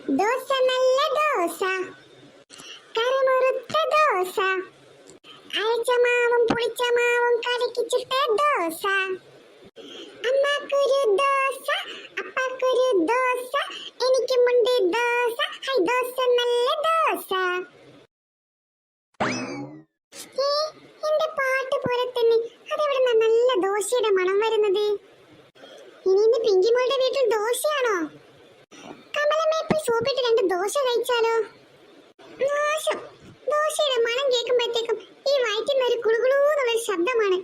ദോശ നല്ല ദോശ, കരമുറുത്ത ദോശ, അരച്ച മാവും പുളിച്ച മാവും കലക്കി ചുട്ട ദോശ. അമ്മക്കൊരു ദോശ, അപ്പക്കൊരു ദോശ, എനിക്കുമുണ്ട് ദോശ, ഹൈ ദോശ നല്ല ദോശ. എന്റെ പാട്ട് പോലെ തന്നെ അതെവിടെ നല്ല ദോശയുടെ മണം വരുന്നത്? ഇനി ഇന്ന് പിങ്കിമോളുടെ വീട്ടിൽ ദോശയാണോ? കമലമ്മ പോയി സോപ്പിട്ട് 2 ദോശ കഴിച്ചാലോ? നാശം, ദോശയുടെ മണം കേൾക്കുമ്പോഴത്തേക്കും ഈ വയറ്റിൽ നിന്ന് ഒരു കുളുകുളൂന്നുള്ള ശബ്ദമാണ്.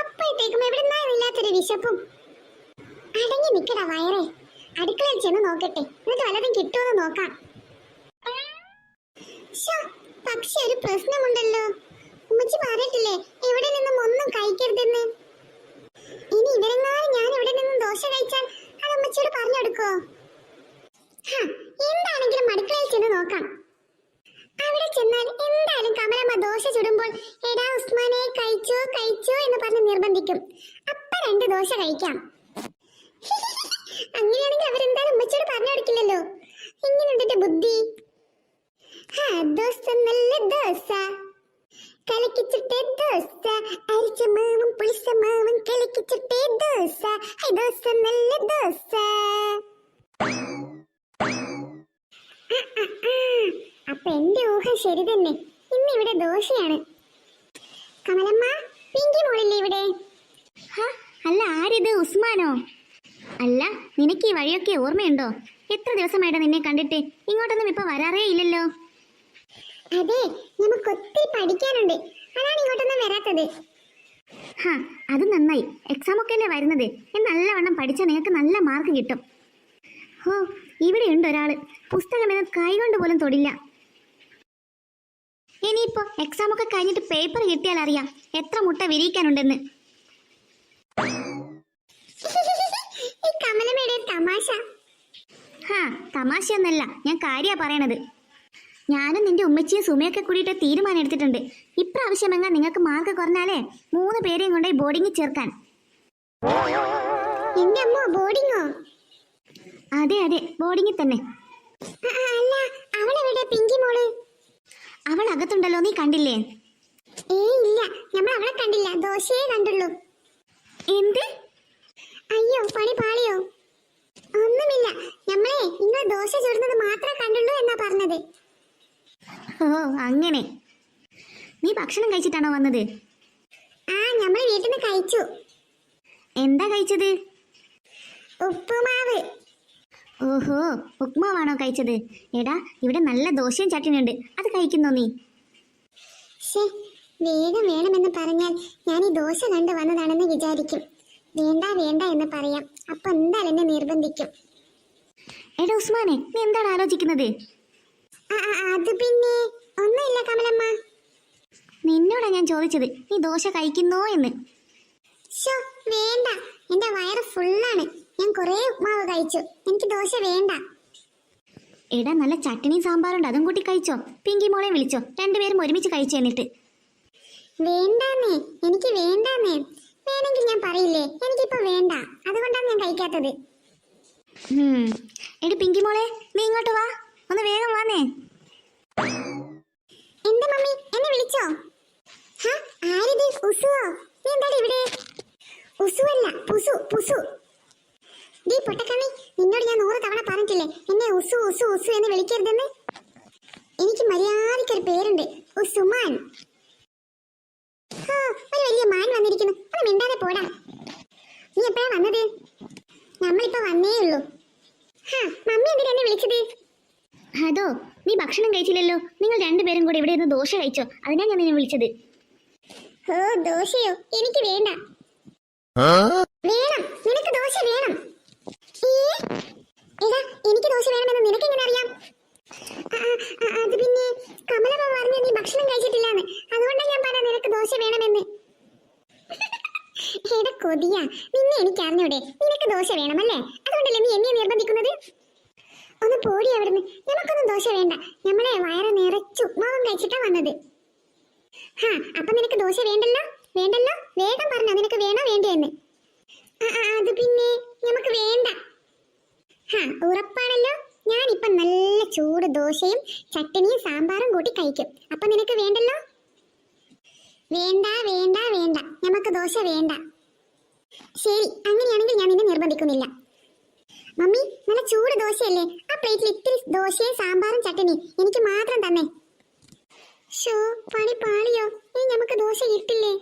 അപ്പോഴത്തേക്കും എവിടുന്നായില്ലാത്തൊരു വിശപ്പും. അടങ്ങി നിക്കടാ വയറേ, അടുക്കളയിൽ ചെന്ന് നോക്കട്ടെ, എന്നിട്ട് വല്ലതും കിട്ടുമെന്ന് നോക്കാം. പക്ഷെ ഒരു പ്രശ്നമുണ്ടല്ലോ, ഉമ്മച്ചി പറഞ്ഞിട്ടില്ലേ ഇവിടെ നിന്നും ഒന്നും കഴിക്കരുതെന്ന്. ഇനി ഇവരെങ്ങാനും ഞാൻ ഇവിടെ നിന്നും ദോശ കഴിച്ചാൽ അത് ഉമ്മച്ചിയോട് പറഞ്ഞെടുക്കോ? എന്താണെങ്കിലും അടുക്കളയിൽ ചെന്ന് നോക്കാം. അവിടെ ചെന്നാൽ എന്തായാലും കമലമ്മ ദോശ ചുടുമ്പോൾ എടാ ഉസ്മാനെ കഴിച്ചോ കഴിച്ചോ എന്ന് പറഞ്ഞ് നിർബന്ധിക്കും. അപ്പ 2 ദോശ കഴിക്കാം. അങ്ങനെയാണെങ്കിൽ അവരെന്തായാലും ഉമ്മച്ചിയോട് പറഞ്ഞെടുക്കില്ലല്ലോ. ഇങ്ങനെയുണ്ട് ബുദ്ധി. ദോശ നല്ല ദോശ, കലക്കി ചുട്ടേ ദോശ, അരച്ച മാവും പുളിച്ച മാവും കലക്കി ചുട്ടേ ദോശ, ദോശ നല്ല ദോശ. അപ്പൊ എന്റെ ഊഹം ശരി തന്നെ, ഇന്നിവിടെ ദോശയാണ്. കമലമ്മ, പിങ്കി മോളില്ലേ ഇവിടെ? അല്ല, ആരിത്? ഉസ്മാനോ? അല്ല, നിനക്ക് ഈ വഴിയൊക്കെ ഓർമ്മയുണ്ടോ? എത്ര ദിവസമായിട്ട് നിന്നെ കണ്ടിട്ട്? ഇങ്ങോട്ടൊന്നും ഇപ്പൊ വരാറേ ഇല്ലല്ലോ. അതെ, നമുക്ക് ഒത്തിരി പഠിക്കാനുണ്ട്, അതാണ് ഇങ്ങോട്ടൊന്നും വരാത്തത്. അത് നന്നായി. എക്സാം ഒക്കെ അല്ലേ വരുന്നത്. നല്ലവണ്ണം പഠിച്ചാൽ നിങ്ങൾക്ക് നല്ല മാർക്ക് കിട്ടും. ഇവിടെ ഉണ്ട് ഒരാള്, പുസ്തകം എന്ന കൈകൊണ്ട് പോലും തൊടില്ല. ഇനിയിപ്പോ എക്സാം ഒക്കെ കഴിഞ്ഞിട്ട് പേപ്പർ കിട്ടിയാൽ അറിയാം എത്ര മുട്ട വിരിയിക്കാനുണ്ടെന്ന്. തമാശയൊന്നല്ല, ഞാൻ കാര്യാ പറയണത്. ഞാനും നിന്റെ ഉമ്മച്ചിയും സുമയൊക്കെ കൂടിയിട്ട് തീരുമാനം എടുത്തിട്ടുണ്ട്. ഇപ്രാവശ്യം എങ്ങാൻ നിങ്ങൾക്ക് മാർക്ക് കുറഞ്ഞാലേ 3 പേരെയും കൊണ്ടുപോയി ബോർഡിങ്ങിൽ ചേർക്കാൻ. അതെ അതെ, ബോർഡിങ്ങിൽ തന്നെ. അവൾ അകത്തുണ്ടല്ലോ, നീ കണ്ടില്ലേ? ഇല്ല, നമ്മൾ അവളെ കണ്ടില്ല, ദോശയെ കണ്ടുള്ളൂ. എന്ത്? അയ്യോ, പണി പാളിയോ? ഒന്നുമില്ല, നമ്മളെ ഇന്ന് ദോശ ചുടുന്നത് മാത്രമേ കണ്ടുള്ളൂ എന്നാ പറഞ്ഞത്. അങ്ങനെ. നീ ഭക്ഷണം കഴിച്ചിട്ടാണോ വന്നത്? നമ്മൾ വീട്ടിൽ നിന്ന് കഴിച്ചു. എന്താ കഴിച്ചത്? ഉപ്പുമാവ്. ഓഹോ, ഉപ്മാവാണോ കഴിച്ചത്? എടാ, ഇവിടെ നല്ല ദോശയും ചട്ടിനിയുണ്ട്, അത് കഴിക്കുന്നോ നീ? വേഗം വേണമെന്ന് പറഞ്ഞാൽ ഞാൻ ഈ ദോശ കണ്ടു വന്നതാണെന്ന് വിചാരിക്കും. വേണ്ട വേണ്ട എന്ന് പറയാം, അപ്പൊ എന്തായാലും എന്നെ നിർബന്ധിക്കും. എടാ ഉസ്മാനെ, നീ എന്താണ് ആലോചിക്കുന്നത്? അത് പിന്നെ ഒന്നുമില്ല കമലമ്മ. നിന്നോടാ ഞാൻ ചോദിച്ചത്, നീ ദോശ കഴിക്കുന്നോ എന്ന്. വേണ്ട, എന്റെ വയറ് ഫുള്ളാണ്. ഞാൻ കുറേ ഉപ്മാവ് കഴിച്ചു, എനിക്ക് ദോശ വേണ്ട. എടാ, നല്ല ചട്നിയും സാമ്പാറുണ്ട്, അതും കൂട്ടി കഴിച്ചോ. പിങ്കി മോളെ വിളിച്ചോ, 2 പേരും ഒരുമിച്ച് കഴിച്ചു. എന്നിട്ട് വേണ്ടാന്നേ, എനിക്ക് വേണ്ടാന്നേ. വേണമെങ്കിൽ ഞാൻ പറയില്ലേ, എനിക്കിപ്പോ വേണ്ട, അതുകൊണ്ടാണ് ഞാൻ കഴിക്കാത്തത്. എടി പിങ്കി മോളെ, നീ ഇങ്ങോട്ട് വാ, ഒന്ന് വേഗം വാന്നേ. എന്താ മമ്മി, എന്നെ വിളിച്ചോ? ആരിത്? ഉസുവോ? നീ എന്താ ഇവിടെ? ഉസുവല്ല, പുസു പുസു. ഡീ പൊട്ടക്കണ്ണി, നിന്നോട് ഞാൻ 100 തവണ പറഞ്ഞിട്ടില്ലേ എന്നെ ഉസു ഉസു ഉസു എന്ന് വിളിക്കരുതെന്ന്? എനിക്ക് മര്യാദയ്ക്കൊരു പേരുണ്ട്, ഉസുമാൻ. ഒരു വലിയ മാൻ വന്നിരിക്കുന്നു, അത് മിണ്ടാതെ പോടാ. നീ എപ്പോഴാ വന്നത്? നമ്മളിപ്പോ വന്നേ ഉള്ളൂ. മമ്മി എന്തിനാ എന്നെ വിളിച്ചത്? അതോ, നീ ഭക്ഷണം കഴിച്ചില്ലല്ലോ, നിങ്ങൾ 2 പേരും കൂടി ഇവിടെ ഇരുന്ന് ദോശ കഴിച്ചോ, അതിനാ ഞാൻ നിന്നെ വിളിച്ചത്. ദോശയോ? എനിക്ക് വേണ്ട. വേണം, നിനക്ക് ദോശ വേണം. എടാ, എനിക്ക് ദോശ വേണമെന്ന് നിനക്ക് എങ്ങനെ അറിയാം? അത് പിന്നെ കമലമ്മ പറഞ്ഞു നീ ഭക്ഷണം കഴിച്ചിട്ടില്ലാന്ന്, അതുകൊണ്ടാണ് ഞാൻ പറഞ്ഞത് നിനക്ക് ദോശ വേണമെന്ന്. എടാ കൊതിയാ, നിന്നെ എനിക്ക് അറിഞ്ഞൂടെ നിനക്ക് ദോശ വേണമല്ലേ? അതുകൊണ്ടല്ലേ നീ എന്നെ നിർബന്ധിക്കുന്നത്? ഒന്ന് പോടി അവിടുന്ന്, നമുക്കൊന്നും ദോശ വേണ്ട, നമ്മളെ വയറ് നിറച്ചു ഉപ്മാവും കഴിച്ചിട്ടാ വന്നത്. അപ്പൊ നിനക്ക് ദോശ വേണ്ടല്ലോ? വേണ്ടല്ലോ, വേഗം പറഞ്ഞോ, നിനക്ക് വേണോ വേണ്ടേന്ന്? അത് പിന്നെ നമുക്ക് വേണ്ട. ഉറപ്പാണല്ലോ? ഞാൻ ഞാനിപ്പോ നല്ല ചൂട് ദോശയും ചട്ടനിയും സാമ്പാറും കൂട്ടി കഴിക്കും. അപ്പൊ നിനക്ക് വേണ്ടല്ലോ? വേണ്ട വേണ്ട വേണ്ട, നമുക്ക് ദോശ വേണ്ട. ശരി, അങ്ങനെയാണെങ്കിൽ ഞാൻ നിന്നെ നിർബന്ധിക്കുന്നില്ല. മമ്മി, നല്ല ചൂട് ദോശയല്ലേ? ആ പ്ലേറ്റിൽ ഇത്തിരി ദോശയും സാമ്പാറും ചട്ടനിയും എനിക്ക് മാത്രം തന്നെ. ഷോ, പണി പാളിയോ? ഇനി നമുക്ക് ദോശ കിട്ടില്ലേ?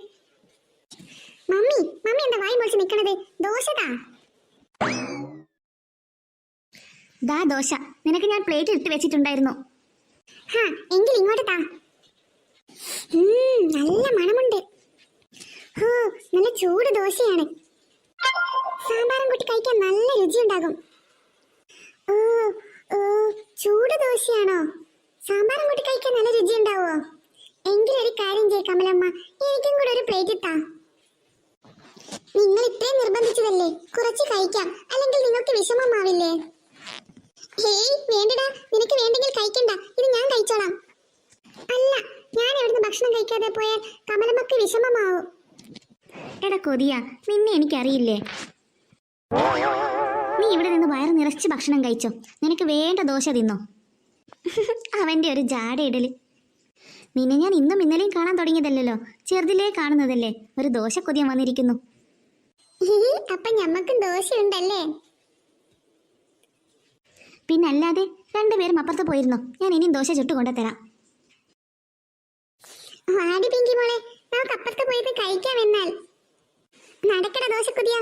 മമ്മി, മമ്മി എന്താ വായി പൊളിച്ച് നിൽക്കണത്? ദോശ താ. ദാ ദോശ, നിനക്ക് ഞാൻ പ്ലേറ്റിൽ ഇട്ട് വെച്ചിട്ടുണ്ടായിരുന്നു. ഹാ, എങ്കിൽ ഇങ്ങോട്ട് താ. നല്ല മണമുണ്ട്. ഹോ, നല്ല ചൂട് ദോശയാണ്. സാമ്പാറും കൂട്ടി കഴിക്കാൻ നല്ല രുചിയുണ്ടാകും. ഓ ഓ, ചൂട് ദോശയാണോ? സാമ്പാറും കൂട്ടി കഴിക്കാൻ നല്ല രുചിയുണ്ടാവോ? എങ്കിലൊരു കാര്യം ചെയ്യ് കമലമ്മ, എനിക്കും കൂടെ ഒരു പ്ലേറ്റ് ഇട്ടാ. നിങ്ങൾ ഇത്രയും നിർബന്ധിച്ചതല്ലേ, കുറച്ച് കഴിക്കാം, അല്ലെങ്കിൽ നിങ്ങൾക്ക് വിഷമമാവില്ലേ? ഹേയ് വേണ്ടടാ, നിനക്ക് വേണ്ടെങ്കിൽ കഴിക്കണ്ട, ഇത് ഞാൻ കഴിച്ചോളാം. അല്ല, ഞാൻ എവിടുന്ന് ഭക്ഷണം കഴിക്കാതെ പോയാൽ കമലമ്മക്ക് വിഷമമാവും. എടാ കൊതിയ, നിന്നെ എനിക്കറിയില്ലേ. നീ ഇവിടെ നിന്ന് വയറ് നിറച്ച് ഭക്ഷണം കഴിച്ചോ, നിനക്ക് വേണ്ട ദോശ തിന്നോ. അവന്റെ ഒരു ജാടയിടല്. നിന്നെ ഞാൻ ഇന്നും ഇന്നലെയും കാണാൻ തുടങ്ങിയതല്ലോ, ചെറുതിലേ കാണുന്നതല്ലേ. ഒരു ദോശ കൊതിയൻ വന്നിരിക്കുന്നു. അപ്പൊ ഞമ്മക്കും ദോശ ഉണ്ടല്ലേ? പിന്നല്ലാതെ, രണ്ടുപേരും അപ്പുറത്ത് പോയിരുന്നോ, ഞാൻ ഇനിയും ദോശ ചുട്ടു കൊണ്ടുതരാം. വാടി പിങ്കി മോളെ, നമുക്ക് അപ്പുറത്ത് പോയിട്ട് കഴിക്കാം. എന്നാൽ നടക്കട ദോശ കൊതിയ.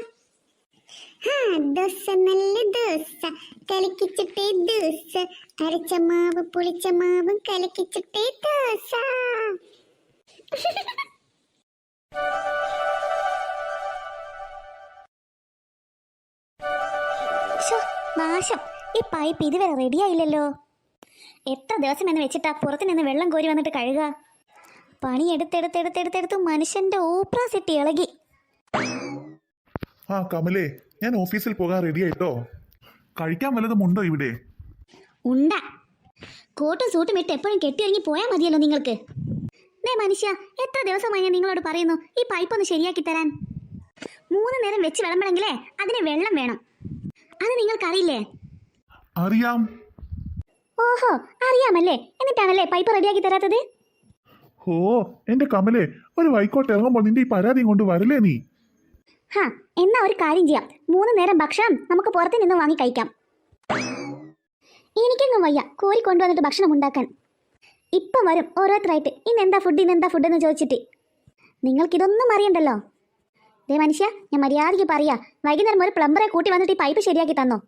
ദോശ നല്ല ദോശ, കലക്കിച്ചിട്ടേ ദോശ, അരച്ച മാവ് പുളിച്ച മാവും കലക്കിച്ചിട്ടേ ദോശ. നാശം, ഈ പൈപ്പ് ഇതുവരെ റെഡിയായില്ലല്ലോ. എത്ര ദിവസം എന്ന് വെച്ചിട്ടാ പുറത്തു നിന്ന് വെള്ളം കോരി വന്നിട്ട് കഴുകുക. പണിയെടുത്തെടുത്തെടുത്തെടുത്തെടുത്ത് മനുഷ്യന്റെ ഓപ്രാസിറ്റി ഇളകി. ആ കമലേ, ഞാൻ ഓഫീസിൽ പോകാൻ റെഡി ആയിട്ടോ. കഴിക്കാൻ വല്ലതും ഉണ്ടോ ഇവിടെ? ഉണ്ട. കോട്ടും സൂട്ടും ഇട്ട് എപ്പോഴും കെട്ടിയൊരുങ്ങി പോയാൽ മതിയല്ലോ നിങ്ങൾക്ക്. ദേ മനുഷ്യ, എത്ര ദിവസമായി ഞാൻ നിങ്ങളോട് പറയുന്നു ഈ പൈപ്പ് ഒന്ന് ശരിയാക്കി തരാൻ. 3 നേരം വെച്ച് വിളമ്പണമെങ്കിലേ അതിന് വെള്ളം വേണം. അത് നിങ്ങൾക്കറിയില്ലേ? അറിയാം. ഓഹോ, അറിയാമല്ലേ, എന്നിട്ടാണല്ലേ പൈപ്പ് റെഡിയാക്കി തരാത്തത്. ഓ എന്റെ കമലേ, ഒരു വൈക്കോട്ട് ഇറങ്ങുമ്പോൾ നിന്റെ ഈ പരാതിയും കൊണ്ട് വരല്ലേ നീ? എന്നാ ഒരു കാര്യം ചെയ്യാം, 3 നേരം ഭക്ഷണം നമുക്ക് പുറത്തു നിന്ന് വാങ്ങി കഴിക്കാം. എനിക്കെങ്ങും വയ്യ കോരി കൊണ്ടുവന്നിട്ട് ഭക്ഷണം ഉണ്ടാക്കാൻ. ഇപ്പം വരും ഓരോരുത്തരായിട്ട്, ഇന്നെന്താ ഫുഡ് എന്ന് ചോദിച്ചിട്ട്. നിങ്ങൾക്കിതൊന്നും അറിയണ്ടല്ലോ. ദേ മനുഷ്യ, ഞാൻ മര്യാദയ്ക്ക് പറയാ, വൈകുന്നേരം ഒരു പ്ലംബറെ കൂട്ടി വന്നിട്ട് ഈ പൈപ്പ് ശരിയാക്കി തന്നോ,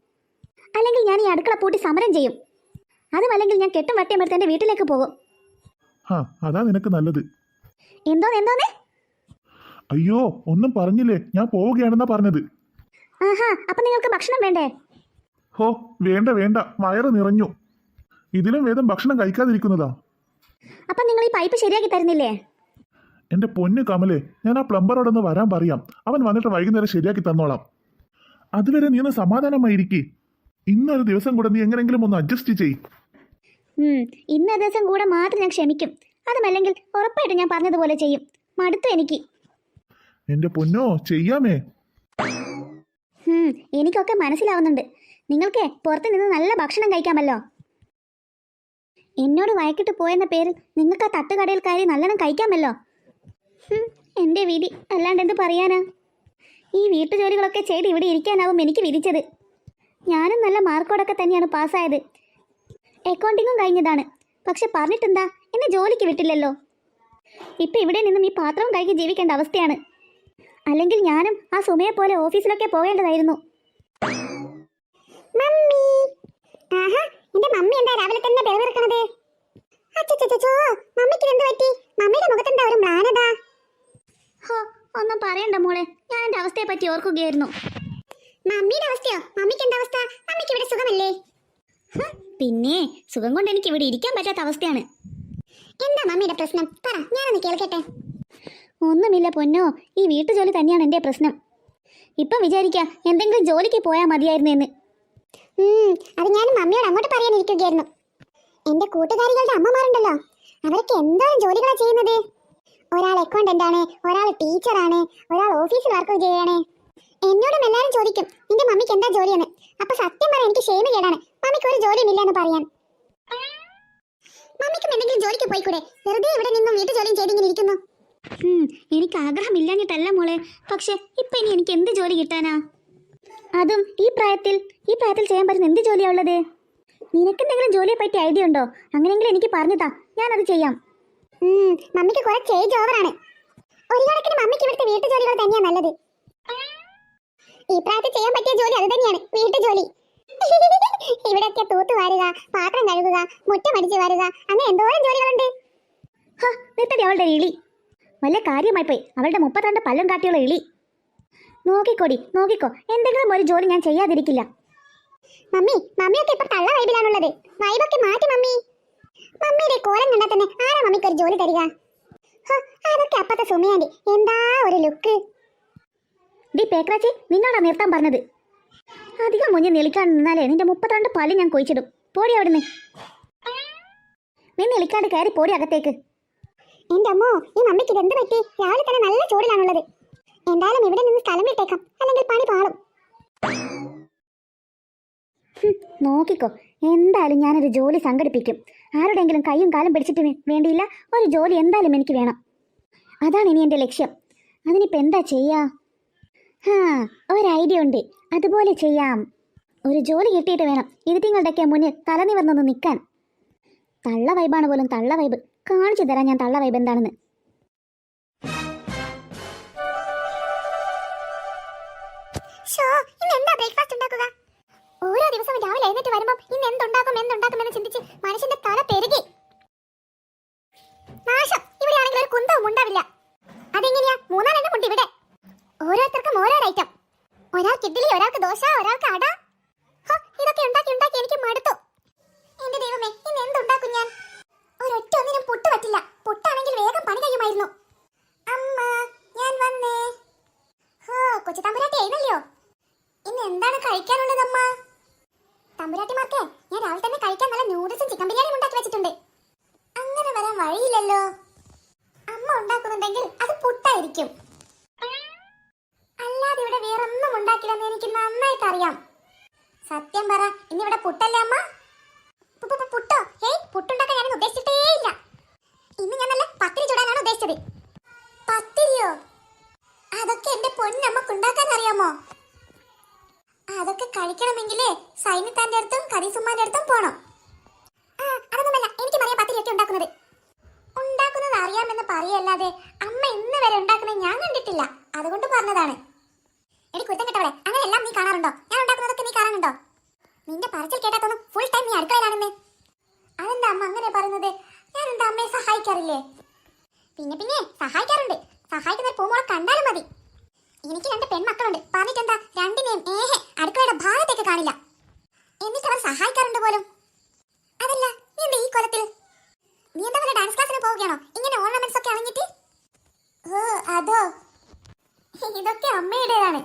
അല്ലെങ്കിൽ ഞാൻ ഈ അടുക്കള പൂട്ടി സമരം ചെയ്യും. അതുമല്ലെങ്കിൽ ഞാൻ കെട്ടും വട്ടിയും എടുത്ത് എൻ്റെ വീട്ടിലേക്ക് പോകും. അതാ നിനക്ക് നല്ലത്. എന്തോന്നേ? അയ്യോ, ഒന്നും പറഞ്ഞില്ലേ, ഞാൻ പോവുകയാണെന്നാ പറഞ്ഞത്. അപ്പൊ നിങ്ങൾക്ക് ഭക്ഷണം വേണ്ടേ? ഹോ, വേണ്ട വേണ്ട, വയറ് നിറഞ്ഞു. ഇതിലും വേദം ഭക്ഷണം കഴിക്കാതിരിക്കുന്നതാ. അപ്പൊ നിങ്ങൾ ഈ പൈപ്പ് ശരിയാക്കി തരുന്നില്ലേ? എന്റെ പൊന്നു കമലേ, ഞാൻ ആ പ്ലംബറോടൊന്ന് വരാൻ പറയാം, അവൻ വന്നിട്ട് വൈകുന്നേരം ശരിയാക്കി തന്നോളാം. അതുവരെ നീ ഒന്ന് സമാധാനമായിരിക്കേ. ഇന്നൊരു ദിവസം കൂടെ നീ എങ്ങനെങ്കിലും ഒന്ന് അഡ്ജസ്റ്റ് ചെയ്. ഇന്നൊരു ദിവസം കൂടെ മാത്രം ഞാൻ ക്ഷമിക്കും. അതുമല്ലെങ്കിൽ ഉറപ്പായിട്ട് ഞാൻ പറഞ്ഞതുപോലെ ചെയ്യും. മടുത്തു എനിക്ക്. എന്റെ പൊന്നോ, ചെയ്യാമേ. എനിക്കൊക്കെ മനസ്സിലാവുന്നുണ്ട്. നിങ്ങൾക്ക് പുറത്ത് നിന്ന് നല്ല ഭക്ഷണം കഴിക്കാമല്ലോ. എന്നോട് വഴക്കിട്ട് പോയെന്ന പേരിൽ നിങ്ങൾക്ക് ആ തട്ടുകടയിൽ കയറി നല്ലോണം കഴിക്കാമല്ലോ. എൻ്റെ വിധി, അല്ലാണ്ട് എന്ത് പറയാനാ. ഈ വീട്ടുജോലികളൊക്കെ ചെയ്ത് ഇവിടെ ഇരിക്കാനാവും എനിക്ക് വിധിച്ചത്. ഞാനും നല്ല മാർക്കോടൊക്കെ തന്നെയാണ് പാസ്സായത്. അക്കൗണ്ടിങ്ങും കഴിഞ്ഞതാണ്. പക്ഷെ പറഞ്ഞിട്ടെന്താ, എന്നെ ജോലിക്ക് വിട്ടില്ലല്ലോ. ഇപ്പം ഇവിടെ നിന്നും ഈ പാത്രവും കഴുകി ജീവിക്കേണ്ട അവസ്ഥയാണ്. അല്ലെങ്കിൽ ഞാനും ആ സുമയെ പോലെ ഓഫീസിലൊക്കെ പോകേണ്ടതായിരുന്നു. മമ്മി, എന്റെ മമ്മി എന്താ രാവിലെ തന്നെ ബെളവിറക്കണത്? അച്ചച്ചോ, മമ്മിക്ക് എന്ത് പറ്റി? മമ്മിയുടെ മുഖത്തെന്താ ഒരു മ്ലാനത? ഒന്നും പറയണ്ട മോളെ, ഞാൻ എൻ്റെ അവസ്ഥയെ പറ്റി ഓർക്കുകയായിരുന്നു. മമ്മിയുടെ അവസ്ഥയോ? മമ്മിക്ക് എന്താ അവസ്ഥ? മമ്മിക്ക് ഇവിടെ സുഖമല്ലേ? പിന്നെ സുഖം കൊണ്ട് എനിക്ക് ഇവിടെ ഇരിക്കാൻ പറ്റാത്ത അവസ്ഥയാണ്. എന്താ മമ്മിയുടെ പ്രശ്നം? പറ, ഞാനൊന്ന് കേൾക്കട്ടെ. ഒന്നുമില്ല പൊന്നോ, ഈ വീട്ടുജോലി തന്നെയാണ് എൻ്റെ പ്രശ്നം. ഇപ്പം വിചാരിക്കാം എന്തെങ്കിലും ജോലിക്ക് പോയാൽ മതിയായിരുന്നു എന്ന്. അത് ഞാൻ മമ്മിയോട് അങ്ങോട്ട് പറയാനിരിക്കുകയായിരുന്നു. എന്റെ കൂട്ടുകാരികളുടെ അമ്മമാരുണ്ടല്ലോ, അവരൊക്കെ എന്തോ ജോലികളാ ചെയ്യുന്നത്. ഒരാൾ അക്കൗണ്ടന്റ് ആണ്, ഒരാൾ ടീച്ചറാണ്, ഒരാൾ ഓഫീസിൽ വർക്ക് ചെയ്യാണ്. എന്നോടും എല്ലാരും ചോദിക്കും നിന്റെ മമ്മിക്ക് എന്താ ജോലിയെന്ന്. അപ്പൊ സത്യം പറയാൻ എനിക്ക് ഷെയിം കേടാണ് മമ്മിക്ക് ഒരു ജോലിയും ഇല്ല എന്ന് പറയാൻ. മമ്മിക്കും എന്തെങ്കിലും ജോലിക്ക് പോയിക്കൂടെ? വെറുതെ ഇവിടെ നിന്നും വീട്ടു ജോലിയും ചെയ്തിങ്ങനെ ഇരിക്കുന്നു. എനിക്ക് ആഗ്രഹമില്ലാഞ്ഞിട്ടല്ല മോളെ, പക്ഷെ ഇപ്പൊ ഇനി എനിക്ക് എന്ത് ജോലി കിട്ടാനാ? അതും ഈ പ്രായത്തിൽ ചെയ്യാൻ പറ്റുന്ന എന്ത് ജോലിയാ ഉള്ളത്? നിനക്കെന്തെങ്കിലും ജോലിയെ പറ്റി ഐഡിയ ഉണ്ടോ? അങ്ങനെയെങ്കിലും എനിക്ക് പറഞ്ഞുതാ, ഞാനത് ചെയ്യാം. മമ്മിക്ക് കുറച്ച് ഏജ് ഓവറാണ്. ഒരു കണക്കിന് മമ്മിക്ക് ഇവിടുത്തെ വീട്ടു ജോലികൾ തന്നെയാ നല്ലത്. ഈ പ്രായത്തിൽ ചെയ്യാൻ പറ്റിയ ജോലി അത് തന്നെയാണ്, വീട്ടു ജോലി. ഇവിടെയൊക്കെ തൂത്തു വാരുക, പാത്രം കഴുകുക, മുറ്റം അടിച്ചു വാരുക, അങ്ങനെ എന്തോരം ജോലികളുണ്ട്. നിർത്തടി അവളുടെ ഇളി. വല്ല കാര്യമായി പോയി അവളുടെ 32 പല്ലും കാട്ടിയുള്ള ഇളി. നോക്കിക്കോ, എന്തെങ്കിലും ഒരു ജോലി ഞാൻ ചെയ്യാതിരിക്കില്ല. മമ്മിയൊക്കെ ഇപ്പൊ തള്ള വൈബിലാണുള്ളത്. വൈബൊക്കെ മാറ്റി മമ്മി. മമ്മിയുടെ കോലം കണ്ടാൽ തന്നെ ആരാ മമ്മിക്ക് ഒരു ജോലി തരിക? അതൊക്കെ അപ്പത്തെ സുമയാണ്ടി, എന്താ ഒരു ലുക്ക്. ഡി പേക്രാച്ചി, നിന്നോടാ നിർത്താൻ പറഞ്ഞത്. അധികം മുന്നിൽ നിൽക്കാൻ നിന്നാലേ നിന്റെ 32 പല്ല് ഞാൻ കൊയിച്ചിടും. പോടി അവിടുന്ന്. നീ നിൽക്കാണ്ട് കയറി പോടി അകത്തേക്ക്. എന്റെ അമ്മോ, ഈ മമ്മിക്ക് ഇതെന്ത് പറ്റി? രാവിലെ തന്നെ നല്ല ചൂടിലാണുള്ളത്. എന്തായാലും ഇവിടെ നിന്ന് സ്ഥലം വിട്ടേക്കാം, അല്ലെങ്കിൽ പണി പാളും. നോക്കിക്കോ, എന്തായാലും ഞാനൊരു ജോലി സംഘടിപ്പിക്കും. ആരുടെയെങ്കിലും കൈയും കാലും പിടിച്ചിട്ട് വേണ്ടിയില്ല, ഒരു ജോലി എന്തായാലും എനിക്ക് വേണം. അതാണ് ഇനി എൻ്റെ ലക്ഷ്യം. അതിനിപ്പോൾ എന്താ ചെയ്യാ? ഒരു ഐഡിയ ഉണ്ട്, അതുപോലെ ചെയ്യാം. ഒരു ജോലി കിട്ടിയിട്ട് വേണം ഇരുത്തിങ്ങളുടെയൊക്കെ മുന്നിൽ തല നിവർന്നൊന്ന് നിൽക്കാൻ. തള്ള വൈബാണ് പോലും, തള്ള വൈബ്. കാണിച്ചു തരാം ഞാൻ തള്ള വൈബ് എന്താണെന്ന്. ഓരോ ദിവസവും രാവിലെ എഴുന്നേറ്റ് വരുമ്പോൾ ഇന്ന് എന്തുണ്ടാക്കും എന്ന് ചിന്തിച്ച് മനുഷ്യന്റെ തല പെരുകി. നാശം, ഇവിടെ ആണെങ്കിൽ ഒരു കുന്തവും ഉണ്ടാവില്ല. അതെങ്ങനെയാ? 3 എണ്ണം ഉണ്ട് ഇവിടെ. ഓരോരുത്തർക്കും ഓരോ ഐറ്റം. ഒരാൾക്ക് ഇഡ്ഡലി, ഒരാൾക്ക് ദോശ, ഒരാൾക്ക് അട. ഇതൊക്കെ ഉണ്ടാക്കി എനിക്ക് മടുത്തു. എന്റെ ദൈവമേ, ഇന്ന് എന്തുണ്ടാക്കും ഞാൻ? ഒരൊറ്റ ഒന്നിനും പുട്ട് പറ്റില്ല. പുട്ടാണെങ്കിൽ വേഗം പണി കഴിയുമായിരുന്നു. അമ്മ, ഞാൻ വന്നേ. കൊച്ചു തമ്പുരാട്ടി എഴുന്നല്ലോ. ഇന്ന് എന്താണ് കഴിക്കാനുള്ളത് അമ്മ? തമ്പുരാട്ടിമാർക്കേ, ഞാൻ രാവിലെ തന്നെ കഴിക്കാൻ നല്ല നൂഡിൽസും ചിക്കൻ ബിരിയാണിയും ഉണ്ടാക്കി വെച്ചിട്ടുണ്ട്. അങ്ങനെ വരാൻ വഴിയില്ലല്ലോ. അമ്മ ഉണ്ടാക്കുന്നുണ്ടെങ്കിൽ അത് പുട്ടായിരിക്കും. അല്ലാതെ ഇവിടെ വേറൊന്നും ഉണ്ടാക്കില്ലെന്ന് എനിക്ക് നന്നായിട്ട് അറിയാം. സത്യം പറ, ഇന്നിവിടെ പുട്ടല്ലേ അമ്മ? പുട്ടോ? പുട്ടുണ്ടാക്കാൻ ഞാൻ ഉദ്ദേശിച്ചിട്ടേ ഇല്ല. ഇന്ന് ഞാൻ നല്ല പത്തിരി ചുടാനാണ് ഉദ്ദേശിച്ചത്. പത്തിരിയോ? അതൊക്കെ എന്റെ പൊന്നമ്മക്ക് ഉണ്ടാക്കാൻ അറിയാമോ? അതൊക്കെ കഴിക്കണമെങ്കിലേ സൈനിത്താന്റെ അടുത്തും കരീസുമ്മാന്റെ അടുത്തും പോണം. അതൊന്നുമല്ല, എനിക്ക് പറയാം പത്തിരിയൊക്കെ ഉണ്ടാക്കുന്നത് അറിയാമെന്ന് പറയല്ലാതെ അമ്മ ഇന്ന് വരെ ഉണ്ടാക്കുന്നത് ഞാൻ കണ്ടിട്ടില്ല. അതുകൊണ്ട് പറഞ്ഞതാണ്. എടി കുറ്റം കേട്ടവളെ, അങ്ങനെയെല്ലാം നീ കാണാറുണ്ടോ? ഞാൻ ഉണ്ടാക്കുന്നതൊക്കെ നീ കാണാറുണ്ടോ? നിന്റെ പറച്ചിൽ കേട്ടാത്തൊന്നും ഫുൾ ടൈം നീ അടുക്കളയിലാണെന്ന്. അതെന്താ അമ്മ അങ്ങനെ പറയുന്നത്? ഞാൻ എന്താ അമ്മയെ സഹായിക്കാറില്ലേ? പിന്നെ സഹായിക്കാറുണ്ട്. സഹായിക്കുന്ന ഒരു പൂമോളെ കണ്ടാലും മതി. എനിക്ക് 2 പെൺമക്കളുണ്ട്. പറഞ്ഞിട്ടെന്താ, രണ്ടിനെയും അടുക്കളയുടെ ഭാഗത്തേക്ക് കാണില്ല. എന്നിട്ട് അവർ സഹായിക്കാറുണ്ട് പോലും. അതല്ല, നീ എന്താ ഈ കൊലത്തിൽ? നീ എന്താ വല്ല ഡാൻസ് ക്ലാസ്സിന് പോവുകയാണോ ഇങ്ങനെ ഓർണമെന്റ്സ് ഒക്കെ അണിഞ്ഞിട്ട്? അതോ, ഇതൊക്കെ അമ്മയുടേതാണ്.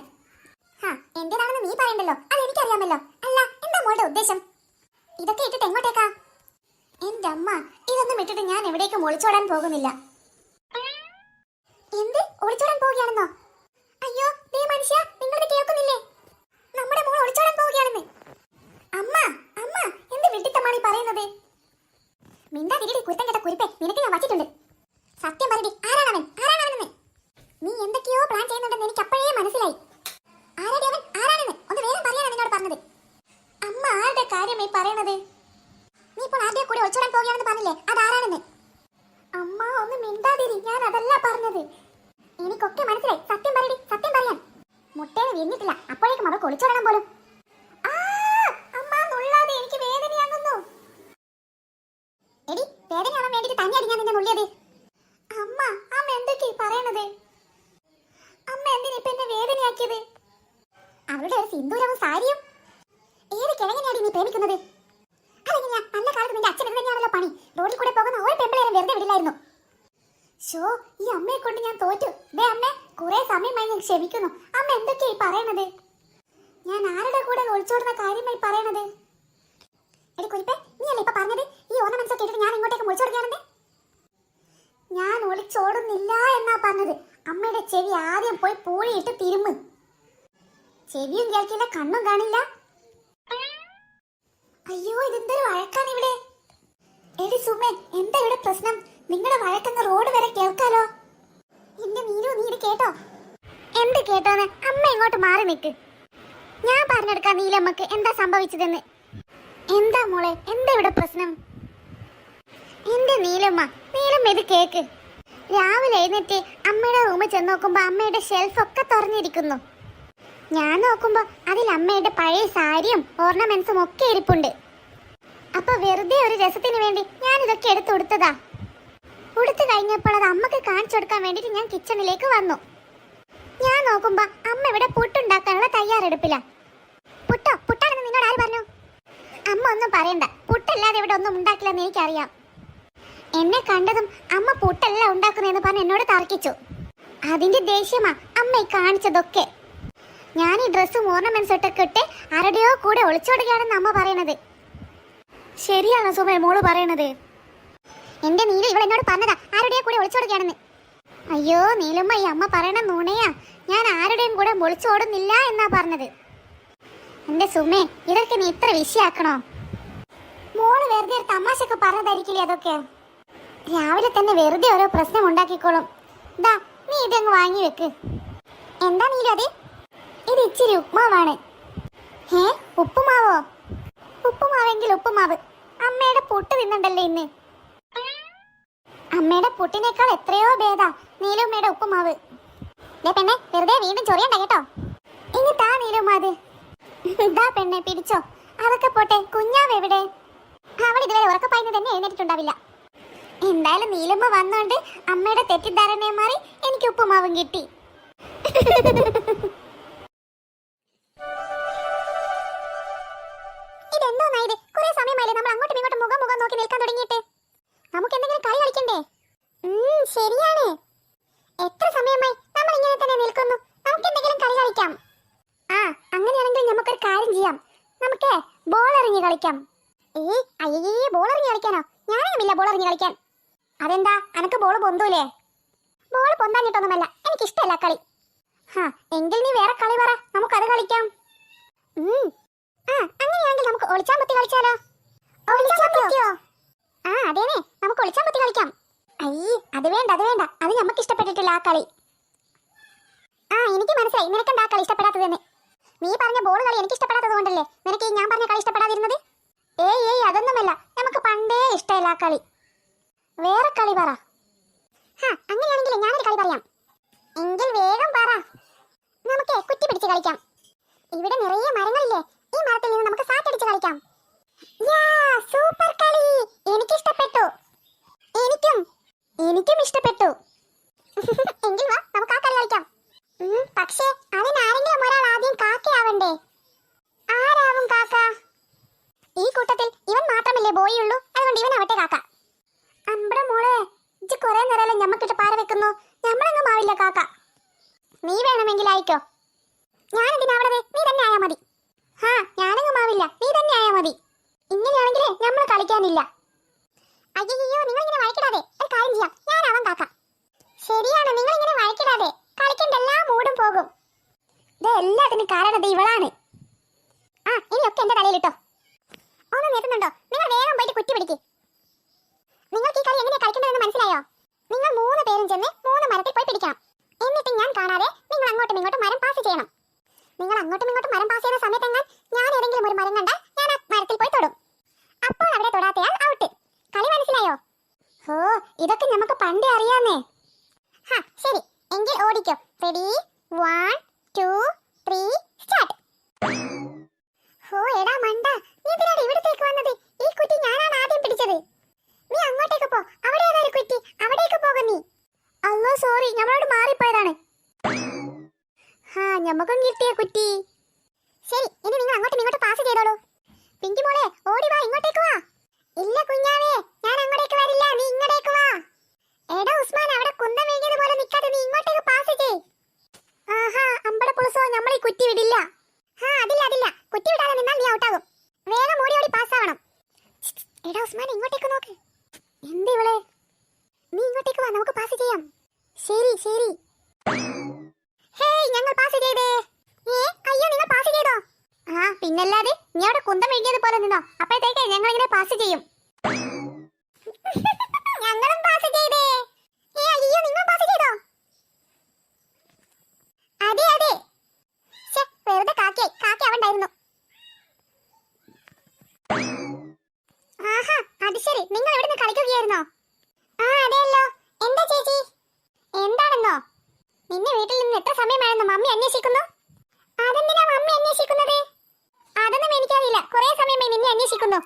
എന്റേതാണെന്ന് നീ പറയണ്ടല്ലോ, അത് എനിക്കറിയാമല്ലോ. അല്ല, എന്താ മോളുടെ ഉദ്ദേശം? ഇതൊക്കെ ഇട്ടിട്ട് എങ്ങോട്ടേക്കാ? എന്റെ അമ്മ, ഇതൊന്നും ഇട്ടിട്ട് ഞാൻ എവിടേക്കും ഒളിച്ചോടാൻ പോകുന്നില്ല. എന്ത്, ഒളിച്ചോടാൻ പോവുകയാണെന്നോ? അയ്യോ, ദേ മനുഷ്യ, നിങ്ങളിത് കേൾക്കുന്നില്ലേ? നമ്മുടെ മോൾ ഒളിച്ചോടാൻ പോവുകയാണെന്ന്. അമ്മ, എന്ത് വിട്ടിത്തമാണ് ഈ പറയുന്നത്? മിണ്ടാതിരിടി കുരുത്തം കേട്ട കുരിപ്പേ, നിനക്ക് ഞാൻ വച്ചിട്ടുണ്ട്. സത്യം പറയടി, ആരാണവനെന്ന്? നീ എന്തൊക്കെയോ പ്ലാൻ ചെയ്യുന്നുണ്ടെന്ന് എനിക്ക് അപ്പോഴേ മനസ്സിലായി. ആരാണെന്ന് ഒന്ന് വേഗം പറയാനാണ് നിന്നോട് പറഞ്ഞത്. അമ്മ ആരുടെ കാര്യമായി പറയണത്? നീ ഇപ്പോൾ ആരുടെ കൂടെ ഒളിച്ചോടാൻ പോവുകയാണെന്ന് പറഞ്ഞില്ലേ, അതാരാണെന്ന്? അമ്മ ഒന്ന് മിണ്ടാതിരി, ഞാൻ അതല്ല പറഞ്ഞത്. എനിക്കൊക്കെ മനസ്സിലായി. സത്യം പറയടി, സത്യം പറയാൻ. മുട്ടേന്ന് വിരിഞ്ഞിട്ടില്ല, അപ്പോഴേക്കും അവൾക്ക് ഒളിച്ചോടണം പോലും. അമ്മ നുള്ളാതെ, എനിക്ക് വേദനയാകുന്നു. എടി, വേദനയാവാൻ വേണ്ടിട്ട് തന്നെയാണ് ഞാൻ നിന്നെ നുള്ളിയത്. അമ്മ എന്തൊക്കെയാ പറയണത്? അമ്മ എന്തിനാ എന്നെ വേദനയാക്കിയത്? അവളുടെ ഒരു സിന്ദൂരവും സാരിയും. ഏത് കിഴങ്ങനെയാണ് നീ പ്രേമിക്കുന്നത്? അതെങ്ങനെയാ? നല്ല കാലത്ത് നിന്റെ അച്ഛൻ തന്നെയാണല്ലോ പണി. റോഡിൽ കൂടെ പോകുന്ന ഒരു പെമ്പിളേരെ വെറുതെ വിടില്ലായിരുന്നു. ഈ അമ്മയെ കൊണ്ട് ഞാൻ തോറ്റു. ദേ അമ്മേ, കുറെ സമയമായി ഞാൻ ക്ഷമിക്കുന്നു. അമ്മ എന്തൊക്കെയായി പറയണത്? ഞാൻ ആരുടെ കൂടെ ഒളിച്ചോടുന്ന കാര്യമായി പറയണത്? എടി കുരിപ്പേ, നീ അല്ലേ ഇപ്പൊ പറഞ്ഞത് ഈ ഓർണമെന്റ്സ് ഒക്കെ ഇട്ടിട്ട് ഞാൻ ഇങ്ങോട്ടേക്ക് ഒളിച്ചോടുകയാണെന്ന്? ഞാൻ ഒളിച്ചോടുന്നില്ല എന്നാ പറഞ്ഞത്. അമ്മയുടെ ചെവി ആദ്യം പോയി പൂഴിയിട്ട് തിരുമ്മ്. ചെവിയും കേൾക്കില്ല, കണ്ണും കാണില്ല. അയ്യോ, ഇതെന്തൊരു വഴക്കാണ് ഇവിടെ. എടി സുമേ, എന്താ ഇവിടെ പ്രശ്നം? നിങ്ങളുടെ വഴക്കങ്ങ് റോഡ് വരെ കേൾക്കാലോ. എന്റെ നീലു, നീ ഇത് കേട്ടോ? എന്ത് കേട്ടോന്ന്? അമ്മ ഇങ്ങോട്ട് മാറി നിൽക്ക്. ഞാൻ പറഞ്ഞെടുക്കാം നീലമ്മക്ക് എന്താ സംഭവിച്ചതെന്ന്. എന്താ മോളെ, എന്താ ഇവിടെ പ്രശ്നം? എന്റെ നീലമ്മ, നീലമ്മ ഇത് കേക്ക്. രാവിലെ എഴുന്നേറ്റ് അമ്മയുടെ റൂമിൽ ചെന്ന് നോക്കുമ്പോ അമ്മയുടെ ഷെൽഫൊക്കെ തുറന്നിരിക്കുന്നു. ഞാൻ നോക്കുമ്പോ അതിൽ അമ്മയുടെ പഴയ സാരിയും ഓർണമെന്റ്സും ഒക്കെ ഇരിപ്പുണ്ട്. അപ്പൊ വെറുതെ ഒരു രസത്തിന് വേണ്ടി ഞാൻ ഇതൊക്കെ എടുത്തു കൊടുത്തതാ. ഉടുത്തു കഴിഞ്ഞപ്പോൾ അത് അമ്മക്ക് കാണിച്ചു കൊടുക്കാൻ വേണ്ടിട്ട് ഞാൻ കിച്ചണിലേക്ക് വന്നു. ഞാൻ നോക്കുമ്പോ അമ്മ ഇവിടെ പുട്ടുണ്ടാക്കാനുള്ള തയ്യാറെടുപ്പില്ല. പുട്ടാണെന്ന് നിന്നോട് ആര് പറഞ്ഞു? അമ്മ ഒന്നും പറയണ്ട, പുട്ടല്ലാതെ ഇവിടെ ഒന്നും ഉണ്ടാക്കില്ലെന്ന് എനിക്കറിയാം. എന്നെ കണ്ടതും അമ്മ പുട്ടല്ല ഉണ്ടാക്കുന്നതെന്ന് പറഞ്ഞ് എന്നോട് തർക്കിച്ചു. അതിന്റെ ദേഷ്യമാ അമ്മ ഈ കാണിച്ചതൊക്കെ. ഞാൻ ഈ ഡ്രസ്സും ഓർണമെന്റ്സും ഒക്കെ ഇട്ട് ആരുടെയോ കൂടെ ഒളിച്ചോടുകയാണെന്ന് അമ്മ പറയണത്. ശരിയാണോ സുമേ മോള് പറയണത്? എന്റെ നീല ഇവിടെ എന്നോട് പറഞ്ഞതാ ആരുടെയോ കൂടെ ഒളിച്ചോടുകയാണെന്ന്. അയ്യോ നീലമ്മ, ഈ അമ്മ പറയണ നുണയാ. ഞാൻ ആരുടെയും കൂടെ ഒളിച്ചോടുന്നില്ല എന്നാ പറഞ്ഞത്. എന്റെ സുമേ, ഇതൊക്കെ നീ ഇത്ര വിഷയാക്കണോ? മോള് വെറുതെ ഒരു തമാശക്ക് പറഞ്ഞതായിരിക്കില്ലേ അതൊക്കെ? രാവിലെ തന്നെ വെറുതെ ഓരോ പ്രശ്നം ഉണ്ടാക്കിക്കോളും. ദാ, നീ ഇതങ്ങ് വാങ്ങി വെക്ക്. എന്താ നീല അത്? ഇത് ഇച്ചിരി ഉപ്പുമാവാണ്. ഉപ്പുമാവോ? ഉപ്പുമാവെങ്കിൽ ഉപ്പുമാവ്. അമ്മയുടെ പുട്ട് തിന്നണ്ടല്ലേ ഇന്ന്? അമ്മയുടെ പുട്ടിനേക്കാൾ എത്രയോ ഭേദാ നീലുമ്മയുടെ ഉപ്പുമാവ്. പെണ്ണെ, വെറുതെ വീണ്ടും ചൊറിയണ്ട കേട്ടോ. ഇനി താ നീലുമ്മ അത്. ഇതാ പെണ്ണെ, പിടിച്ചോ. അതൊക്കെ പോട്ടെ, കുഞ്ഞാവ് എവിടെ? അവൾ ഇതുവരെ ഉറക്കപ്പായിന്ന് തന്നെ എഴുന്നേറ്റിട്ടുണ്ടാവില്ല. എന്തായാലും നീലുമ്മ വന്നോണ്ട് അമ്മയുടെ തെറ്റിദ്ധാരണയെ മാറി എനിക്ക് ഉപ്പുമാവും കിട്ടി. ഇതെന്തോന്നായത്? കുറെ സമയമായില്ലേ നമ്മൾ അങ്ങോട്ടും ഇങ്ങോട്ടും മുഖം നോക്കി നിൽക്കാൻ തുടങ്ങിയിട്ട്? നമുക്ക് എന്തെങ്കിലും കളി കളിക്കണ്ടേ? ശരിയാണ്. എത്ര സമയമായി നമ്മൾ ഇങ്ങനെ തന്നെ നിൽക്കുന്നു? നമുക്ക് എന്തെങ്കിലും കളി കളിക്കാം. അങ്ങനെയാണെങ്കിൽ നമുക്കൊരു കാര്യം ചെയ്യാം. നമുക്ക് ബോൾ എറിഞ്ഞ് കളിക്കാം. അയ്യേ, ബോൾ എറിഞ്ഞ് കളിക്കാനോ? ഞാനുമില്ല ബോൾ എറിഞ്ഞ് കളിക്കാൻ. അതെന്താ, അനക്ക് ബോൾ പൊന്തൂലേ? ബോൾ പൊന്താഞ്ഞിട്ടൊന്നുമല്ല, എനിക്കിഷ്ടമല്ല കളി. എങ്കിൽ നീ വേറെ കളി പറ, നമുക്കത് കളിക്കാം. അങ്ങനെയാണെങ്കിൽ നമുക്ക് ഒളിച്ചാമ്പത്തി കളിച്ചാലോ? ഒളിച്ചാമ്പത്തിയോ? അതേനെ, നമുക്ക് ഒളിച്ചാമ്പത്തി കളിക്കാം. അത് വേണ്ട, അത് നമുക്ക് ഇഷ്ടപ്പെട്ടിട്ടില്ല ആ കളി. എനിക്ക് മനസ്സിലായി നിനക്കെന്താ കളി ഇഷ്ടപ്പെടാത്തതെന്ന്. നീ പറഞ്ഞ ബോൾ കളി എനിക്ക് ഇഷ്ടപ്പെടാത്തത് കൊണ്ടല്ലേ നിനക്ക് ഞാൻ പറഞ്ഞ കളി ഇഷ്ടപ്പെടാതിരുന്നത്? അതൊന്നുമല്ല, നമുക്ക് പണ്ടേ ഇഷ്ടമല്ല ആ കളി. വേറെ കളി പറ. അങ്ങനെയാണെങ്കിൽ ഞാനൊരു കളി പറയാം. എങ്കിൽ വേഗം പറ. നമുക്ക് കുറ്റി പിടിച്ച് കളിക്കാം. ഇവിടെ നിറയെ മരങ്ങളില്ലേ, ഈ മരത്തിൽ നിന്ന് നമുക്ക് സാറ്റടിച്ച് കളിക്കാം. സൂപ്പർ കളി, എനിക്കിഷ്ടപ്പെട്ടു. എനിക്കും ഇഷ്ടപ്പെട്ടു. എങ്കിൽ വാ, നമുക്ക് ആ കളി കളിക്കാം. പക്ഷേ അതിനാരെങ്കിലും ഒരാൾ ആദ്യം കാക്കയാവണ്ടേ? ആരാവും കാക്ക? ഈ കൂട്ടത്തിൽ ഇവൻ മാത്രമല്ലേ ബോയ് ഉള്ളൂ, അതുകൊണ്ട് ഇവനാവട്ടെ കാക്ക. അമ്പട മോളെ, ഇജ്ജ് കുറെ നേരം ഞമ്മക്കിട്ട് പാര വെക്കുന്നു. ഞമ്മളങ്ങ് മാവില്ല കാക്ക. നീ വേണമെങ്കിൽ ആയിക്കോ. ഞാനെന്തിനാവണത്? നീ തന്നെ ആയാ മതി. ഞാനങ്ങ് മാവില്ല, നീ തന്നെ ആയാ മതി. ഇങ്ങനെയാണെങ്കിലേ നമ്മൾ കളിക്കാനില്ല. അയ്യോ, നിങ്ങളിങ്ങനെ വഴക്കിടാതെ ഒരു കാര്യം ചെയ്യാം, ഞാനാവാം കാക്ക. ശരിയാണ്, നിങ്ങളിങ്ങനെ വഴക്കിടാതെ കളിക്കേണ്ട എല്ലാ മൂടും പോകും. എല്ലാത്തിനും കാരണം ഇവളാണ്. ഇനിയൊക്കെ എന്റെ തലയിലിട്ടോ. ഒന്ന് നിർത്തുന്നുണ്ടോ? നിങ്ങൾ വേഗം പോയിട്ട് കുറ്റി പിടിക്ക്. നിങ്ങൾക്ക് ഈ കളി എങ്ങനെയാ കളിക്കേണ്ടതെന്ന് മനസ്സിലായോ? നിങ്ങൾ 3 പേരും ചെന്ന് 3 മരത്തിൽ പോയി പിടിക്കണം. എന്നിട്ട് ഞാൻ കാണാതെ നിങ്ങൾ അങ്ങോട്ടും ഇങ്ങോട്ടും മരം പാസ് ചെയ്യണം. നിങ്ങൾ അങ്ങോട്ടും ഇങ്ങോട്ടും മരം പാസ് ചെയ്യുന്ന സമയത്തെങ്ങാൻ ഞാൻ ഏതെങ്കിലും ഒരു മരം കണ്ടാൽ ഞാൻ ആ മരത്തിൽ പോയി തൊടും. അപ്പോൾ അവിടെ തൊടാത്തയാൾ ഔട്ട്. കളി മനസ്സിലായോ? ഇതൊക്കെ നമുക്ക് പണ്ടേ അറിയാന്നേ. ശരി, എങ്കിൽ ഓടിക്കോ. Ready, 1 2 3 start. എടാ മണ്ട, നീ എന്തിനാണ് ഇവിടത്തേക്ക് വന്നത്? ഈ കുറ്റി ഞാനാണ് ആദ്യം പിടിച്ചത്. നീ അങ്ങോട്ടേക്ക് പോ, അവിടെ ഏതൊരു കുറ്റി, അവിടേക്ക് പോകും നീ. അല്ലോ സോറി, നമ്മളോട് മാറിപ്പോയതാണ്. ഞമ്മക്കും കിട്ടിയ കുറ്റി. ശരി, ഇനി നിങ്ങൾ അങ്ങോട്ടും ഇങ്ങോട്ടും പാസ് ചെയ്തോളൂ. പിങ്കി മോളെ, ഓടി വാ, ഇങ്ങോട്ടേക്ക് വാ. ഇല്ല കുഞ്ഞാവേ, ഞാൻ അങ്ങോട്ടേക്ക് വരില്ല, നീ ഇങ്ങോട്ടേക്ക് വാ. എടാ ഉസ്മാൻ, അവിടെ കുന്തം വീങ്ങിയത് പോലെ നിൽക്കാതെ നീ ഇങ്ങോട്ടേക്ക് പാസ് ചെയ്. അമ്പട പുളുസോ, നമ്മൾ ഈ കുറ്റി വിടില്ല. അതില്ല, കുറ്റി വിടാതെ നിന്നാൽ നീ ഔട്ടാകും. വേഗം ഓടി പാസ്സാവണം. എടാ ഉസ്മാൻ, ഇങ്ങോട്ടേക്ക് നോക്ക്. എന്തിവളെ? നീ ഇങ്ങോട്ടേക്ക് വാ, നമുക്ക് പാസ് ചെയ്യാം. ശരി. ഞങ്ങൾ പാസ് ചെയ്തേ. അയ്യോ നിങ്ങൾ പാസ് ചെയ്തോ? ആ പിന്നല്ലാതെ നീ അവിടെ കുന്തം എഴുതിയത് പോലെ നിന്നോ, അപ്പോഴത്തേക്ക് ഞങ്ങൾ ഇങ്ങനെ പാസ് ചെയ്യും. ഞങ്ങളും പാസ് ചെയ്തേ. അയ്യോ നിങ്ങൾ പാസ് ചെയ്തോ? അതെ അതെ. വെറുതെ കാക്കി അവണ്ടായിരുന്നു. ആഹാ അത് ശരി, നിങ്ങൾ എവിടുന്ന് കളിക്കുകയായിരുന്നോ? ആ അതെയല്ലോ. എന്താ ചേച്ചി? എന്താണെന്നോ? നിന്നെ വീട്ടിൽ നിന്ന് എത്ര സമയമായെന്ന് മമ്മി അന്വേഷിക്കുന്നു. അതെന്തിനാ മമ്മി അന്വേഷിക്കുന്നത്? അതൊന്നും എനിക്കറിയില്ല. കുറെ സമയമായി നിന്നെ അന്വേഷിക്കുന്നു.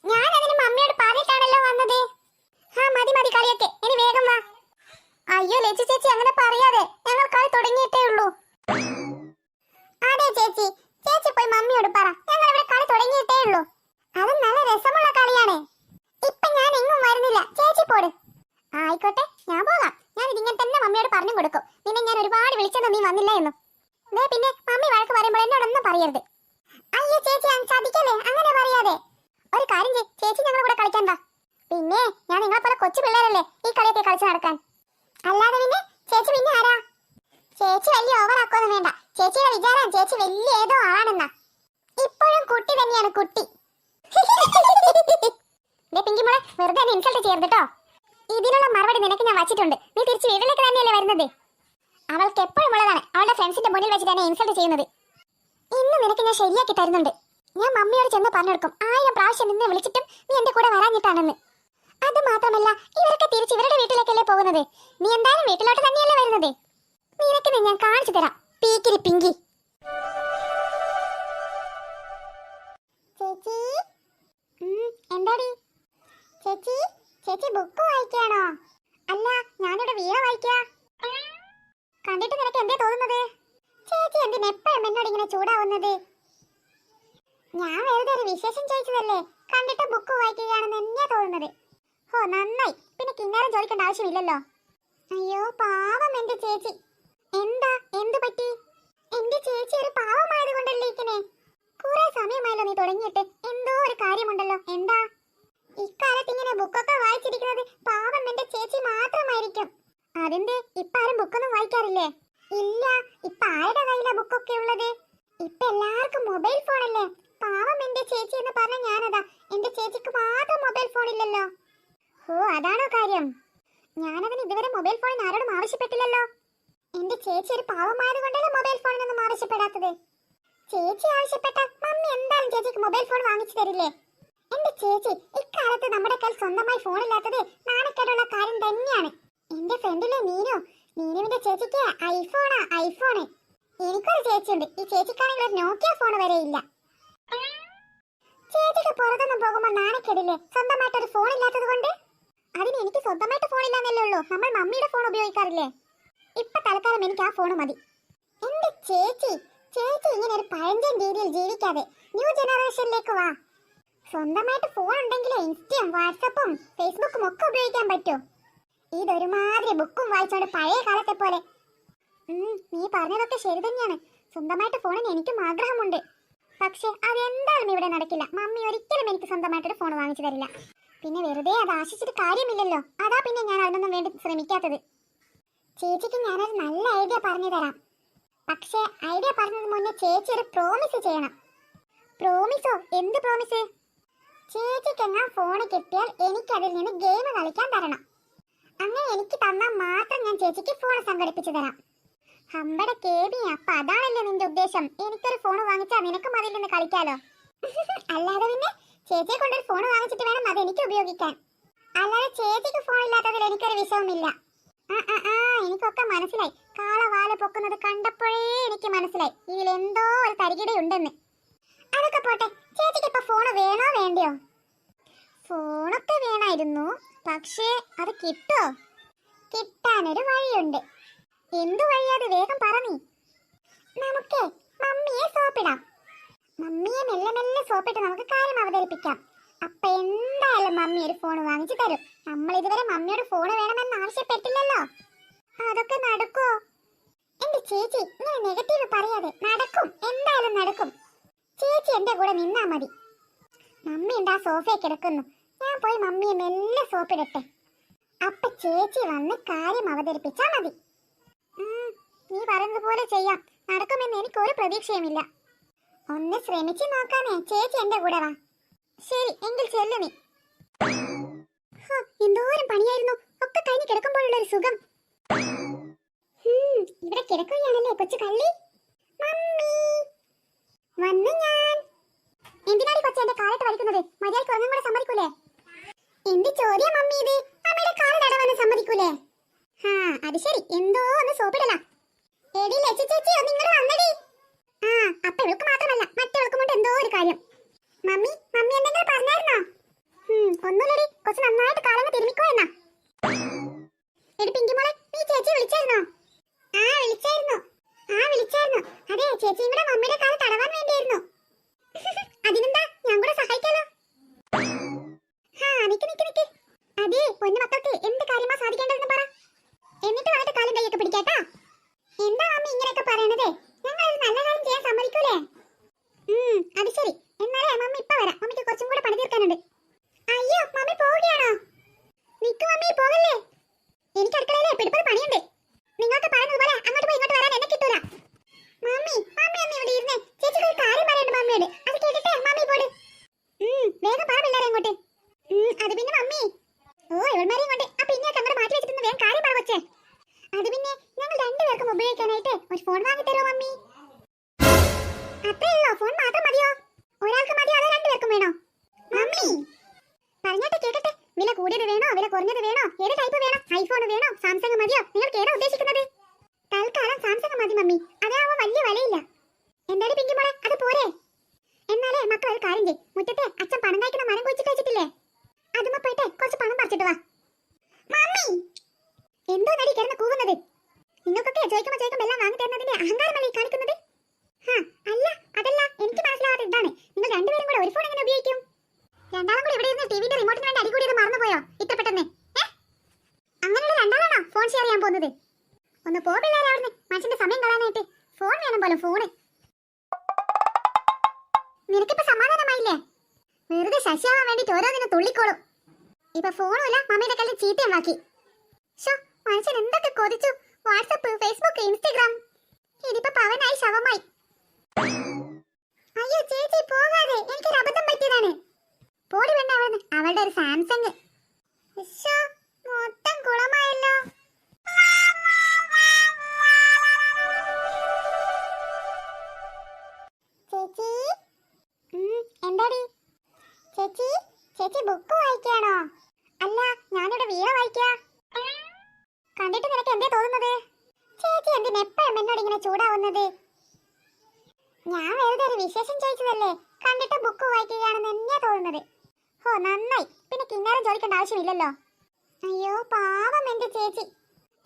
ഞാൻ അതിന് മമ്മിയോട് പറഞ്ഞിട്ടാണല്ലോ വന്നത്. ആ മതി മതി കളിയൊക്കെ, ഇനി വേഗം വാ. അയ്യോ ലച്ചു ചേച്ചി അങ്ങനെ പറയാതെ, ഞങ്ങൾ കളി തുടങ്ങിയിട്ടേ ഉള്ളൂ. അതെ ചേച്ചി, ചേച്ചി പോയി മമ്മിയോട് പറ, ഞങ്ങൾ ഇവിടെ കളി തുടങ്ങിയിട്ടേ ഉള്ളൂ. അത് നല്ല രസമുള്ള കളിയാണ്. ഇപ്പൊ ഞാൻ എങ്ങും വരുന്നില്ല, ചേച്ചി പോട്. ആയിക്കോട്ടെ ഞാൻ പോകാം. ഞാൻ ഇതിങ്ങനെ തന്നെ മമ്മിയോട് പറഞ്ഞു കൊടുക്കും. നിന്നെ ഞാൻ ഒരുപാട് വിളിച്ചെന്ന് നീ വന്നില്ല എന്നും. പിന്നെ മമ്മി വഴക്ക് പറയുമ്പോൾ എന്നോടൊന്നും പറയരുത്. അയ്യോ ചേച്ചി ചതിക്കല്ലേ, അങ്ങനെ പറയാതെ. ഒരു കാര്യം ചേച്ചി ഞങ്ങളുടെ കൂടെ കളിക്കാൻ വാ. പിന്നെ ഞാൻ നിങ്ങളെ പോലെ കൊച്ചു പിള്ളേരല്ലേ ഈ കളിയൊക്കെ കളിച്ച് നടക്കാൻ. അല്ലാതെ പിന്നെ ചേച്ചി പിന്നെ ആരാ? ചേച്ചി വലിയ ഓവറാക്കൊന്നും വേണ്ട. ചേച്ചിയുടെ വിചാരം ചേച്ചി വലിയ ഏതോ ആണെന്നാ. ഇപ്പോഴും കുട്ടി തന്നെയാണ് കുട്ടി. പിങ്കിമോളെ വെറുതെ എന്നെ ഇൻസൾട്ട് ചെയ്യരുത് കേട്ടോ. ഇതിനുള്ള മറുപടി നിനക്ക് ഞാൻ വച്ചിട്ടുണ്ട്. നീ തിരിച്ച് വീട്ടിലേക്ക് തന്നെയല്ലേ വരുന്നത്. അവൾക്ക് എപ്പോഴും ഉള്ളതാണ് അവളുടെ ഫ്രണ്ട്സിന്റെ മുന്നിൽ വെച്ച് തന്നെ ഇൻസൾട്ട് ചെയ്യുന്നത്. ഇന്ന് നിനക്ക് ഞാൻ ശരിയാക്കി തരുന്നുണ്ട്. ഞാൻ മമ്മിയോട് ചെന്ന് പറഞ്ഞു കൊടുക്കും 1000 പ്രാവശ്യം നിന്നെ വിളിച്ചിട്ടും നീ എന്റെ കൂടെ വരാഞ്ഞിട്ടാണെന്ന്. അത് മാത്രമല്ല ഇവരൊക്കെ തിരിച്ച് ഇവരുടെ വീട്ടിലേക്കല്ലേ പോകുന്നത്. നീ എന്തായാലും വീട്ടിലോട്ട് തന്നെയല്ലേ വരുന്നത്. നിനക്ക് ഞാൻ കാണിച്ചു തരാം പീക്കിരി പിങ്കി. ചേച്ചി എന്താടി? ചേച്ചി ചേച്ചി ബുക്ക് വായിക്കാണോ? അല്ല ഞാനിവിടെ വീണ വായിക്കാ. കണ്ടിട്ട് നിനക്ക് എന്തേ തോന്നുന്നത്? ചേച്ചി എന്തിനാ എപ്പോഴും എന്നോട് ഇങ്ങനെ ചൂടാവുന്നത്? ഞാൻ വെറുതെ ഒരു വിശേഷം ചോദിച്ചതല്ലേ. കണ്ടിട്ട് ബുക്ക് വായിക്കുകയാണെന്ന് എന്നെയാ തോന്നുന്നത്. ഓ നന്നായി, പിന്നെ കിന്നാരം ചോദിക്കേണ്ട ആവശ്യമില്ലല്ലോ. അയ്യോ പാവം എന്റെ ചേച്ചി. എന്താ എന്ത് പറ്റി? എന്റെ ചേച്ചി ഒരു പാവമായത് കൊണ്ടല്ലേ ഇരിക്കണേ. കുറെ സമയമായല്ലോ നീ തുടങ്ങിയിട്ട്. എന്തോ ഒരു കാര്യമുണ്ടല്ലോ. എന്താ? ഇക്കാലത്ത് ഇങ്ങനെ ബുക്കൊക്കെ വായിച്ചിരിക്കുന്നത് പാവം എന്റെ ചേച്ചി മാത്രമായിരിക്കും. അതെന്തേ ഇപ്പൊ ആരും ബുക്കൊന്നും വായിക്കാറില്ലേ? ഇല്ല, ഇപ്പൊ ആരുടെ കയ്യിലാ ബുക്കൊക്കെ ഉള്ളത്? ഇപ്പൊ എല്ലാവർക്കും മൊബൈൽ ഫോണല്ലേ. പാവം എന്റെ ചേച്ചി എന്ന് പറഞ്ഞ ഞാനതാ. എന്റെ ചേച്ചിക്ക് മാത്രം മൊബൈൽ ഫോൺ ഇല്ലല്ലോ. ഓ അതാണോ കാര്യം? ഞാനതിന് ഇതുവരെ മൊബൈൽ ഫോണിന് ആരോടും ആവശ്യപ്പെട്ടില്ലല്ലോ. എന്റെ ചേച്ചി ഒരു പാവമായത് കൊണ്ടല്ലേ മൊബൈൽ ഫോണിനൊന്നും ആവശ്യപ്പെടാത്തത്. ചേച്ചി ആവശ്യപ്പെട്ടാൽ മമ്മി എന്തായാലും ചേച്ചിക്ക് മൊബൈൽ ഫോൺ വാങ്ങിച്ചു തരില്ലേ? എന്റെ ചേച്ചി ഇക്കാലത്ത് നമ്മുടെ കയ്യിൽ സ്വന്തമായി ഫോൺ ഇല്ലാത്തത് നാണക്കേടുള്ള കാര്യം തന്നെയാണ്. എന്റെ ഫ്രണ്ടിലെ നീനുവിന്റെ ചേച്ചിക്ക് ഐഫോണ്. എനിക്കൊരു ചേച്ചിയുണ്ട്. ഈ ചേച്ചിക്കാണെങ്കിൽ ഒരു നോക്കിയ ഫോൺ വരെ ഇല്ല. ചേച്ചിക്ക് പുറത്തൊന്നും പോകുമ്പോൾ നാണക്കേടില്ലേ സ്വന്തമായിട്ടൊരു ഫോൺ ഇല്ലാത്തത് കൊണ്ട്? അതിന് എനിക്ക് സ്വന്തമായിട്ട് ഫോൺ ഇല്ലാന്നല്ലേ ഉള്ളൂ. നമ്മൾ മമ്മിയുടെ ഫോൺ ഉപയോഗിക്കാറില്ലേ. ഇപ്പൊ തൽക്കാലം എനിക്ക് ആ ഫോൺ മതി. എന്റെ ചേച്ചി ഇങ്ങനെ ഒരു പഴഞ്ചൻ രീതിയിൽ ജീവിക്കാതെ ന്യൂ ജനറേഷനിലേക്ക് വാ. സ്വന്തമായിട്ട് ഫോൺ ഉണ്ടെങ്കിലേ ഇൻസ്റ്റയും വാട്സപ്പും ഫേസ്ബുക്കും ഒക്കെ ഉപയോഗിക്കാൻ പറ്റൂ. ഇതൊരുമാതിരി ബുക്കും വായിച്ചോണ്ട് പഴയ കാലത്തെ പോലെ. നീ പറഞ്ഞതൊക്കെ ശരി തന്നെയാണ്. സ്വന്തമായിട്ട് ഫോണിന് എനിക്കും ആഗ്രഹമുണ്ട്. പക്ഷെ അതെന്തായാലും ഇവിടെ നടക്കില്ല. മമ്മി ഒരിക്കലും എനിക്ക് സ്വന്തമായിട്ടൊരു ഫോൺ വാങ്ങിച്ചു തരില്ല. പിന്നെ വെറുതെ അത് ആശിച്ചിട്ട് കാര്യമില്ലല്ലോ. അതാ പിന്നെ ഞാൻ അതിനൊന്നും വേണ്ടി ശ്രമിക്കാത്തത്. ചേച്ചിക്ക് ഞാനൊരു നല്ല ഐഡിയ പറഞ്ഞു തരാം. പക്ഷെ ഐഡിയ പറഞ്ഞത് മുന്നേ ചേച്ചി ഒരു പ്രോമിസ് ചെയ്യണം. പ്രോമിസോ? എന്ത് പ്രോമിസ്? ചേച്ചിക്ക് എന്നാ ഫോൺ കിട്ടിയാൽ എനിക്ക് അതിൽ നിന്ന് ഗെയിം കളിക്കാൻ തരണം. അങ്ങനെ എനിക്ക് തന്നാൽ മാത്രം ഞാൻ ചേച്ചിക്ക് ഫോൺ സംഘടിപ്പിച്ചു തരാം. ഹമ്പടെ കേബി, അപ്പൊ അതാണല്ലോ നിന്റെ ഉദ്ദേശം? എനിക്കൊരു ഫോൺ വാങ്ങിച്ചാൽ നിനക്കും അതിൽ നിന്ന് കളിക്കാലോ. അല്ലാതെ പിന്നെ ചേച്ചിയെ കൊണ്ടൊരു ഫോൺ വാങ്ങിച്ചിട്ട് വേണം അത് എനിക്ക് ഉപയോഗിക്കാൻ. അല്ലാതെ ചേച്ചിക്ക് ഫോൺ ഇല്ലാത്തതിൽ എനിക്കൊരു വിഷയവുമില്ല. എനിക്കൊക്കെ മനസ്സിലായി. കാളവാല പൊക്കുന്നത് കണ്ടപ്പോഴേ എനിക്ക് മനസ്സിലായി ഇതിലെന്തോ ഒരു തരികിടയുണ്ടെന്ന്. അതൊക്കെ പോട്ടെ, ചേച്ചിക്ക് ഇപ്പൊ ഫോണ് വേണോ വേണ്ടയോ? ഫോണൊക്കെ വേണമായിരുന്നു. പക്ഷേ അത് കിട്ടുമോ? കിട്ടാനൊരു വഴിയുണ്ട്. എന്തു വഴിയാത്? വേഗം പറ നീ. നമുക്ക് മമ്മിയെ സോപ്പിടാം. മമ്മിയെ മെല്ലെ മെല്ലെ സോപ്പിട്ട് നമുക്ക് കാര്യം അവതരിപ്പിക്കാം. അപ്പൊ എന്തായാലും മമ്മി ഒരു ഫോൺ വാങ്ങിച്ചു തരും. നമ്മൾ ഇതുവരെ മമ്മിയോട് ഫോൺ വേണമെന്ന് ആവശ്യപ്പെട്ടില്ലല്ലോ. അതൊക്കെ നടക്കുമോ? എന്റെ ചേച്ചി ഇങ്ങനെ നെഗറ്റീവ് പറയാതെ. നടക്കും, എന്തായാലും നടക്കും. ചേച്ചി എന്റെ കൂടെ നിന്നാ മതി. മമ്മി എന്താ സോഫയെ കിടക്കുന്നു. ഞാൻ പോയി മമ്മിയെ മെല്ലെ സോപ്പിടട്ടെ. അപ്പൊ ചേച്ചി വന്ന് കാര്യം അവതരിപ്പിച്ചാ മതി. നീ പറയുന്നത് പോലെ ചെയ്യാം. നടക്കുമെന്ന് എനിക്കൊരു പ്രതീക്ഷയുമില്ല. ഒന്ന് ശ്രമിച്ചു നോക്കാനേ ചേച്ചി എന്റെ കൂടെ വാ. ശരി എങ്കിൽ ചെല്ലു നീ. എന്തോരം പണിയായിരുന്നു. ഒക്കെ കഴിഞ്ഞ് കിടക്കുമ്പോഴുള്ള ഒരു സുഖം. ഇവിടെ കിടക്കുകയാണല്ലേ കൊച്ചു കള്ളി. മമ്മി വന്നു ഞാൻ. എന്തിനാണ് കൊച്ചു എന്റെ കാലത്ത് വലിക്കുന്നത്? മര്യാദയ്ക്ക് ഒന്നും കൂടെ സമ്മതിക്കൂലേ? എന്ത് ചോദ്യം മമ്മി ഇത്? അമ്മയുടെ കാല് തടവാൻ സമ്മതിക്കൂലേ? അത് ശരി, എന്തോ ഒന്ന് സോപ്പിടല. എടി ലച്ചു ചേച്ചി ഒന്ന് ഇങ്ങോട്ട് വന്നടി. അപ്പൊ ഇവൾക്ക് മാത്രമല്ല മറ്റവൾക്കും കൊണ്ട് എന്തോ ഒരു കാര്യം. മമ്മി മമ്മി എന്തെങ്കിലും പറഞ്ഞായിരുന്നോ? ഒന്നുമില്ലടി, കുറച്ച് നന്നായിട്ട് കാലങ്ങ് തിരുമിക്കോ എന്നാ. എടി പിങ്കിമോളെ, നീ ചേച്ചി വിളിച്ചായിരുന്നോ? വിളിച്ചായിരുന്നു. അതെ, ചേച്ചിയും കൂടെ മമ്മിയുടെ കാല് തടവാൻ വേണ്ടിയായിരുന്നു. അതിനെന്താ, ഞാൻ കൂടെ സഹായിക്കാലോ. നിക്ക്. അതെ, പൊന്നു മക്കൾക്ക് എന്ത് കാര്യമാ സാധിക്കേണ്ടതെന്ന് പറ. എന്നിട്ട് വന്നിട്ട് കാലും കൈയൊക്കെ പിടിക്കാട്ടാ. എന്താ മമ്മി ഇങ്ങനെയൊക്കെ പറയണത്? ഞങ്ങൾ ഒരു നല്ല കാര്യം ചെയ്യാൻ സമ്മതിക്കൂലേ? അത് ശരി, എന്നാലേ മമ്മി ഇപ്പൊ വരാം. മമ്മിക്ക് കുറച്ചും കൂടെ പണി തീർക്കാനുണ്ട്. അയ്യോ, മമ്മി പോവുകയാണോ? നിക്ക് മമ്മി, പോകല്ലേ. എനിക്ക് അടുക്കളയിലെ പിടിപ്പത് പണിയുണ്ട്. നിങ്ങൾക്ക് പറയുന്നത് പോലെ അങ്ങോട്ട് പോയി ഇങ്ങോട്ട് വരാൻ എന്നെ കിട്ടൂല. മമ്മി ഒന്ന് ഇവിടെ ഇരുന്നേ. ചേച്ചിക്ക് ഒരു കാര്യം പറയണ്ട മമ്മിയോട്. അത് കേട്ടിട്ടേ മമ്മി പോട്. വേഗം പറ പിള്ളേരെ അങ്ങോട്ട്. അത് പിന്നെ മമ്മി, ഇവൾമാരെയും കൊണ്ട് ആ പിന്നെയൊക്കെ അങ്ങോട്ട് മാറ്റി വെച്ചിട്ട് വേഗം കാര്യം പറ കൊച്ചേ. അത് പിന്നെ ഞങ്ങൾ രണ്ടുപേർക്കും ഉപയോഗിക്കാനായിട്ട് ഒരു ഫോൺ വാങ്ങിത്തരോ മമ്മി? അത്രയുള്ളോ? ഫോൺ മാത്രം മതിയോ? ഒരാൾക്ക് മതിയോ അതോ രണ്ടുപേർക്കും വേണോ? മമ്മി പറഞ്ഞാട്ടെ കേട്ടെ. വില കൂടിയത് വേണോ വില കുറഞ്ഞത് വേണോ? ഏത് ടൈപ്പ് വേണം? ഐഫോൺ വേണോ സാംസങ് മതിയോ? നിങ്ങൾക്ക് ഏതാ ഉദ്ദേശിക്കുന്നത്? തൽക്കാലം സാംസങ് മതി മമ്മി, അതാവുമ്പോ വലിയ വിലയില്ല. എന്തായാലും പിങ്കിമോളെ അത് പോരെ? എന്നാലേ മക്കൾ ഒരു കാര്യം ചെയ്യും. മുറ്റത്തെ അച്ഛൻ പണം കഴിക്കുന്ന മരം കുഴിച്ചിട്ട് വെച്ചിട്ടില്ലേ, അതുമ്മ പോയിട്ട് കുറച്ച് പണം പറിച്ചിട്ട് വാ. മമ്മി എന്തോ നടി കിടന്ന് കൂവുന്നത്? നിങ്ങൾക്കൊക്കെ ചോദിക്കുമ്പോ എല്ലാം വാങ്ങി തരുന്നതിന്റെ അഹങ്കാരമല്ലേ കാണിക്കുന്നത്? അല്ല അതല്ല, എനിക്ക് മനസ്സിലാവാത്ത ഇതാണ്. നിങ്ങൾ രണ്ടുപേരും കൂടെ ഒരു ഫോൺ എങ്ങനെ ഉപയോഗിക്കും? രണ്ടാളും കൂടി ഇവിടെ ഇരുന്ന് ടിവിന്റെ റിമോട്ടിന് വേണ്ടി അടികൂടിയത് മറന്നുപോയോ ഇത്ര പെട്ടെന്ന്? അങ്ങനെയുള്ള രണ്ടാളാണോ ഫോൺ ഷെയർ ചെയ്യാൻ പോകുന്നത്? ഒന്ന് പോ പിള്ളേരെ അവിടുന്ന്. മനുഷ്യന്റെ സമയം കളയാനായിട്ട് ഫോൺ വേണം പോലെ ഫോണ്. നിനക്കിപ്പോ സമാധാനമായില്ലേ? വെറുതെ ശശിയാവാൻ വേണ്ടിട്ട് ഓരോന്നിനും തുള്ളിക്കോളും. ഇപ്പൊ ഫോണും ഇല്ല, മമ്മിയുടെ കയ്യിൽ ചീത്തയും ബാക്കി. മനുഷ്യൻ എന്തൊക്കെ കൊതിച്ചു. WhatsApp, Facebook, Instagram. ഇതിപ്പോ പവനായി ശവമായി. അയ്യോ ചേച്ചി പോകാതെ, എനിക്കൊരു അബദ്ധം പറ്റിയതാണ്. പോടി വേണ്ട അവിടുന്ന്. അവളുടെ ഒരു സാംസങ് മൊത്തം കുളമായല്ലോ. ചേച്ചി എന്താടി? ചേച്ചി ബുക്ക് വായിക്കാണോ? അല്ല, ഞാനിവിടെ വീണ വായിക്കാ. കണ്ടിട്ട് നിനക്ക് എന്തേ തോന്നുന്നത്? ചേച്ചി എന്തിനാ എപ്പോഴും എന്നോട് ഇങ്ങനെ ചൂടാവുന്നത്? ഞാൻ വെറുതെ ഒരു വിശേഷം ചോദിച്ചതല്ലേ. കണ്ടിട്ട് ബുക്ക് വായിക്കുകയാണെന്ന് തന്നെയാ തോന്നുന്നത്. നന്നായി, പിന്നെ കിന്നാരം ചോദിക്കേണ്ട ആവശ്യമില്ലല്ലോ. അയ്യോ പാവം എന്റെ ചേച്ചി.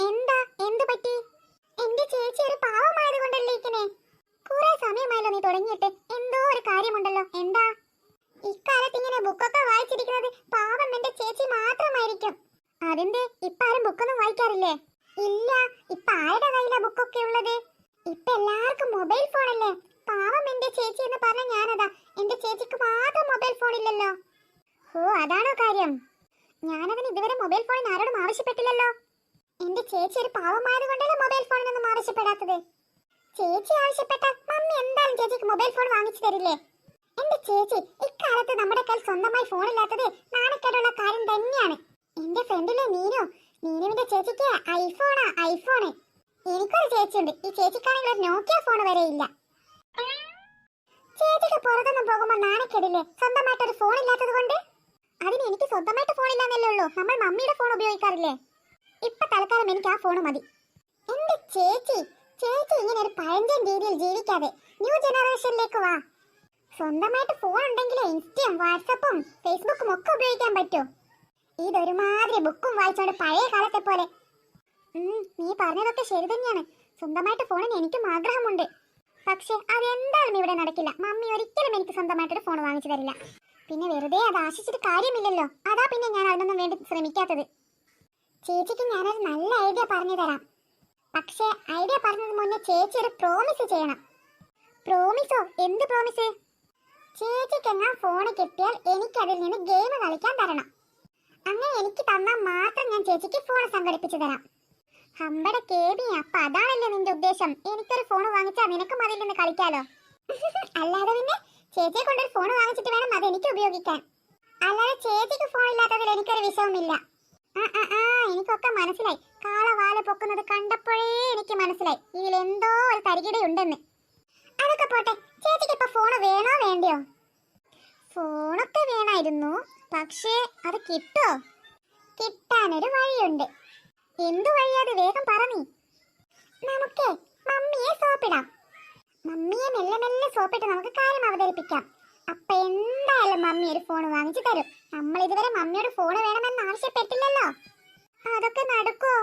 എന്താ, എന്ത് പറ്റി? എന്റെ ചേച്ചി ഒരു പാവമായത് കൊണ്ടല്ലേ ഇരിക്കണേ. കുറെ സമയമായല്ലോ നീ തുടങ്ങിയിട്ട്. എന്തോ ഒരു കാര്യമുണ്ടല്ലോ. എന്താ? ഇക്കാലത്ത് ഇങ്ങനെ ബുക്കൊക്കെ വായിച്ചിരിക്കുന്നത് പാവം എന്റെ ചേച്ചി മാത്രമായിരിക്കും. അതിന്റെ ഇപ്പൊ ആരും ബുക്കൊന്നും വായിക്കാറില്ലേ? ഇല്ല, ഇപ്പൊ ആരുടെ കയ്യിലാ ബുക്കൊക്കെ ഉള്ളത്? ഇപ്പൊ എല്ലാവർക്കും മൊബൈൽ ഫോണല്ലേ. പാവം എന്റെ ചേച്ചി എന്ന് പറഞ്ഞ ഞാനതാ. എന്റെ ചേച്ചിക്ക് മാത്രം മൊബൈൽ ഫോൺ ഇല്ലല്ലോ. അതാണോ കാര്യം? ഞാനതിന് ഇതുവരെ മൊബൈൽ ഫോണിന് ആരോടും ആവശ്യപ്പെട്ടില്ലല്ലോ. എന്റെ ചേച്ചി ഒരു പാവമായത് കൊണ്ടല്ലേ മൊബൈൽ ഫോണിനൊന്നും ആവശ്യപ്പെടാത്തത്. ചേച്ചി ആവശ്യപ്പെട്ടാൽ മമ്മി എന്തായാലും ചേച്ചിക്ക് മൊബൈൽ ഫോൺ വാങ്ങിച്ചു തരില്ലേ? എന്റെ ചേച്ചി ഇക്കാലത്ത് നമ്മുടെ കയ്യിൽ സ്വന്തമായി ഫോൺ ഇല്ലാത്തത് നാണക്കേടുള്ള കാര്യം തന്നെയാണ്. എന്റെ ഫ്രണ്ടിലെ നീനുവിന്റെ ചേച്ചിക്ക് ഐഫോണ്. എനിക്കൊരു ചേച്ചിയുണ്ട്. ഈ ചേച്ചിക്കാണെങ്കിൽ ഒരു നോക്കിയ ഫോൺ വരെ ഇല്ല. ചേച്ചിക്ക് പുറത്തൊന്നും പോകുമ്പോ നാണക്കേടില്ലേ സ്വന്തമായിട്ടൊരു ഫോൺ ഇല്ലാത്തത് കൊണ്ട്? അതിന് എനിക്ക് സ്വന്തമായിട്ട് ഫോൺ ഇല്ലാന്നല്ലേ ഉള്ളൂ. നമ്മൾ മമ്മിയുടെ ഫോൺ ഉപയോഗിക്കാറില്ലേ. ഇപ്പൊ തൽക്കാലം എനിക്ക് ആ ഫോൺ മതി. എന്റെ ചേച്ചി ഇങ്ങനെ ഒരു പഴഞ്ചൻ രീതിയിൽ ജീവിക്കാതെ ന്യൂ ജനറേഷനിലേക്ക് വാ. സ്വന്തമായിട്ട് ഫോൺ ഉണ്ടെങ്കിലേ ഇൻസ്റ്റയും വാട്സപ്പും ഫേസ്ബുക്കും ഒക്കെ ഉപയോഗിക്കാൻ പറ്റൂ. ഇതൊരുമാതിരി ബുക്കും വായിച്ചോണ്ട് പഴയ കാലത്തെ പോലെ. നീ പറഞ്ഞതൊക്കെ ശരി തന്നെയാണ്. സ്വന്തമായിട്ട് ഫോണിന് എനിക്കും ആഗ്രഹമുണ്ട്. പക്ഷെ അതെന്തായാലും ഇവിടെ നടക്കില്ല. മമ്മി ഒരിക്കലും എനിക്ക് സ്വന്തമായിട്ടൊരു ഫോൺ വാങ്ങിച്ചു തരില്ല. പിന്നെ വെറുതെ അത് ആശിച്ചിട്ട് കാര്യമില്ലല്ലോ. അതാ പിന്നെ ഞാൻ അതിനൊന്നും വേണ്ടി ശ്രമിക്കാത്തത്. ചേച്ചിക്ക് ഞാനൊരു നല്ല ഐഡിയ പറഞ്ഞു തരാം. പക്ഷെ ഐഡിയ പറഞ്ഞതിന് മുന്നേ ചേച്ചി ഒരു പ്രോമിസ് ചെയ്യണം. പ്രോമിസോ? എന്ത് പ്രോമിസ്? ചേച്ചിക്ക് എന്നാ ഫോൺ കിട്ടിയാൽ എനിക്ക് അതിൽ നിന്ന് ഗെയിം കളിക്കാൻ തരണം. അങ്ങനെ എനിക്ക് തന്നാൽ മാത്രം ഞാൻ ചേച്ചിക്ക് ഫോൺ സംഘടിപ്പിച്ചു തരാം. ഹമ്പട കേബി, അപ്പൊ അതാണല്ലേ നിന്റെ ഉദ്ദേശം? എനിക്കൊരു ഫോൺ വാങ്ങിച്ചാ നിനക്കും അതിൽ നിന്ന് കളിക്കാലോ. അല്ലാതെ പിന്നെ ചേച്ചിയെ കൊണ്ടൊരു ഫോൺ വാങ്ങിച്ചിട്ട് വേണം അത് എനിക്ക് ഉപയോഗിക്കാൻ. അല്ലാതെ ചേച്ചിക്ക് ഫോൺ ഇല്ലാത്തതിൽ എനിക്കൊരു വിഷമമില്ല. എനിക്കൊക്കെ മനസ്സിലായി. കാളവാല പൊക്കുന്നത് കണ്ടപ്പോഴേ എനിക്ക് മനസ്സിലായി ഇതിൽ എന്തോ ഒരു തരികിടയുണ്ടെന്ന്. അതൊക്കെ പോട്ടെ, ചേച്ചിക്ക് ഇപ്പൊ ഫോൺ വേണോ വേണ്ടയോ? ഫോണൊക്കെ വേണമായിരുന്നു, പക്ഷേ അത് കിട്ടോ? കിട്ടാനൊരു വഴിയുണ്ട്. എന്തു വഴിയാത്? വേഗം പറഞ്ഞേ. നമുക്ക് മമ്മിയെ സോപ്പിടാം. മമ്മിയെ മെല്ലെ മെല്ലെ സോപ്പിട്ട് നമുക്ക് കാര്യം അവതരിപ്പിക്കാം. അപ്പൊ എന്തായാലും മമ്മി ഒരു ഫോൺ വാങ്ങിച്ചു തരും. നമ്മൾ ഇതുവരെ മമ്മിയോട് ഫോൺ വേണമെന്ന് ആവശ്യപ്പെട്ടില്ലല്ലോ. അതൊക്കെ നടക്കുമോ?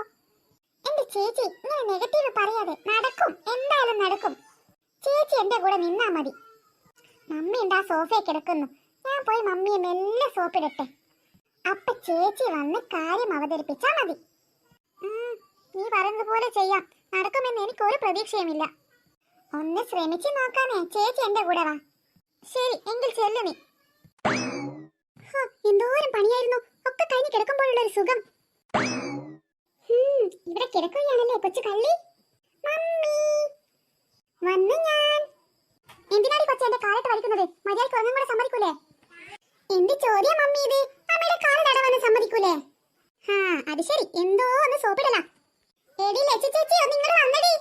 എന്റെ ചേച്ചി ഇങ്ങനെ നെഗറ്റീവ് പറയാതെ. നടക്കും, എന്തായാലും നടക്കും. ചേച്ചി എന്റെ കൂടെ നിന്നാ മതി. മമ്മി എന്താ സോഫയിൽ കിടക്കുന്നു, ഞാൻ പോയി മമ്മിയെ മെല്ലെ സോപ്പിടട്ടെ. അപ്പൊ ചേച്ചി വന്ന് കാര്യം അവതരിപ്പിച്ചാ മതി. നീ പറയുന്നത് പോലെ ചെയ്യാം. നടക്കുമെന്ന് എനിക്ക് ഒരു പ്രതീക്ഷയുമില്ല. ഒന്ന് ശ്രമിച്ചു നോക്കാനേ. ചേച്ചി എന്റെ കൂടെ വാ. ശരി, എങ്കിൽ ചെല്ലു നീ. എന്തോരം പണിയായിരുന്നു. ഒക്കെ കഴിഞ്ഞ് കിടക്കുമ്പോഴുള്ള ഒരു സുഖം. ഇവിടെ കിടക്കുകയാണല്ലേ കൊച്ചു കള്ളി. മമ്മി വന്നു ഞാൻ. എന്തിനാണ് കൊച്ചു എന്റെ കാലത്ത് വലിക്കുന്നത്? മര്യാദയ്ക്ക് ഒന്നും കൂടെ സമ്മതിക്കൂലേ? എന്ത് ചോദ്യം മമ്മി ഇത്? അമ്മയുടെ കാല് തടവാൻ സമ്മതിക്കൂലേ? അത് ശരി, എന്തോ ഒന്ന് സോപ്പിടല. എടി ലച്ചു ചേച്ചി, നിങ്ങൾ വന്നടി.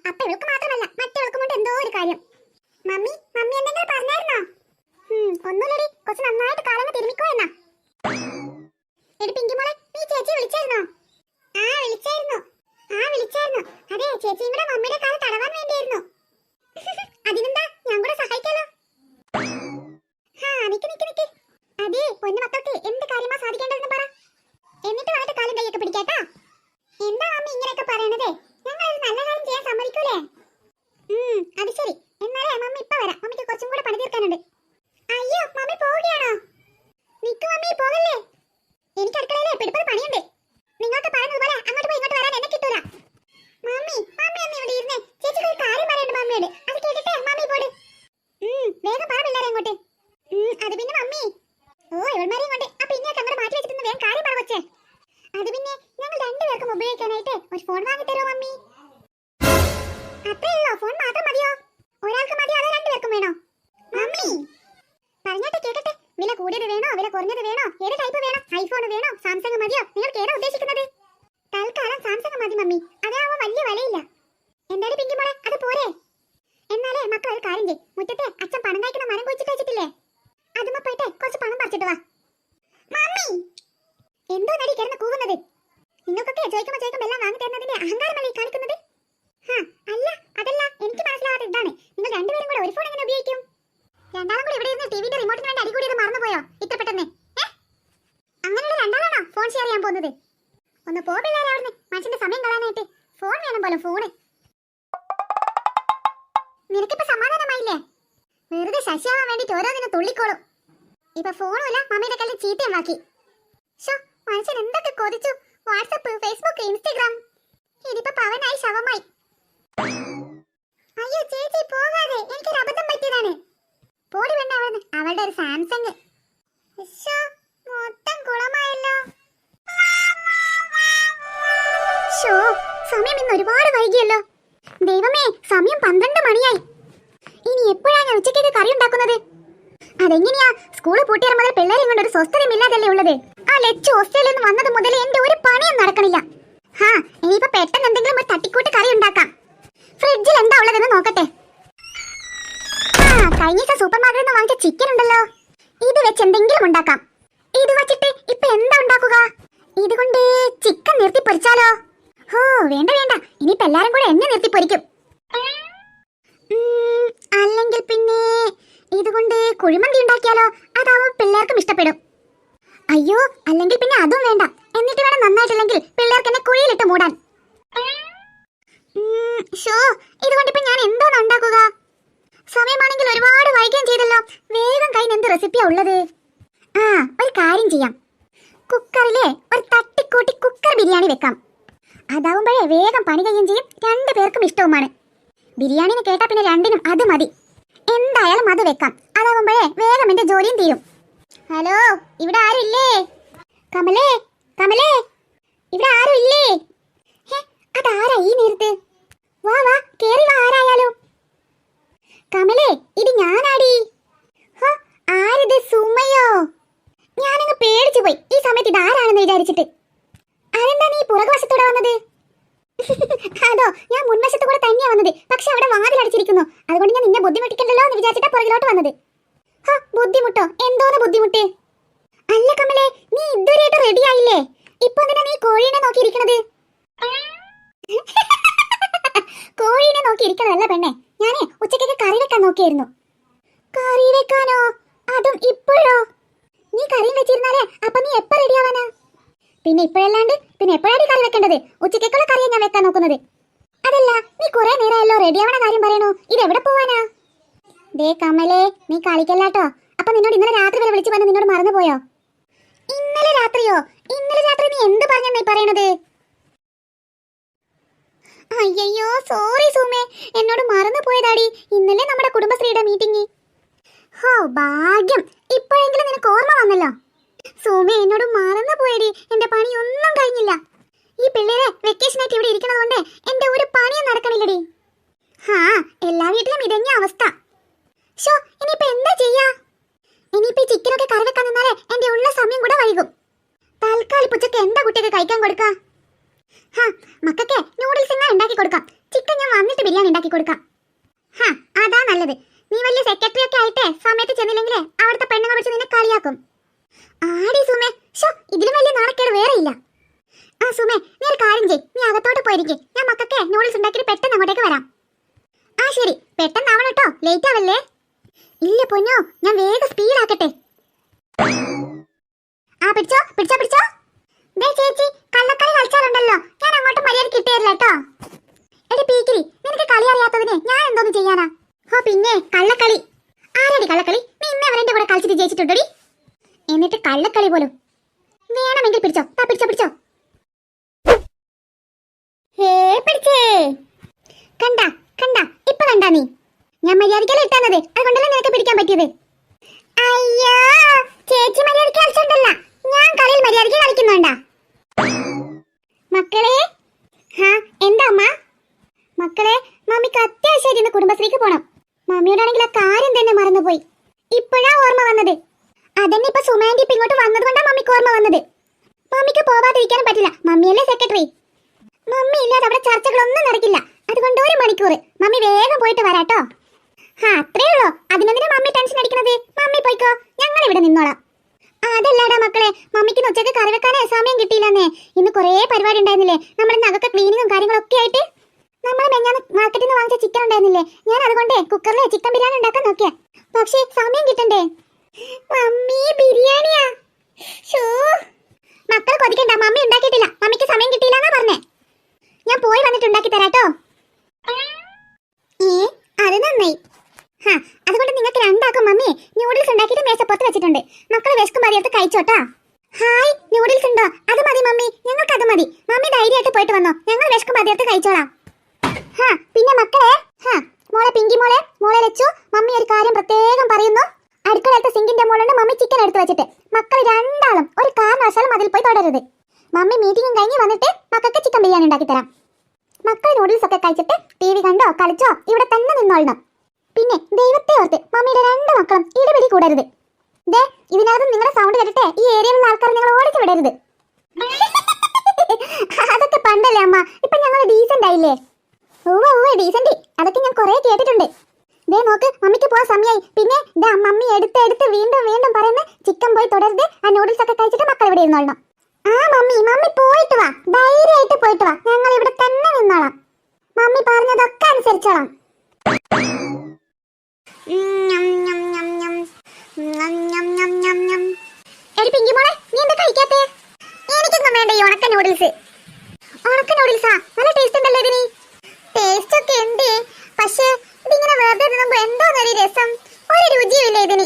അപ്പൊ ഇവൾക്ക് മാത്രമല്ല മറ്റവൾക്കും കൊണ്ട് എന്തോ ഒരു കാര്യം. മമ്മി എന്തെങ്കിലും പറഞ്ഞായിരുന്നോ? ഒന്നുമില്ലടി, കുറച്ച് നന്നായിട്ട് കാലങ്ങ് തിരുമിക്കോ എന്നാ. എടി പിങ്കിമോളെ, നീ ചേച്ചി വിളിച്ചായിരുന്നോ? വിളിച്ചായിരുന്നു. അതെ, ചേച്ചിയും കൂടെ മമ്മിയുടെ കാല് തടവാൻ വേണ്ടിയായിരുന്നു. അതിനെന്താ, ഞാൻ കൂടെ സഹായിക്കാലോ. നിക്ക്. അതെ, പൊന്നു മക്കൾക്ക് എന്ത് കാര്യമാ സാധിക്കേണ്ടതെന്ന് പറ. എന്നിട്ട് വന്നിട്ട് കാലും കൈയൊക്കെ പിടിക്കാട്ടാ. എന്താ മമ്മി ഇങ്ങനെയൊക്കെ പറയണത്? ഞങ്ങൾ ഒരു നല്ല കാര്യം ചെയ്യാൻ സമ്മതിക്കൂലേ? അത് ശരി. എന്നാലേ മമ്മി ഇപ്പൊ വരാം. മമ്മിക്ക് കുറച്ചും കൂടെ പണി തീർക്കാനുണ്ട്. അയ്യോ, മമ്മി പോവുകയാണോ? നിക്ക് മമ്മി, പോകല്ലേ. എനിക്ക് അടുക്കളയിലെ പിടിപ്പത് പണിയുണ്ട്. നിങ്ങൾക്ക് പറയുന്നത് പോലെ അങ്ങോട്ട് പോയി ഇങ്ങോട്ട് വരാൻ എന്നെ കിട്ടൂല. മമ്മി ഒന്ന് ഇവിടെ ഇരുന്നേ. ചേച്ചിക്ക് ഒരു കാര്യം പറയണ്ട മമ്മിയോട്. അത് കേട്ടിട്ടേ മമ്മി പോട്. വേഗം പറ പിള്ളേരെ അങ്ങോട്ട്. അത് പിന്നെ മമ്മി, ഇവന്മാരെയും കൊണ്ട് അപ്പൊ ഇങ്ങോട്ട് അങ്ങോട്ട് മാറ്റി വെച്ചിട്ട് വേഗം കാര്യം പറ കൊച്ചേ. അത് പിന്നെ ഞങ്ങൾ രണ്ടുപേർക്കും ഉപയോഗിക്കാനായിട്ട് ഒരു ഫോൺ വാങ്ങി തരുമോ മമ്മി? അത്രയുള്ളോ? ഫോൺ മാത്രം മതിയോ? ഒരാൾക്ക് മതിയോ അതോ രണ്ടുപേർക്കും വേണോ? മമ്മി പറഞ്ഞോട്ടെ കേട്ടെ. വില കൂടിയത് വേണോ വില കുറഞ്ഞത് വേണോ? ഏത് ടൈപ്പ് വേണം? ഐഫോൺ വേണോ സാംസങ് മതിയോ? നിങ്ങൾക്ക് ഏതാ ഉദ്ദേശിക്കുന്നത്? തൽക്കാലം സാംസങ് മതി മമ്മി, അതാവുമ്പോ വലിയ വിലയില്ല. എന്തായാലും പിങ്കിമോളെ, അത് പോരെ? എന്നാലേ മക്കൾ ഒരു കാര്യം ചെയ്യും. മുറ്റത്തെ അച്ഛൻ പണം കഴിക്കുന്ന മരം കുഴിച്ചിട്ട് വെച്ചിട്ടില്ലേ, അതുമ്മ പോയിട്ട് കുറച്ച് പണം പറിച്ചിട്ട് വാ. മമ്മി എന്തോ നടി കിടന്ന് കൂവുന്നത്? നിങ്ങൾക്കൊക്കെ ചോദിക്കുമ്പോ എല്ലാം വാങ്ങി തരുന്നതിന്റെ അഹങ്കാരമല്ലേ കാണിക്കുന്നത്? അല്ല, അതല്ല, എനിക്ക് മനസ്സിലാവാതെ ഇതാണ്. നിങ്ങൾ രണ്ടുപേരും കൂടെ ഒരു ഫോൺ എങ്ങനെ ഉപയോഗിക്കും? രണ്ടാളും കൂടെ ഇവിടെ ഇരുന്ന് ടിവിന്റെ റിമോട്ടിന് വേണ്ടി അടികൂടിയത് മറന്നുപോയോ ഇത്ര പെട്ടെന്ന്? അങ്ങനെയുള്ള രണ്ടാളാണോ ഫോൺ ഷെയർ ചെയ്യാൻ പോകുന്നത്? ഒന്ന് പോ പിള്ളേരെ അവിടുന്ന്. മനുഷ്യന്റെ സമയം കളയാനായിട്ട് ഫോൺ വേണം പോലെ ഫോണ്. നിനക്കിപ്പോ സമാധാനമായില്ലേ? വെറുതെ ശശിയാവാൻ വേണ്ടിട്ട് ഓരോന്നിനും തുള്ളിക്കോളും. ഇപ്പൊ ഫോണുമില്ല, മമ്മിയുടെ കല്ലിൽ ചീത്തയും ബാക്കി. മനുഷ്യൻ എന്തൊക്കെ കൊതിച്ചു. WhatsApp, Facebook, Instagram. ഇതിപ്പോ പവനായി ശവമായി. അയ്യോ ചേച്ചി പോകാതെ, എനിക്കൊരു അബദ്ധം പറ്റിയതാണ്. പോടി വേണ്ട അവിടുന്ന്. അവളുടെ ഒരു സാംസങ്. മൊത്തം കുളമായല്ലോ. സമയം ഇന്ന് ഒരുപാട് വൈകിയല്ലോ. ദൈവമേ, സമയം 12 മണിയായി. ഇനി എപ്പോഴാണ് ഞാൻ ഉച്ചയ്ക്ക് കറി ഉണ്ടാക്കുന്നത്? അതെങ്ങനെയാ? സ്കൂള് പൂട്ടിയാൽ മുതൽ പിള്ളേരെ കൊണ്ട് ഒരു സ്വസ്ഥതയില്ലാതല്ലേ ഉള്ളത്. ആ ലച്ചു ഹോസ്റ്റലിൽ നിന്ന് വന്നത് മുതൽ എന്റെ ഒരു പണിയും നടക്കണില്ല. ഇനിയിപ്പോ പെട്ടെന്ന് എന്തെങ്കിലും ഒരു തട്ടിക്കൂട്ട് കറി ഉണ്ടാക്കാം. ഫ്രിഡ്ജിൽ എന്താ ഉള്ളതെന്ന് നോക്കട്ടെ. കഴിഞ്ഞ ദിവസം സൂപ്പർ മാർക്കറ്റിൽ നിന്ന് വാങ്ങിച്ച ചിക്കൻ ഉണ്ടല്ലോ, ഇത് വെച്ച് എന്തെങ്കിലും ഉണ്ടാക്കാം. ഇത് വെച്ചിട്ട് ഇപ്പൊ എന്താ ഉണ്ടാക്കുക? ഇതുകൊണ്ട് ചിക്കൻ നിർത്തി പൊരിച്ചാലോ? വേണ്ട, ഇനിയിപ്പോ എല്ലാരും കൂടെ എന്നെ നിർത്തി പൊരിക്കും. അല്ലെങ്കിൽ പിന്നെ ഇതുകൊണ്ട് കുഴിമന്തി ഉണ്ടാക്കിയാലോ? അതാവും പിള്ളേർക്കും ഇഷ്ടപ്പെടും. അയ്യോ, അല്ലെങ്കിൽ പിന്നെ അതും വേണ്ട. എന്നിട്ട് വേണം നന്നായിട്ടില്ലെങ്കിൽ പിള്ളേർക്ക് എന്നെ കുഴിയിലിട്ട് മൂടാൻ. ഇതുകൊണ്ടിപ്പോ ഞാൻ എന്തോന്ന് ഉണ്ടാക്കുക? സമയമാണെങ്കിൽ ഒരുപാട് വൈകുകയും ചെയ്തല്ലോ. വേഗം കയ്യിൽ എന്ത് റെസിപ്പിയാ ഉള്ളത്? ഒരു കാര്യം ചെയ്യാം. കുക്കറിലെ ഒരു തട്ടിക്കൂട്ടി കുക്കർ ബിരിയാണി വെക്കാം. അതാവുമ്പോഴേ വേഗം പണി കഴിയും ചെയ്യും, 2 പേർക്കും ഇഷ്ടവുമാണ്. ബിരിയാണിന് കേട്ടാ പിന്നെ രണ്ടിനും അത് മതി. എന്തായാലും അത് വെക്കാം. അതാവുമ്പോഴേ വേഗം എന്റെ ജോലിയും തീരും. ഹലോ, ഇവിടെ ആരും ഇല്ലേ? കമലേ, ഇവിടെ ആരും ഇല്ലേ? അതാരാ ഈ നേരത്ത്? വാ വാ, കേറി വാ ആരായാലും. കമലേ, ഇത് ഞാനാടി. ഹ, ആരിത്? സുമയോ? ഞാനങ്ങ് പേടിച്ചു പോയി ഈ സമയത്ത് ഇതാരാണെന്ന് വിചാരിച്ചിട്ട്. അതെന്താ നീ പുറകുവശത്തൂടെ വന്നത്? അതോ, ഞാൻ മുൻവശത്ത് കൂടെ തന്നെയാ വന്നത്. പക്ഷെ അവിടെ വാതിൽ അടച്ചിരിക്കുന്നു. അതുകൊണ്ട് ഞാൻ നിന്നെ ബുദ്ധിമുട്ടിക്കണ്ടല്ലോ എന്ന് വിചാരിച്ചിട്ടാ പുറകിലോട്ട് വന്നത്. ഹ, ബുദ്ധിമുട്ടോ? എന്തോന്ന് ബുദ്ധിമുട്ട്? അല്ല കമലേ, നീ ഇതുവരെയായിട്ട് റെഡി ആയില്ലേ? ഇപ്പൊ എന്തിനാ നീ കോഴീനെ നോക്കിയിരിക്കണത്? കോഴീനെ നോക്കിയിരിക്കണതല്ല പെണ്ണെ, ഞാനേ ഉച്ചക്കൊക്കെ കറി വെക്കാൻ നോക്കിയായിരുന്നു. കറി വെക്കാനോ? അതും ഇപ്പോഴോ? നീ കറിയും വെച്ചിരുന്നാലേ അപ്പൊ നീ എപ്പോ റെഡി ആവാനാ? പിന്നെ ഇപ്പോഴല്ലാണ്ട് പിന്നെ എപ്പോഴാണ് കറി വെക്കേണ്ടത്? ഉച്ചക്കുള്ള കറിയാ ഞാൻ വെക്കാൻ നോക്കുന്നത്. അതല്ല, നീ കുറെ നേരമല്ലോ റെഡി ആവണ കാര്യം പറയണോ. ഇത് എവിടെ പോവാനാ? ദേ കമലേ, നീ കളിക്കല്ലാട്ടോ. അപ്പൊ നിന്നോട് ഇന്നലെ രാത്രി വരെ വിളിച്ചു പറഞ്ഞ് നിന്നോട് മറന്നുപോയോ? ഇന്നലെ രാത്രിയോ? ഇന്നലെ രാത്രി നീ എന്ത് പറഞ്ഞെന്നാ പറയണത്? അയ്യോ, സോറി സൂമേ, എന്നോട് മറന്നു പോയതാടി. ഇന്നലെ നമ്മുടെ കുടുംബശ്രീയുടെ മീറ്റിംഗ്. ഹോ ഭാഗ്യം, ഇപ്പോഴെങ്കിലും നിനക്ക് ഓർമ്മ വന്നല്ലോ. സൂമേ, എന്നോട് മറന്നു പോയടി. എന്റെ പണി ഒന്നും കഴിഞ്ഞില്ല. ഈ പിള്ളേരെ വെക്കേഷനായിട്ട് ഇവിടെ ഇരിക്കണതുകൊണ്ട് എന്റെ ഒരു പണിയും നടക്കണില്ലടി. ഹാ, എല്ലാ വീട്ടിലും ഇതന്നെ അവസ്ഥ. ഷോ, ഇനിയിപ്പോ എന്താ ചെയ്യാ? ഇനിയിപ്പോ ഈ ചിക്കനൊക്കെ കറി വെക്കാൻ നിന്നാലേ എന്റെ ഉള്ള സമയം കൂടെ വൈകും. തൽക്കാലം ഉച്ചക്ക് എന്താ കുട്ടിക്ക് കഴിക്കാൻ കൊടുക്കാം? ഹാ, മക്കൾക്ക് നൂഡിൽസ് എന്നാ ഉണ്ടാക്കി കൊടുക്കാം. ചിക്കൻ ഞാൻ വന്നിട്ട് ബിരിയാണി ഉണ്ടാക്കി കൊടുക്കാം. ഹാ, അതാ നല്ലത്. നീ വലിയ സെക്രട്ടറി ഒക്കെ ആയിട്ടേ സമയത്ത് ചെന്നില്ലെങ്കിലേ അവിടുത്തെ പെണ്ണുങ്ങൾ വിളിച്ച് നിന്നെ കളിയാക്കും. ആടി സുമേ, ഷോ, ഇതിലും വലിയ നാണക്കേട് വേറെ ഇല്ല. ആ സുമേ, നീ ഒരു കാര്യം ചെയ്യ്, നീ അകത്തോട്ട് പോയിരിക്കെ. ഞാൻ മക്കൾക്ക് നൂഡിൽസ് ഉണ്ടാക്കിയിട്ട് പെട്ടെന്ന് അങ്ങോട്ടേക്ക് വരാം. ആ ശരി, പെട്ടെന്നാവണം കേട്ടോ, ലേറ്റ് ആവല്ലേ. ഇല്ല പൊന്നോ, ഞാൻ വേഗം സ്പീഡ് ആക്കട്ടെ. ആ പിടിച്ചോ പിടിച്ചോ പിടിച്ചോ. ദേ ചേച്ചി, കള്ളക്കളി കളിച്ചാലുണ്ടല്ലോ ഞാൻ അങ്ങോട്ട് മര്യാദ കിട്ടിയല്ലോ കേട്ടോ. എടി പീക്കിരി, നിനക്ക് കളി അറിയാത്തതിനെ ഞാൻ എന്തോന്ന് ചെയ്യാനാ? ഓ പിന്നെ കള്ളക്കളി. ആരടി കള്ളക്കളി? നീ ഇന്ന് അവരെന്റെ കൂടെ കളിച്ചിട്ട് ജയിച്ചിട്ടുണ്ടോടി? എന്നിട്ട് കള്ളക്കളി പോലും. വേണമെങ്കിൽ പിടിച്ചോ, പിടിച്ചോ പിടിച്ചോ. ഹേ പിടിച്ചേ. കണ്ടാ കണ്ടാ, ഇപ്പൊ കണ്ടാ നീ? ഞാൻ മര്യാദക്കല്ലേ ഇട്ടാന്നത്, അതുകൊണ്ടല്ലേ നിനക്ക് പിടിക്കാൻ പറ്റിയത്. അയ്യോ, ചേച്ചി മര്യാദക്ക് കളിച്ചോണ്ടല്ല, ഞാൻ കളിയിൽ മര്യാദക്ക് കളിക്കുന്നുണ്ടാ. മക്കളെ, ഹാ എന്താ അമ്മ? മക്കളെ, മമ്മിക്ക് അത്യാവശ്യമായിട്ട് ഇന്ന് കുടുംബശ്രീക്ക് പോണം. മമ്മിയോടാണെങ്കിൽ ആ കാര്യം തന്നെ മറന്നുപോയി. ഇപ്പോഴാ ഓർമ്മ വന്നത്. അതന്നെ ഇപ്പൊ സുമാൻറ്റി ഇപ്പൊ ഇങ്ങോട്ട് വന്നത് കൊണ്ടാ മമ്മിക്ക് ഓർമ്മ വന്നത്. മമ്മിക്ക് പോവാതിരിക്കാനും പറ്റില്ല, മമ്മിയല്ലേ സെക്രട്ടറി. മമ്മി ഇല്ലാതെ അവിടെ ചർച്ചകളൊന്നും നടക്കില്ല. അതുകൊണ്ട് 1 മണിക്കൂർ മമ്മി വേഗം പോയിട്ട് വരാട്ടോ. ഹാ, അത്രേ ഉള്ളൂ. അതിനെന്തിനാ മമ്മി ടെൻഷൻ അടിക്കണത്? മമ്മി പോയിക്കോ, ഞങ്ങൾ ഇവിടെ നിന്നോളാം. അതല്ലാടാ മക്കളെ, മമ്മിക്ക് ഉച്ചക്ക് കറി വെക്കാനേ സമയം കിട്ടിയില്ലെന്നേ. ഇന്ന് കുറേ പരിപാടി ഉണ്ടായിരുന്നില്ലേ, നമ്മുടെ നഗൊക്കെ ക്ലീനിങ്ങും കാര്യങ്ങളൊക്കെ ആയിട്ട്. നമ്മൾ മെഞ്ഞാന്ന് മാർക്കറ്റിൽ നിന്ന് വാങ്ങിച്ച ചിക്കൻ ഉണ്ടായിരുന്നില്ലേ, ഞാൻ അതുകൊണ്ട് കുക്കറിൽ ചിക്കൻ ബിരിയാണി ഉണ്ടാക്കാൻ നോക്കിയാ. പക്ഷേ സമയം കിട്ടണ്ടേ. മമ്മി ബിരിയാണിയാ? ഷോ, മക്കൾ കൊതിക്കണ്ട, മമ്മി ഉണ്ടാക്കിയിട്ടില്ല. മമ്മിക്ക് സമയം കിട്ടിയില്ലെന്നാ പറഞ്ഞേ. ഞാൻ പോയി വന്നിട്ട് ഉണ്ടാക്കി തരാട്ടോ. അത് നന്നായി. ഹാ, അതുകൊണ്ട് നിങ്ങൾക്ക് രണ്ടാക്കും മമ്മി നൂഡിൽസ് ഉണ്ടാക്കിയിട്ട് മേശപ്പുറത്ത് വെച്ചിട്ടുണ്ട്. മക്കൾ വിശക്കും പതിയെടുത്ത് കഴിച്ചോട്ടാ. ഹായ്, നൂഡിൽസ് ഉണ്ടോ? അത് മതി മമ്മി, ഞങ്ങൾക്ക് അത് മതി. മമ്മി ധൈര്യമായിട്ട് പോയിട്ട് വന്നോ, ഞങ്ങൾ വിശക്കും പതിയെടുത്ത് കഴിച്ചോളാം. ഹാ, പിന്നെ മക്കളെ, ഹാ മോളെ പിങ്കി മോളെ, മോളെ ലച്ചു, മമ്മി ഒരു കാര്യം പ്രത്യേകം പറയുന്നു. അടുക്കളത്തെ സിങ്കിന്റെ മോളുണ്ട് മമ്മി ചിക്കൻ എടുത്ത് വെച്ചിട്ട്. മക്കൾ രണ്ടാളും ഒരു കാരണവശാലും അതിൽ പോയി തുടരരുത്. മമ്മി മീറ്റിംഗും കഴിഞ്ഞ് വന്നിട്ട് മക്കൾക്ക് ചിക്കൻ ബിരിയാണി ഉണ്ടാക്കി തരാം. മക്കൾ നൂഡിൽസ് ഒക്കെ കഴിച്ചിട്ട് TV കണ്ടോ കളിച്ചോ ഇവിടെ തന്നെ നിന്നോളണം. പിന്നെ ദൈവത്തെ ഓർത്ത് മമ്മിയുടെ 2 മക്കളും ഇടപിടി കൂടരുത്. ദേ, ഇതിനകത്ത് നിങ്ങളുടെ സൗണ്ട് കേട്ടിട്ട് ഈ ഏരിയയിലുള്ള ആൾക്കാർ നിങ്ങൾ ഓടിച്ചു വിടരുത്. അതൊക്കെ പണ്ടല്ലേ അമ്മ, ഇപ്പൊ ഞങ്ങൾ ഡീസന്റ് ആയില്ലേ? ഓവ ഡീസന്റ്, അതൊക്കെ ഞാൻ കുറെ കേട്ടിട്ടുണ്ട്. ദേ നോക്ക്, മമ്മിക്ക് പോവാൻ സമയമായി. പിന്നെ മമ്മി എടുത്ത് വീണ്ടും വീണ്ടും പറയുന്നത് ചിക്കൻ പോയി തുടരുത്, ആ നൂഡിൽസ് ഒക്കെ കഴിച്ചിട്ട് മക്കൾ ഇവിടെ ഇരുന്നോളണം. ആ മമ്മി പോയിട്ട് വാ, ധൈര്യമായിട്ട് പോയിട്ട് വാ, ഞങ്ങൾ ഇവിടെ തന്നെ നിന്നോളാം. മമ്മി പറഞ്ഞതൊക്കെ അനുസരിച്ചോളാം. എടി പിങ്കി മോളെ, നീ എന്താ കഴിക്കാത്തേ? എനിക്കൊന്നും വേണ്ട ഈ ഉണക്ക നൂഡിൽസ്. ഉണക്ക നൂഡിൽസാ? നല്ല ടേസ്റ്റ് ഉണ്ടല്ലോ ഇതിന്. ടേസ്റ്റ് ഒക്കെ ഉണ്ട്, പക്ഷേ ഇതിങ്ങനെ വെറുതെ തിന്നുമ്പോ എന്തോന്നൊരു രസം, ഒരു രുചിയില്ല ഇതിന്.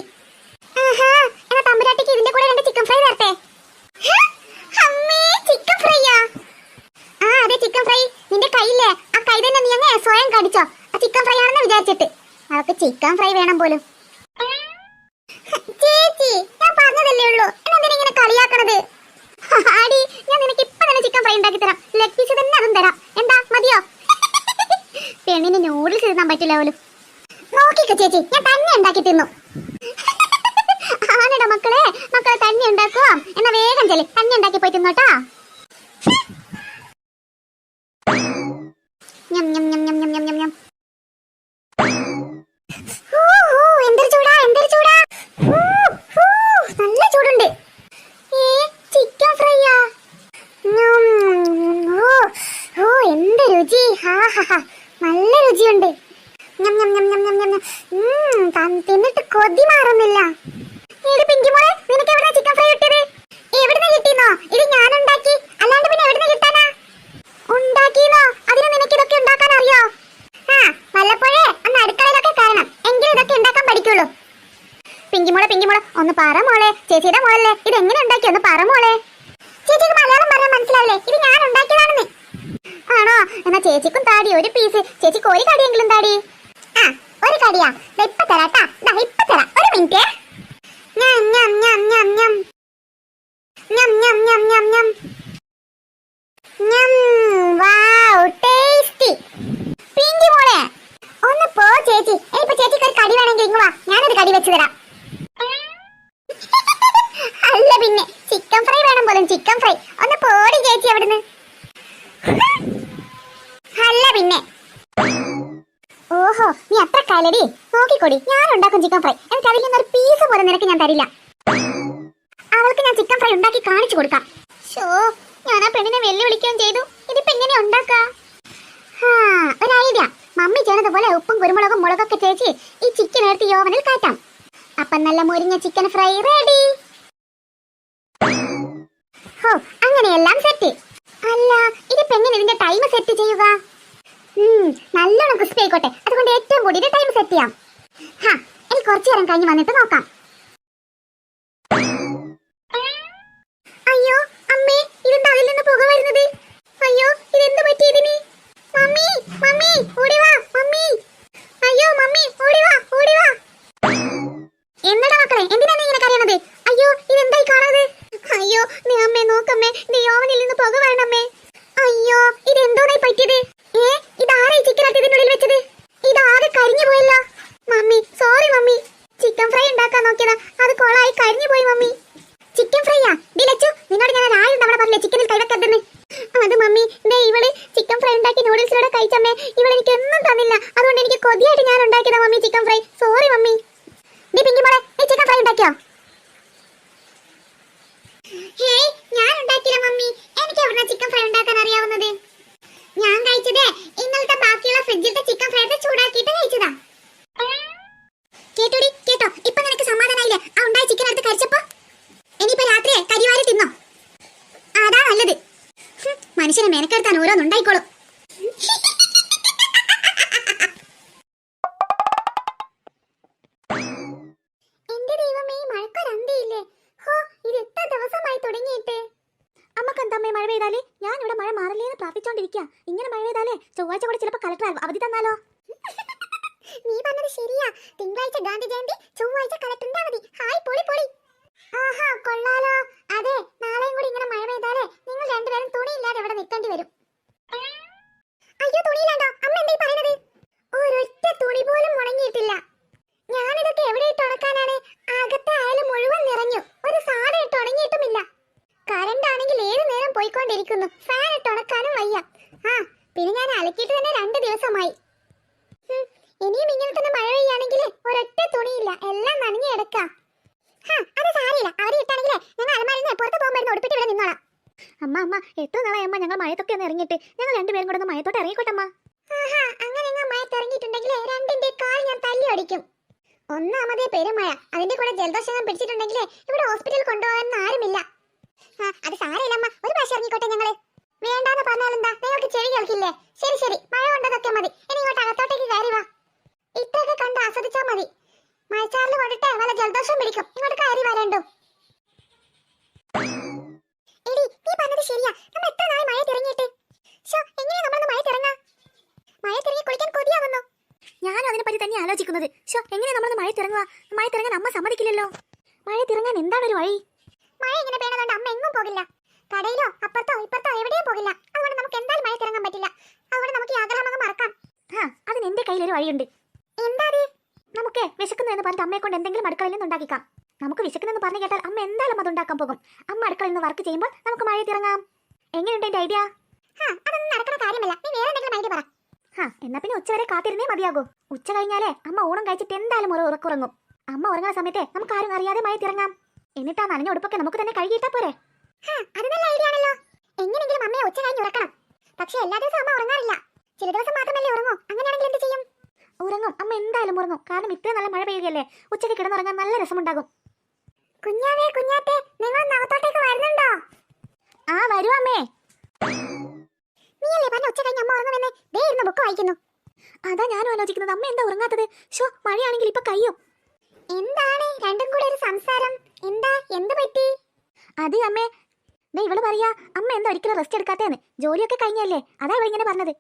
ആഹാ, എന്നാ തമ്പുരാട്ടിക്ക് ഇതിന്റെ കൂടെ 2 ചിക്കൻ ഫ്രൈ തരട്ടെ. ചിക്കൻ ഫ്രൈയാ? ആ അതെ, ചിക്കൻ ഫ്രൈ. നിന്റെ കയ്യില്ലേ, ആ കൈ തന്നെ നീ അങ്ങ് സ്വയം കടിച്ചോ, ആ ചിക്കൻ ഫ്രൈ ആണെന്ന് വിചാരിച്ചിട്ട്. അവർക്ക് ചിക്കൻ ഫ്രൈ വേണം പോലും. ചേച്ചി, ഞാൻ പറഞ്ഞതല്ലേ ഉള്ളൂ, എന്തിനാ ഇങ്ങനെ കളിയാക്കണത്? ആടി, ഞാൻ നിനക്ക് ഇപ്പൊ തന്നെ ചിക്കൻ ഫ്രൈ ഉണ്ടാക്കി തരാം. ലെഗ് പീസ് തന്നെ അതും തരാം. എന്താ കഴിച്ചില്ല പോലും. നോക്കിക്കോ ചേച്ചി, ഞാൻ തന്നെ ഉണ്ടാക്കി തിന്നു. ആണെടാ മക്കളെ തന്നെ ഉണ്ടാക്കുക. എന്നാ വേഗം ചെല്ലി തന്നെ ഉണ്ടാക്കി പോയി തിന്നോട്ടാ. ഞം ഞം ഞം ഞം ഞം ഞം ഞം ഞം. എന്തൊരു ചൂടാ, എന്തൊരു ചൂടാ. നല്ല ചൂടുണ്ട്. ചിക്കൻ ഫ്രൈയാ. എന്ത് രുചി. നല്ല രുചിയുണ്ട്. ഞം ഞം ഞം ഞം ഞം ഞം. തിന്നിട്ട് കൊതി മാറുന്നില്ല. ഏത് പിങ്കിമോളെ, നിനക്ക് എവിടുന്നാ ചിക്കൻ ഫ്രൈ കിട്ടിയത്? എവിടുന്ന് കിട്ടിയെന്നോ? ഇത് ഞാൻ ഉണ്ടാക്കി, അല്ലാണ്ട് പിന്നെ എവിടുന്ന് കിട്ടാനാ? ഉണ്ടാക്കിയെന്നോ? അതിന് നിനക്ക് ഇതൊക്കെ ഉണ്ടാക്കാൻ അറിയോ? വല്ലപ്പോഴേ ഒന്ന് അടുക്കളയിലൊക്കെ കയറണം, എങ്കിലും ഇതൊക്കെ ഉണ്ടാക്കാൻ പഠിക്കുള്ളൂ. പിങ്കിമോളെ ഒന്ന് പറ മോളെ, ചേച്ചിയുടെ മോളല്ലേ, ഇത് എങ്ങനെ ഉണ്ടാക്കി ഒന്ന് പറ മോളെ. ചേച്ചിക്ക് മലയാളം പറഞ്ഞാൽ മനസ്സിലാവില്ലേ? ഇത് ഞാൻ ഉണ്ടാക്കിയതാണെന്ന്. ആണോ? എന്നാ ചേച്ചിക്കും താടി ഒരു പീസ്. ചേച്ചിക്ക് ഒരു കടിയെങ്കിലും താടി. ഒരു കടിയാ? ഇപ്പൊ തരാട്ടാ, ഇപ്പൊ തരാം. ഒരു മിനിറ്റ്. ഞം ഞം ഞം ഞം ഞം ഞം ഞം ഞം ഞം ഞം ഞം. Wow, tasty. പിങ്കി മോളെ ഒന്ന് പോ ചേച്ചി. ഇനിയിപ്പോ ചേച്ചിക്ക് ഒരു കടി വേണമെങ്കിൽ ഇങ്ങ് വാ, ഞാനൊരു കടി വെച്ച് തരാം. അല്ല പിന്നെ ചിക്കൻ ഫ്രൈ വേണം പോലും, ചിക്കൻ ഫ്രൈ. ഒന്ന് പോടി ചേച്ചി അവിടുന്ന്. അല്ല പിന്നെ. ഓഹോ, നീ അത്ര കലടി. നോക്കിക്കൊടി, ഞാൻ ഉണ്ടാക്കും ചിക്കൻ ഫ്രൈ. എനിക്ക് അതിൽ നിന്നൊരു പീസ് പോലും നിനക്ക് ഞാൻ തരില്ല. അവൾക്ക് ഞാൻ ചിക്കൻ ഫ്രൈ ഉണ്ടാക്കി കാണിച്ചു കൊടുക്കാം. ഷോ, ഞാൻ ആ പെണ്ണിനെ വെല്ലുവിളിക്കുകയും ചെയ്തു. ഇതിപ്പോ എങ്ങനെ ഉണ്ടാക്കാ? ഒരു ഐഡിയ. മമ്മി ചെയ്യുന്നതുപോലെ ഉപ്പും കുരുമുളകും മുളകൊക്കെ ചേച്ചി ഈ ചിക്കൻ എടുത്ത് ഓവനിൽ കാറ്റാം. അപ്പം നല്ല മുരിഞ്ഞ ചിക്കൻ ഫ്രൈ റെഡി. ഹോ, അങ്ങനെയെല്ലാം സെറ്റ്. അല്ല, ഇതിപ്പോ എങ്ങനെ ഇതിന്റെ ടൈം സെറ്റ് ചെയ്യുക? നല്ലോണം ക്രിസ്പി ആയിക്കോട്ടെ, അതുകൊണ്ട് ഏറ്റവും കൂടിയ ടൈം സെറ്റ് ചെയ്യാം. എനിക്ക് കുറച്ചു നേരം കഴിഞ്ഞ് വന്നിട്ട് നോക്കാം. അയ്യോ അമ്മേ, ഇതെന്താ അതിൽ നിന്ന് പുക വരുന്നത്? അയ്യോ, ഇതെന്ത് പറ്റി ഇതിന്? മമ്മി മമ്മി ഓടി വാ മമ്മി. അയ്യോ മമ്മി ഓടി വാ, ഓടി വാ. എന്നടാ മക്കളെ, എന്തിനാ നീ ഇങ്ങനെ കരയണത്? അയ്യോ, ഇതെന്തായി കാണുന്നത്? അയ്യോ നീ അമ്മേ നോക്കമ്മേ, നീ ഓവനിൽ നിന്ന് പുക വരണമ്മേ. അയ്യോ, ഇതെന്തോന്നായി പറ്റിയത്? ഇതാരാ ഈ ചിക്കൻ ഇതിന്റെ ഉള്ളിൽ വെച്ചത്? ഇതാകെ കരിഞ്ഞു പോയല്ലോ. Mummy sorry mummy, chicken fry ഉണ്ടാക്കാൻ നോക്കിയതാ, അത് കൊളായി കരിഞ്ഞു പോയി മമ്മി. ചിക്കൻ ഫ്രൈയാ? ലച്ചു, നിന്നോട് ഞാൻ 1000 തവണ പറഞ്ഞില്ലേ ചിക്കനിൽ കൈവെക്കരുതെന്ന്? അത് മമ്മി, ഇവള് ചിക്കൻ ഫ്രൈ ഉണ്ടാക്കി നൂഡിൽസിലൂടെ കഴിച്ചമ്മേ. ഇവള് എനിക്ക് ഒന്നും തന്നില്ല, അതുകൊണ്ട് എനിക്ക് കൊതിയായിട്ട് ഞാൻ ഉണ്ടാക്കിയതാ mummy chicken fry. Sorry mummy. നീ പിങ്കി മോളെ, നീ ചിക്കൻ ഫ്രൈ ഉണ്ടാക്കിയോ? ഹേയ്, ഞാൻ ഉണ്ടാക്കില്ല മമ്മി. എനിക്ക് എവിടുന്ന ചിക്കൻ ഫ്രൈ ഉണ്ടാക്കാൻ അറിയാവുന്നത്? ഞാൻ കഴിച്ചതേ ഇന്നലത്തെ ബാക്കിയുള്ള ഫ്രിഡ്ജിലത്തെ ചിക്കൻ ഫ്രൈ ചൂടാക്കിയിട്ട് കഴിച്ചതാ. കേട്ടോടി, കേട്ടോ? ഇപ്പൊ നിനക്ക് സമാധാനായില്ലേ ആ ഉണ്ടായ ചിക്കൻ എടുത്ത് കഴിച്ചപ്പോ? ഇനിയിപ്പോ രാത്രിയെ കരിവാരി തിന്നോ? അതാ നല്ലത്. മനുഷ്യനെ മെനക്കെടുത്താൻ ഓരോന്നുണ്ടായിക്കോളും. എന്റെ ദൈവമേ, മഴക്കൊരന്തിയില്ലേ? ഹോ, ഇത് എത്ര ദിവസമായി തുടങ്ങിയിട്ട്. അമ്മക്കെന്തമ്മേ മഴ പെയ്താലേ? ഞാൻ ഇവിടെ മഴ മാറില്ലേന്ന് പ്രാർത്ഥിച്ചോണ്ടിരിക്കുക. ഇങ്ങനെ മഴ പെയ്താലേ ചൊവ്വാഴ്ച കൂടെ ചിലപ്പോൾ കളക്ടർ അവധി തന്നാലോ? നീ പറഞ്ഞത് ശരിയാ. തിങ്കളാഴ്ച ഗാന്ധി ജയന്തി, ചൊവ്വാഴ്ച കളക്ടറിന്റെ അവധി. ഹായ് പൊളി പൊളി. ആഹാ, കൊള്ളാലോ. അതെ, നാളെയും കൂടി ഇങ്ങനെ മഴ പെയ്താലേ നിങ്ങൾ രണ്ടുപേരും തുണിയില്ലാതെ ഇവിടെ നിൽക്കേണ്ടി വരും. അയ്യോ, തുണിയില്ലാണ്ടോ? അമ്മ എന്തായി പറയുന്നത്? ഒരൊറ്റ തുണി പോലും മുടങ്ങിയിട്ടില്ല. ഞാനിതൊക്കെ എവിടെ ഇട്ട് ഉണക്കാനാണ്? അകത്തെ അയല് മുഴുവൻ നിറഞ്ഞു, ഒരു സാധനം ഇട്ട് ഉണങ്ങിയിട്ടുമില്ല. കറണ്ട് ആണെങ്കിൽ ഏത് നേരം പോയിക്കൊണ്ടിരിക്കുന്നു, ഫാൻ ഇട്ട് ഉണക്കാനും വയ്യ. പിന്നെ ഞാൻ അലക്കിയിട്ട് തന്നെ 2 ദിവസമായി. ഇനിയും ഇങ്ങനെ തന്നെ മഴ പെയ്യാണെങ്കിൽ ഒരൊറ്റ തുണിയില്ല, എല്ലാം നനഞ്ഞു കിടക്കാം. അത് സാരിയില്ല, അവര് ഇട്ടാണെങ്കിലേ ഞങ്ങൾ അലമാരിന്ന് പുറത്ത് പോകുമ്പോൾ ഉടുപ്പിട്ട് ഇവിടെ നിന്നോളാം. അമ്മ എത്ര നാളായി അമ്മ ഞങ്ങൾ മഴത്തൊക്കെ ഒന്ന് ഇറങ്ങിയിട്ട്? ഞങ്ങൾ രണ്ടുപേരും കൂടെ ഒന്ന് മഴത്തോട്ട് ഇറങ്ങിക്കോട്ടമ്മ. അങ്ങനെ നിങ്ങൾ മഴത്ത് ഇറങ്ങിയിട്ടുണ്ടെങ്കിൽ രണ്ടിന്റെ കാൽ ഞാൻ തല്ലി അടിക്കും. ഒന്നാമതേ പെരുമഴ, അതിന്റെ കൂടെ ജലദോഷം പിടിച്ചിട്ടുണ്ടെങ്കിൽ ഇവിടെ ഹോസ്പിറ്റലിൽ കൊണ്ടുപോകാൻ ആരുമില്ല. അത് സാരമില്ല അമ്മ, ഒരു പ്രാവശ്യം ഇറങ്ങിക്കോട്ടെ ഞങ്ങള്. വേണ്ടാന്ന് പറഞ്ഞാലെന്താ, നിങ്ങൾക്ക് ചെവി കേൾക്കില്ലേ? ശരി ശരി, മഴ കൊണ്ടതൊക്കെ മതി. ഇനി ഇങ്ങോട്ട് അകത്തോട്ടേക്ക് കയറി വാ. ഇത്രയൊക്കെ കണ്ട് ആസ്വദിച്ചാ മതി. മഴച്ചാറിൽ കൊണ്ടിട്ട് വല്ല ജലദോഷം പിടിക്കും. ഇങ്ങോട്ട് കയറി വരണ്ടോ? എടി, നീ പറഞ്ഞത് ശരിയാ. നമ്മൾ എത്ര നാളെ മഴ തിറങ്ങിയിട്ട്? എങ്ങനെയാ നമ്മളൊന്ന് മഴ തിറങ്ങാ? മഴ തിറങ്ങി കുളിക്കാൻ കൊതിയാവുന്നു. ഞാനും അതിനെപ്പറ്റി തന്നെ ആലോചിക്കുന്നത്. എങ്ങനെയാ നമ്മളൊന്ന് മഴ തിറങ്ങുക? മഴ തിറങ്ങാൻ അമ്മ സമ്മതിക്കില്ലല്ലോ. മഴ തിറങ്ങാൻ എന്താണ് ഒരു വഴി? മഴ ഇങ്ങനെ പെയ്യുന്നതുകൊണ്ട് അമ്മ എങ്ങും പോകില്ല. കടയിലോ അപ്പുറത്തോ ഇപ്പുറത്തോ എവിടെയും പോകില്ല. അതുകൊണ്ട് നമുക്ക് എന്തായാലും മഴ തിറങ്ങാൻ പറ്റില്ല. അതുകൊണ്ട് നമുക്ക് ഈ ആഗ്രഹം അങ്ങ് മറക്കാം. അതിന് എന്റെ കയ്യിലൊരു വഴിയുണ്ട്. നമുക്ക് വിശക്കുന്നു എന്ന് പറഞ്ഞിട്ട് അമ്മയെ കൊണ്ട് എന്തെങ്കിലും അടുക്കളയിൽ നിന്ന് ഉണ്ടാക്കിക്കാം. നമുക്ക് വിശക്കുന്നെന്ന് പറഞ്ഞു കേട്ടാൽ അമ്മ എന്തായാലും അത് ഉണ്ടാക്കാൻ പോകും. അമ്മ അടുക്കളയിൽ നിന്ന് വർക്ക് ചെയ്യുമ്പോൾ നമുക്ക് മഴയത്ത് ഇറങ്ങാം. എങ്ങനെയുണ്ട് എന്റെ ഐഡിയ? അതൊന്നും നടക്കുന്ന കാര്യമല്ല. നീ വേറെ എന്തെങ്കിലും ഐഡിയ പറ. എന്നാ പിന്നെ ഉച്ചവരെ കാത്തിരുന്നേ മതിയാകൂ. ഉച്ച കഴിഞ്ഞാലേ അമ്മ ഊണം കഴിച്ചിട്ട് എന്തായാലും ഒരു ഉറക്കുറങ്ങും. അമ്മ ഉറങ്ങുന്ന സമയത്തെ നമുക്ക് ആരും അറിയാതെ മഴയത്തിറങ്ങാം. എന്നിട്ട് ആ നനഞ്ഞ ഉടുപ്പൊക്കെ നമുക്ക് തന്നെ കഴുകിയിട്ടാ പോരെ? അത് നല്ല ഐഡിയ ആണല്ലോ. എങ്ങനെയെങ്കിലും അമ്മയെ ഉച്ച കഴിഞ്ഞ് ഉറക്കണം. പക്ഷെ എല്ലാ ദിവസവും അമ്മ ഉറങ്ങാറില്ല. ചില ദിവസം മാത്രമല്ലേ ഉറങ്ങൂ. അങ്ങനെയാണെങ്കിൽ എന്ത് ചെയ്യും? ഉറങ്ങും. അമ്മ എന്തായാലും ഉറങ്ങും. കാരണം ഇത്രയും നല്ല മഴ പെയ്യുകയല്ലേ. ഉച്ചയ്ക്ക് കിടന്നുറങ്ങാൻ നല്ല രസമുണ്ടാകും. കുഞ്ഞാവേ, കുഞ്ഞാത്തെ, നിങ്ങൾ നവത്തോട്ടേക്ക് വരുന്നുണ്ടോ? ആ വരൂ അമ്മേ. നീയല്ലേ പറഞ്ഞ ഉച്ച കഴിഞ്ഞ് അമ്മ ഉറങ്ങുമെന്ന്? ദേ ഇരുന്ന് ബുക്ക് വായിക്കുന്നു. അതാ ഞാനും ആലോചിക്കുന്നത്. അമ്മ എന്താ ഉറങ്ങാത്തത്? ഷോ, മഴയാണെങ്കിൽ ഇപ്പൊ കയ്യും. എന്താണ് രണ്ടും കൂടെ ഒരു സംസാരം? എന്ത് പറ്റി? അതെ അമ്മേ, ഇവള് പറയാ അമ്മ എന്താ ഒരിക്കലും റെസ്റ്റ് എടുക്കാത്തേന്ന്. ജോലിയൊക്കെ കഴിഞ്ഞല്ലേ, അതാ ഇവ ഇങ്ങനെ പറഞ്ഞത്.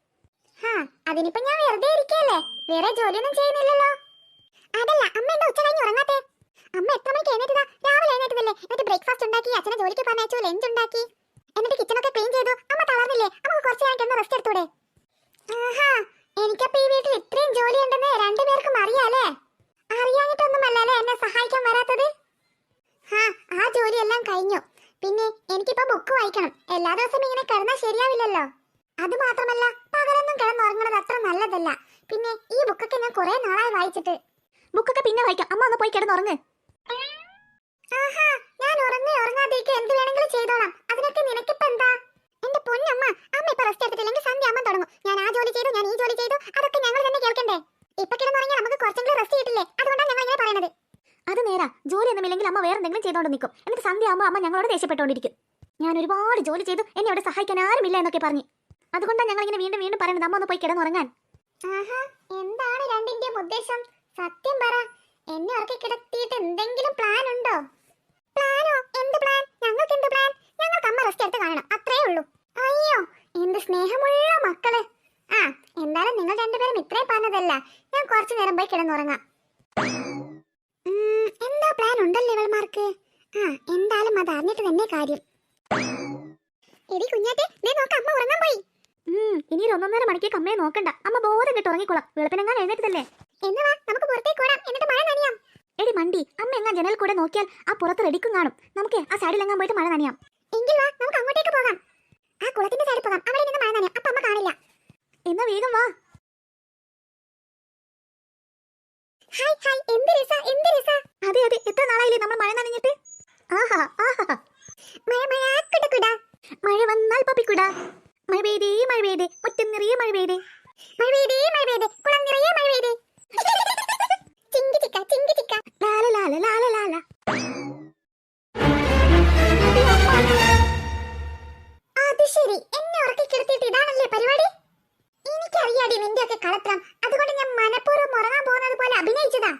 അതിനിപ്പോ ഞാൻ വെറുതെ ഇരിക്കല്ലേ, വേറെ ജോലിയൊന്നും ചെയ്യുന്നില്ലല്ലോ. അതല്ല, അമ്മ എന്താ ഉച്ച കഴിഞ്ഞ് ഉറങ്ങാത്തെ? അമ്മ എത്ര മണിക്ക് എഴുന്നേറ്റതാ? രാവിലെ എഴുന്നേറ്റതല്ലേ? എന്നിട്ട് ബ്രേക്ക്ഫാസ്റ്റ് ഉണ്ടാക്കി, അച്ഛനെ ജോലിക്ക് പറഞ്ഞയച്ചു, ലഞ്ച് ഉണ്ടാക്കി, എന്നിട്ട് കിച്ചണൊക്കെ ക്ലീൻ ചെയ്തു. അമ്മ തളർന്നില്ലേ? അമ്മ കുറച്ച് നേരം കിടന്ന് റെസ്റ്റ് എടുത്തൂടെ? എനിക്കപ്പോ ഈ വീട്ടിൽ ഇത്രയും ജോലി ഉണ്ടെന്ന് രണ്ടുപേർക്കും അറിയാലേ? അറിയാഞ്ഞിട്ടൊന്നുമല്ലേ എന്നെ സഹായിക്കാൻ വരാത്തത്? ആ ജോലിയെല്ലാം കഴിഞ്ഞു. പിന്നെ എനിക്കിപ്പോ ബുക്ക് വായിക്കണം. എല്ലാ ദിവസവും ഇങ്ങനെ കിടന്നാൽ ശരിയാവില്ലല്ലോ. അത് മാത്രമല്ല, പകലൊന്നും കിടന്നുറങ്ങുന്നത് അത്ര നല്ലതല്ല. പിന്നെ ഈ ബുക്കൊക്കെ ഞാൻ കുറെ നാളായി വായിച്ചിട്ട്. ബുക്കൊക്കെ പിന്നെ വായിക്കാം. അമ്മ ഒന്ന് പോയി കിടന്നുറങ്ങ്. ഞാൻ ഉറങ്ങാതിരിക്കുക എന്ത് വേണമെങ്കിലും ചെയ്തോളാം. അതിനൊക്കെ നിനക്കിപ്പോ എന്താ? എന്റെ പൊന്നമ്മ, അമ്മ ഇപ്പൊ റെസ്റ്റ് എടുത്തിട്ടില്ലെങ്കിൽ സന്ധ്യ അമ്മ തുടങ്ങും. ഞാൻ ആ ജോലി ചെയ്തു, ഞാൻ ഈ ജോലി ചെയ്തു, അതൊക്കെ ഞങ്ങൾ തന്നെ കേൾക്കണ്ടേ? ഇപ്പൊ കിടന്നുറങ്ങിയാൽ നമുക്ക് കുറച്ചെങ്കിലും റെസ്റ്റ് കിട്ടില്ലേ? അതുകൊണ്ടാണ് ഞങ്ങൾ ഇങ്ങനെ പറയുന്നത്. അത് നേരാ. ജോലിയൊന്നും ഇല്ലെങ്കിൽ അമ്മ വേറെ എന്തെങ്കിലും ചെയ്തോണ്ട് നിൽക്കും. എന്നിട്ട് സന്ധ്യ ആകുമ്പോൾ അമ്മ ഞങ്ങളോട് ദേഷ്യപ്പെട്ടുകൊണ്ടിരിക്കും. ഞാൻ ഒരുപാട് ജോലി ചെയ്തു, എന്നെ അവിടെ സഹായിക്കാൻ ആരുമില്ല എന്നൊക്കെ പറഞ്ഞു. അതുകൊണ്ടാണ് ഞങ്ങൾ ഇങ്ങനെ വീണ്ടും വീണ്ടും പറയുന്നത് അമ്മ ഒന്ന് പോയി കിടന്നുറങ്ങാൻ. എന്താണ് രണ്ടിന്റെയും ഉദ്ദേശം? സത്യം പറ. എന്നെ ഉറക്കി കിടത്തിയിട്ട് എന്തെങ്കിലും പ്ലാൻ ഉണ്ടോ? പ്ലാനോ? എന്ത് പ്ലാൻ? ഞങ്ങൾക്ക് എന്ത് പ്ലാൻ? ഞങ്ങൾക്ക് അമ്മ റെസ്റ്റ് എടുത്ത് കാണണം, അത്രേ ഉള്ളൂ. അയ്യോ, എന്ത് സ്നേഹമുള്ള മക്കള്. എന്തായാലും നിങ്ങൾ രണ്ടുപേരും ഇത്രയും പറഞ്ഞതല്ല. ഞാൻ കുറച്ചു നേരം പോയി കിടന്നുറങ്ങാം. എന്താ പ്ലാൻ ഉണ്ടല്ലോ ഇവൾമാർക്ക്. എന്തായാലും അത് അറിഞ്ഞിട്ട് തന്നെ കാര്യം. എടി കുഞ്ഞാറ്റെ, നീ നോക്ക്, അമ്മ ഉറങ്ങാൻ പോയി. ഇനി ഒരു 1.5 മണിക്കേക്ക് അമ്മയെ നോക്കണ്ട. അമ്മ ബോധം കിട്ട് ഉറങ്ങിക്കോളാം. വെളുപ്പിനെങ്ങാൻ എഴുന്നേറ്റതല്ലേ. എന്നാ നമുക്ക് പുറത്തേക്ക് ഓടാം, എന്നിട്ട് മഴ നനയാം. എടി മണ്ടി, അമ്മ എങ്ങാൻ ജനൽ കൂടെ നോക്കിയാൽ ആ പുറത്ത് റെഡിക്കും കാണും. നമുക്ക് ആ സൈഡിലെങ്ങാൻ പോയിട്ട് മഴ നനയാം. എങ്കിൽ വാ, നമുക്ക് അങ്ങോട്ടേക്ക് പോകാം. ആ കുളത്തിന്റെ സൈഡിൽ പോകാം. അവിടെ നിന്ന് മഴ നനയാം. അപ്പൊ അമ്മ കാണില്ല. എന്നാ വേഗം വാ. ഹായ്, എന്ത് രസാ. അതെ, എത്ര നാളായില്ലേ നമ്മൾ മഴ നനഞ്ഞിട്ട്. ആഹാ. മഴ വന്നാൽ പപ്പിക്കുടാ. മഴ പെയ്തേ മുറ്റം നിറയെ മഴ പെയ്തേ കുളം നിറയെ മഴ പെയ്തേ. ചിങ്കി ചിക്ക ലാല. അത് ശരി, എന്നെ ഉറക്കി കിടത്തിയിട്ട് ഇതാണല്ലേ പരിപാടി? എനിക്കറിയാടി നിന്റെയൊക്കെ കളത്രം. അതുകൊണ്ട് ഞാൻ മനഃപൂർവ്വം ഉറങ്ങാൻ പോകുന്നത് പോലെ അഭിനയിച്ചതാ.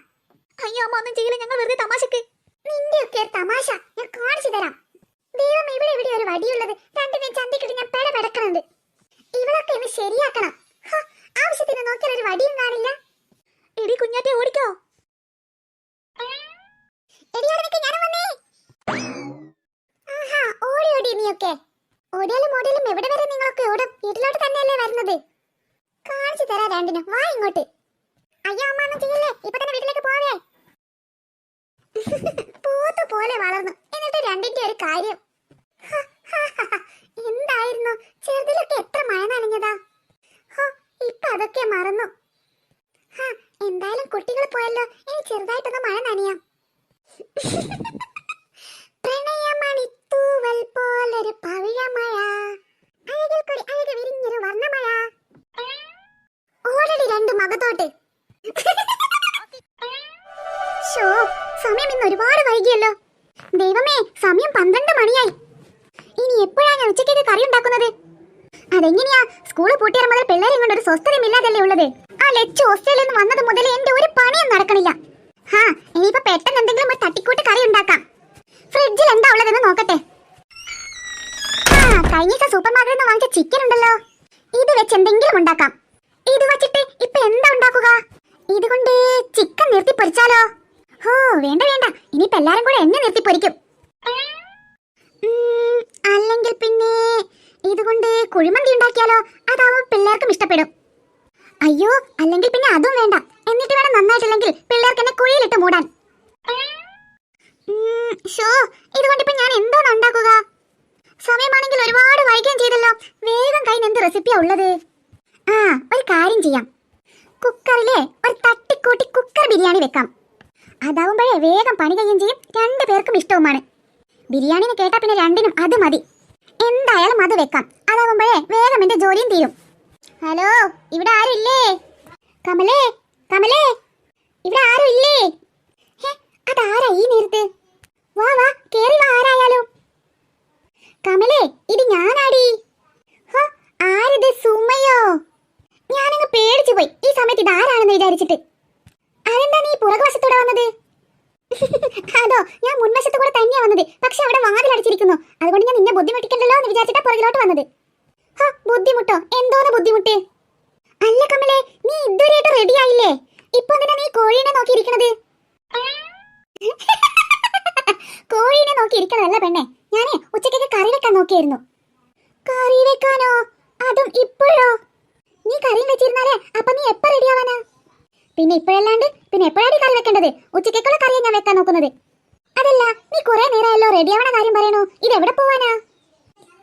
അയ്യോ അമ്മ ഒന്നും ചെയ്യില്ല, ഞങ്ങൾ വെറുതെ തമാശക്ക്. നിന്റെയൊക്കെ തമാശ ഞാൻ കാണിച്ചു തരാം. ദൈവം, ഇവിടെ ഒരു വടിയുള്ളത്. രണ്ടിനെ ചന്തിക്കിട്ട് ഞാൻ പെടപെടക്കണുണ്ട്. ഇവളൊക്കെ ഇന്ന് ശരിയാക്കണം. ആവശ്യത്തിന് നോക്കിയാൽ ഒരു വടിയും കാണില്ല. എടി കുഞ്ഞാറ്റെ, ഓടിക്കോ. ഓടി നീയൊക്കെ. ഓടിയാലും എവിടെ വരെ നിങ്ങളൊക്കെ ഓടും? വീട്ടിലോട്ട് തന്നെയല്ലേ വരുന്നത്? കാണിച്ചു തരാ രണ്ടിനും. വാ ഇങ്ങോട്ട്. അയ്യോ അമ്മ, ഒന്നും ചെയ്യല്ലേ. ഇപ്പൊ തന്നെ വീട്ടിലേക്ക് പോവേ. പോത്ത് പോലെ വളർന്നു. എന്നിട്ട് രണ്ടിന്റെ ഒരു കാര്യം. എന്തായിരുന്നു ചെറുതിലൊക്കെ എത്ര മഴ നനഞ്ഞതാ. ഇപ്പൊ അതൊക്കെ മറന്നു. എന്തായാലും കുട്ടികൾ പോയല്ലോ. ഇനി ചെറുതായിട്ടൊന്ന് മഴ നനയാം. പ്രണയമണിത്തൂവൽ പോലൊരു പവിഴമഴ, അഴകിൽ കൂടി അഴകി വിരിഞ്ഞൊരു വർണ്ണമഴ. ഓടടി രണ്ടു മകത്തോട്ട്. സമയം ഇന്ന് ഒരുപാട് വൈകിയല്ലോ. ദൈവമേ, സമയം 12 മണിയായി. ഇനി എപ്പോഴാ ഞാൻ ഉച്ചയ്ക്ക് കറി ഉണ്ടാക്കുന്നത്? അതെങ്ങനെയാ? സ്കൂള് പൂട്ടിയാൽ മുതൽ പിള്ളേരെ കൊണ്ട് ഒരു സ്വസ്ഥതയില്ലാതല്ലേ ഉള്ളത്. ആ ലച്ചു ഹോസ്റ്റലിൽ നിന്ന് വന്നത് മുതൽ എന്റെ ഒരു പണിയും നടക്കണില്ല. ഇനിയിപ്പോ പെട്ടെന്ന് എന്തെങ്കിലും ഒരു തട്ടിക്കൂട്ട് കറി ഉണ്ടാക്കാം. ഫ്രിഡ്ജിൽ എന്താ ഉള്ളതെന്ന് നോക്കട്ടെ. കഴിഞ്ഞ ദിവസം സൂപ്പർ മാർക്കറ്റിൽ നിന്ന് വാങ്ങിച്ച ചിക്കൻ ഉണ്ടല്ലോ. ഇത് വെച്ച് എന്തെങ്കിലും ഉണ്ടാക്കാം. ഇത് വെച്ചിട്ട് ഇപ്പൊ എന്താ ഉണ്ടാക്കുക? ഇതുകൊണ്ട് ചിക്കൻ നിർത്തി പൊരിച്ചാലോ? വേണ്ട. ഇനിയിപ്പോ എല്ലാരും കൂടെ എന്നെ നിർത്തി പൊരിക്കും. അല്ലെങ്കിൽ പിന്നെ ഇതുകൊണ്ട് കുഴിമന്തി ഉണ്ടാക്കിയാലോ? അതാവും പിള്ളേർക്കും ഇഷ്ടപ്പെടും. അയ്യോ, അല്ലെങ്കിൽ പിന്നെ അതും വേണ്ട. എന്നിട്ട് വേണം നന്നായിട്ടില്ലെങ്കിൽ പിള്ളേർക്ക് എന്നെ കുഴിയിലിട്ട് മൂടാൻ. ഷോ, ഇതുകൊണ്ടിപ്പോ ഞാൻ എന്തോന്ന് ഉണ്ടാക്കുക? സമയമാണെങ്കിൽ ഒരുപാട് വൈകുകയും ചെയ്തല്ലോ. വേഗം കയ്യിൽ എന്ത് റെസിപ്പിയാ ഉള്ളത്? ആ, ഒരു കാര്യം ചെയ്യാം. കുക്കറിലെ ഒരു തട്ടിക്കൂട്ടി കുക്കർ ബിരിയാണി വെക്കാം. അതാവുമ്പോഴേ വേഗം പണി കഴിയും ചെയ്യും, 2 പേർക്കും ഇഷ്ടവുമാണ്. ബിരിയാണിന് കേട്ടാ പിന്നെ 2നും അത് മതി. എന്തായാലും അത് വെക്കാം. അതാവുമ്പോഴേ വേഗം എന്റെ ജോലിയും തീരും. ഹലോ, ഇവിടെ ആരും ഇല്ലേ? കമലേ, കമലേ, ഇവിടെ ആരും ഇല്ലേ? അതാരാ ഈ നേരത്ത്? വാ വാ, കേറി വാ, ആരായാലും. കമലേ, ഇത് ഞാനാടി. ആരിത്? സുമയോ? ഞാനങ്ങ് പേടിച്ചു പോയി ഈ സമയത്ത് ഇതാരാണെന്ന് വിചാരിച്ചിട്ട്. അതെന്താ നീ പുറകുവശത്തൂടെ വന്നത്? അതോ, ഞാൻ മുൻവശത്ത് കൂടെ തന്നെയാ വന്നത്. പക്ഷെ അവിടെ വാതിലടച്ചിരിക്കുന്നു. അതുകൊണ്ട് ഞാൻ നിന്നെ ബുദ്ധിമുട്ടിക്കണ്ടല്ലോ എന്ന് വിചാരിച്ചിട്ടാ പുറകിലോട്ട് വന്നത്. ബുദ്ധിമുട്ടോ? എന്തോന്ന് ബുദ്ധിമുട്ട്? അല്ല കമലേ, നീ ഇതുവരെയായിട്ട് റെഡി ആയില്ലേ? ഇപ്പൊ എന്തിനാ നീ കോഴീനെ നോക്കിയിരിക്കണത്? കോഴീനെ നോക്കിയിരിക്കണതല്ല പെണ്ണെ, ഞാനേ ഉച്ചക്കൊക്കെ കറി വെക്കാൻ നോക്കിയായിരുന്നു. കറി വെക്കാനോ? അതും ഇപ്പോഴോ? നീ കറി വെച്ചിരുന്നാലേ അപ്പൊ നീ എപ്പോ റെഡി ആവാനാ? പിന്നെ ഇപ്പോഴല്ലാണ്ട് പിന്നെ എപ്പോഴാണ് കറി വെക്കേണ്ടത്? ഉച്ചക്കുള്ള കറിയാ ഞാൻ വെക്കാൻ നോക്കുന്നത്. അതല്ല, നീ കുറെ നേരമായല്ലോ റെഡി ആവണ കാര്യം പറയണോ. ഇതെവിടെ പോവാനാ?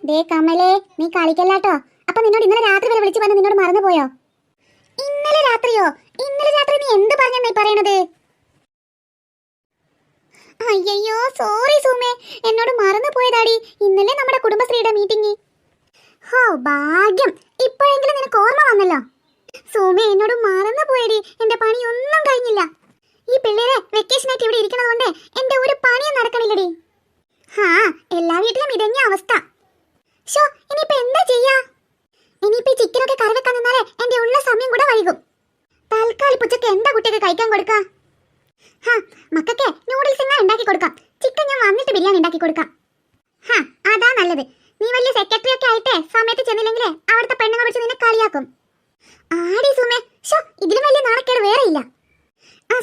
ദേ കമലേ, നീ കളിക്കല്ലാട്ടോ. അപ്പൊ നിന്നോട് ഇന്നലെ രാത്രി വരെ വിളിച്ചു പറഞ്ഞ് നിന്നോട് മറന്നുപോയോ? ഇന്നലെ രാത്രിയോ? ഇന്നലെ രാത്രി നീ എന്ത് പറഞ്ഞെന്നായി പറയണത്? അയ്യോ, സോറി സുമേ, എന്നോട് മറന്നു പോയതാടി. ഇന്നലെ നമ്മുടെ കുടുംബശ്രീയുടെ മീറ്റിംഗ്. ഭാഗ്യം, ഇപ്പോഴെങ്കിലും നിനക്ക് ഓർമ്മ വന്നല്ലോ. സുമേ, എന്നോട് മറന്നു പോയടി. എന്റെ പണിയൊന്നും കഴിഞ്ഞില്ല. ഈ പിള്ളേരെ വെക്കേഷനായിട്ട് ഇവിടെ ഇരിക്കണതുകൊണ്ട് എന്റെ ഒരു പണിയും നടക്കണില്ലടി. എല്ലാ വീട്ടിലും ഇതന്നെ അവസ്ഥ. ഷോ, ഇനിയിപ്പോ എന്താ ചെയ്യാ? ഇനിയിപ്പോ ചിക്കനൊക്കെ കറി വെക്കാൻ നിന്നാലേ എന്റെ ഉള്ള സമയം കൂടെ വൈകും. തൽക്കാലം ഉച്ചക്ക് എന്താ കുട്ടിയൊക്കെ കഴിക്കാൻ കൊടുക്ക? മക്കൾക്ക് നൂഡിൽസ് ഞാൻ ഉണ്ടാക്കി കൊടുക്കാം. ചിക്കൻ ഞാൻ വന്നിട്ട് ബിരിയാണി ഉണ്ടാക്കി കൊടുക്കാം. അതാ നല്ലത്. നീ വലിയ സെക്രട്ടറി ഒക്കെ ആയിട്ടേ സമയത്ത് ചെന്നില്ലെങ്കിലേ അവിടുത്തെ പെണ്ണുങ്ങൾ വിളിച്ച് നിന്നെ കളിയാക്കും. ആടി സുമേ, ഷോ, ഇതിലും വലിയ നാണക്കേട് വേറെ ഇല്ല.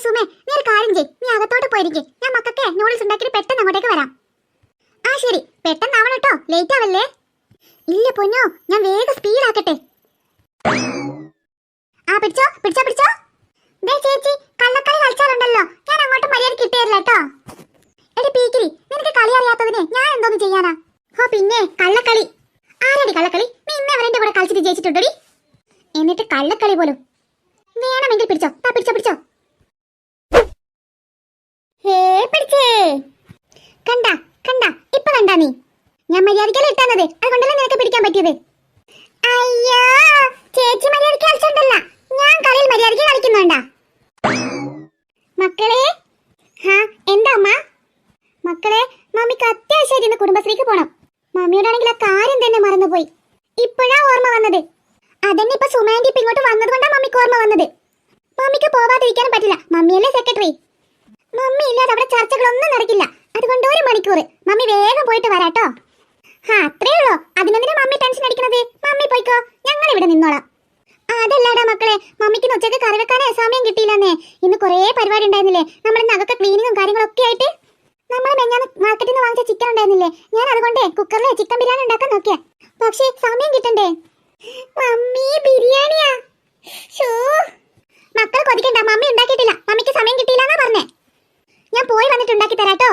സുമേ, നീ ഒരു കാര്യം ചെയ്യ്, നീ അകത്തോട്ട് പോയിരിക്കും. ഞാൻ മക്കൾക്ക് നൂഡിൽസ് ഉണ്ടാക്കിയിട്ട് പെട്ടെന്ന് അങ്ങോട്ടേക്ക് വരാം. ശരി, പെട്ടെന്ന് ആവണം കേട്ടോ, ലേറ്റ് ആവല്ലേ. ഇല്ല പൊന്നോ, ഞാൻ വേഗം സ്പീഡ് ആക്കട്ടെ. പിടിച്ചോ പിടിച്ചോ പിടിച്ചോ. ദേ ചേച്ചി, കള്ളക്കളി കളിച്ചാലുണ്ടല്ലോ ഞാൻ അങ്ങോട്ട് മര്യാദ കിട്ടിയല്ല കേട്ടോ. എടി പീക്കിരി, നിനക്ക് കളി അറിയാത്തതിനെ ഞാൻ എന്തോന്ന് ചെയ്യാനാ? പിന്നെ കള്ളക്കളി. ആരടി കള്ളക്കളി? നീ ഇന്ന് അവരെന്റെ കൂടെ കളിച്ചിട്ട് ജയിച്ചിട്ടുണ്ടോടി? എന്നിട്ട് കള്ളക്കളി പോലും. വേണമെങ്കിൽ പിടിച്ചോ, പിടിച്ചോ പിടിച്ചോ. പിടിച്ചേ. കണ്ടാ കണ്ടാ, ഇപ്പൊ കണ്ടാ നീ? ഞാൻ മര്യാദക്കല്ലേ ഇട്ടാന്നത്, അതുകൊണ്ടല്ലേ നിനക്ക് പിടിക്കാൻ പറ്റിയത്. അയ്യോ, ചേച്ചി മര്യാദക്ക് കളിച്ചിട്ടുണ്ടല്ല, ഞാൻ കളിയിൽ മര്യാദക്ക് കളിക്കുന്നുണ്ടാ? മക്കളെ, എന്താ അമ്മ? മക്കളെ, മമ്മിക്ക് അത്യാവശ്യമായിട്ട് ഇന്ന് കുടുംബശ്രീക്ക് പോണം. മമ്മിയോടാണെങ്കിൽ ആ കാര്യം തന്നെ മറന്നുപോയി. ഇപ്പോഴാ ഓർമ്മ വന്നത്. അതന്നെ ഇപ്പൊ സുമാൻറ്റി ഇപ്പൊ ഇങ്ങോട്ട് വന്നത് കൊണ്ടാ മമ്മിക്ക് ഓർമ്മ വന്നത്. മമ്മിക്ക് പോവാതിരിക്കാനും പറ്റില്ല, മമ്മിയല്ലേ സെക്രട്ടറി. മമ്മി ഇല്ലാതെ അവിടെ ചർച്ചകളൊന്നും നടക്കില്ല. അതുകൊണ്ട് 1 മണിക്കൂർ മമ്മി വേഗം പോയിട്ട് വരാട്ടോ. അത്രേ ഉള്ളൂ. അതിനെന്തിനാ മമ്മി ടെൻഷൻ അടിക്കണത്? മമ്മി പോയിക്കോ, ഞങ്ങൾ ഇവിടെ നിന്നോളാം. അതല്ലാടാ മക്കളെ, മമ്മിക്ക് ഉച്ചക്ക് കറി വെക്കാനേ സമയം കിട്ടിയില്ലെന്നേ. ഇന്ന് കുറേ പരിപാടി ഉണ്ടായിരുന്നില്ലേ? നമ്മൾ അതൊക്കെ ക്ലീനിങ്ങും കാര്യങ്ങളൊക്കെ ആയിട്ട്. നമ്മൾ മെഞ്ഞാന്ന് മാർക്കറ്റിൽ നിന്ന് വാങ്ങിച്ച ചിക്കൻ ഉണ്ടായിരുന്നില്ലേ? ഞാൻ അതുകൊണ്ട് കുക്കറിലെ ചിക്കൻ ബിരിയാണി ഉണ്ടാക്കാൻ നോക്കിയാ. പക്ഷേ സമയം കിട്ടണ്ടേ? മമ്മി ബിരിയാണിയാ? മക്കൾ കൊതിക്കണ്ട, മമ്മി ഉണ്ടാക്കിയിട്ടില്ല. മമ്മിക്ക് സമയം കിട്ടിയില്ലെന്നാ പറഞ്ഞേ. ഞാൻ പോയി വന്നിട്ട് ഉണ്ടാക്കി തരാട്ടോ.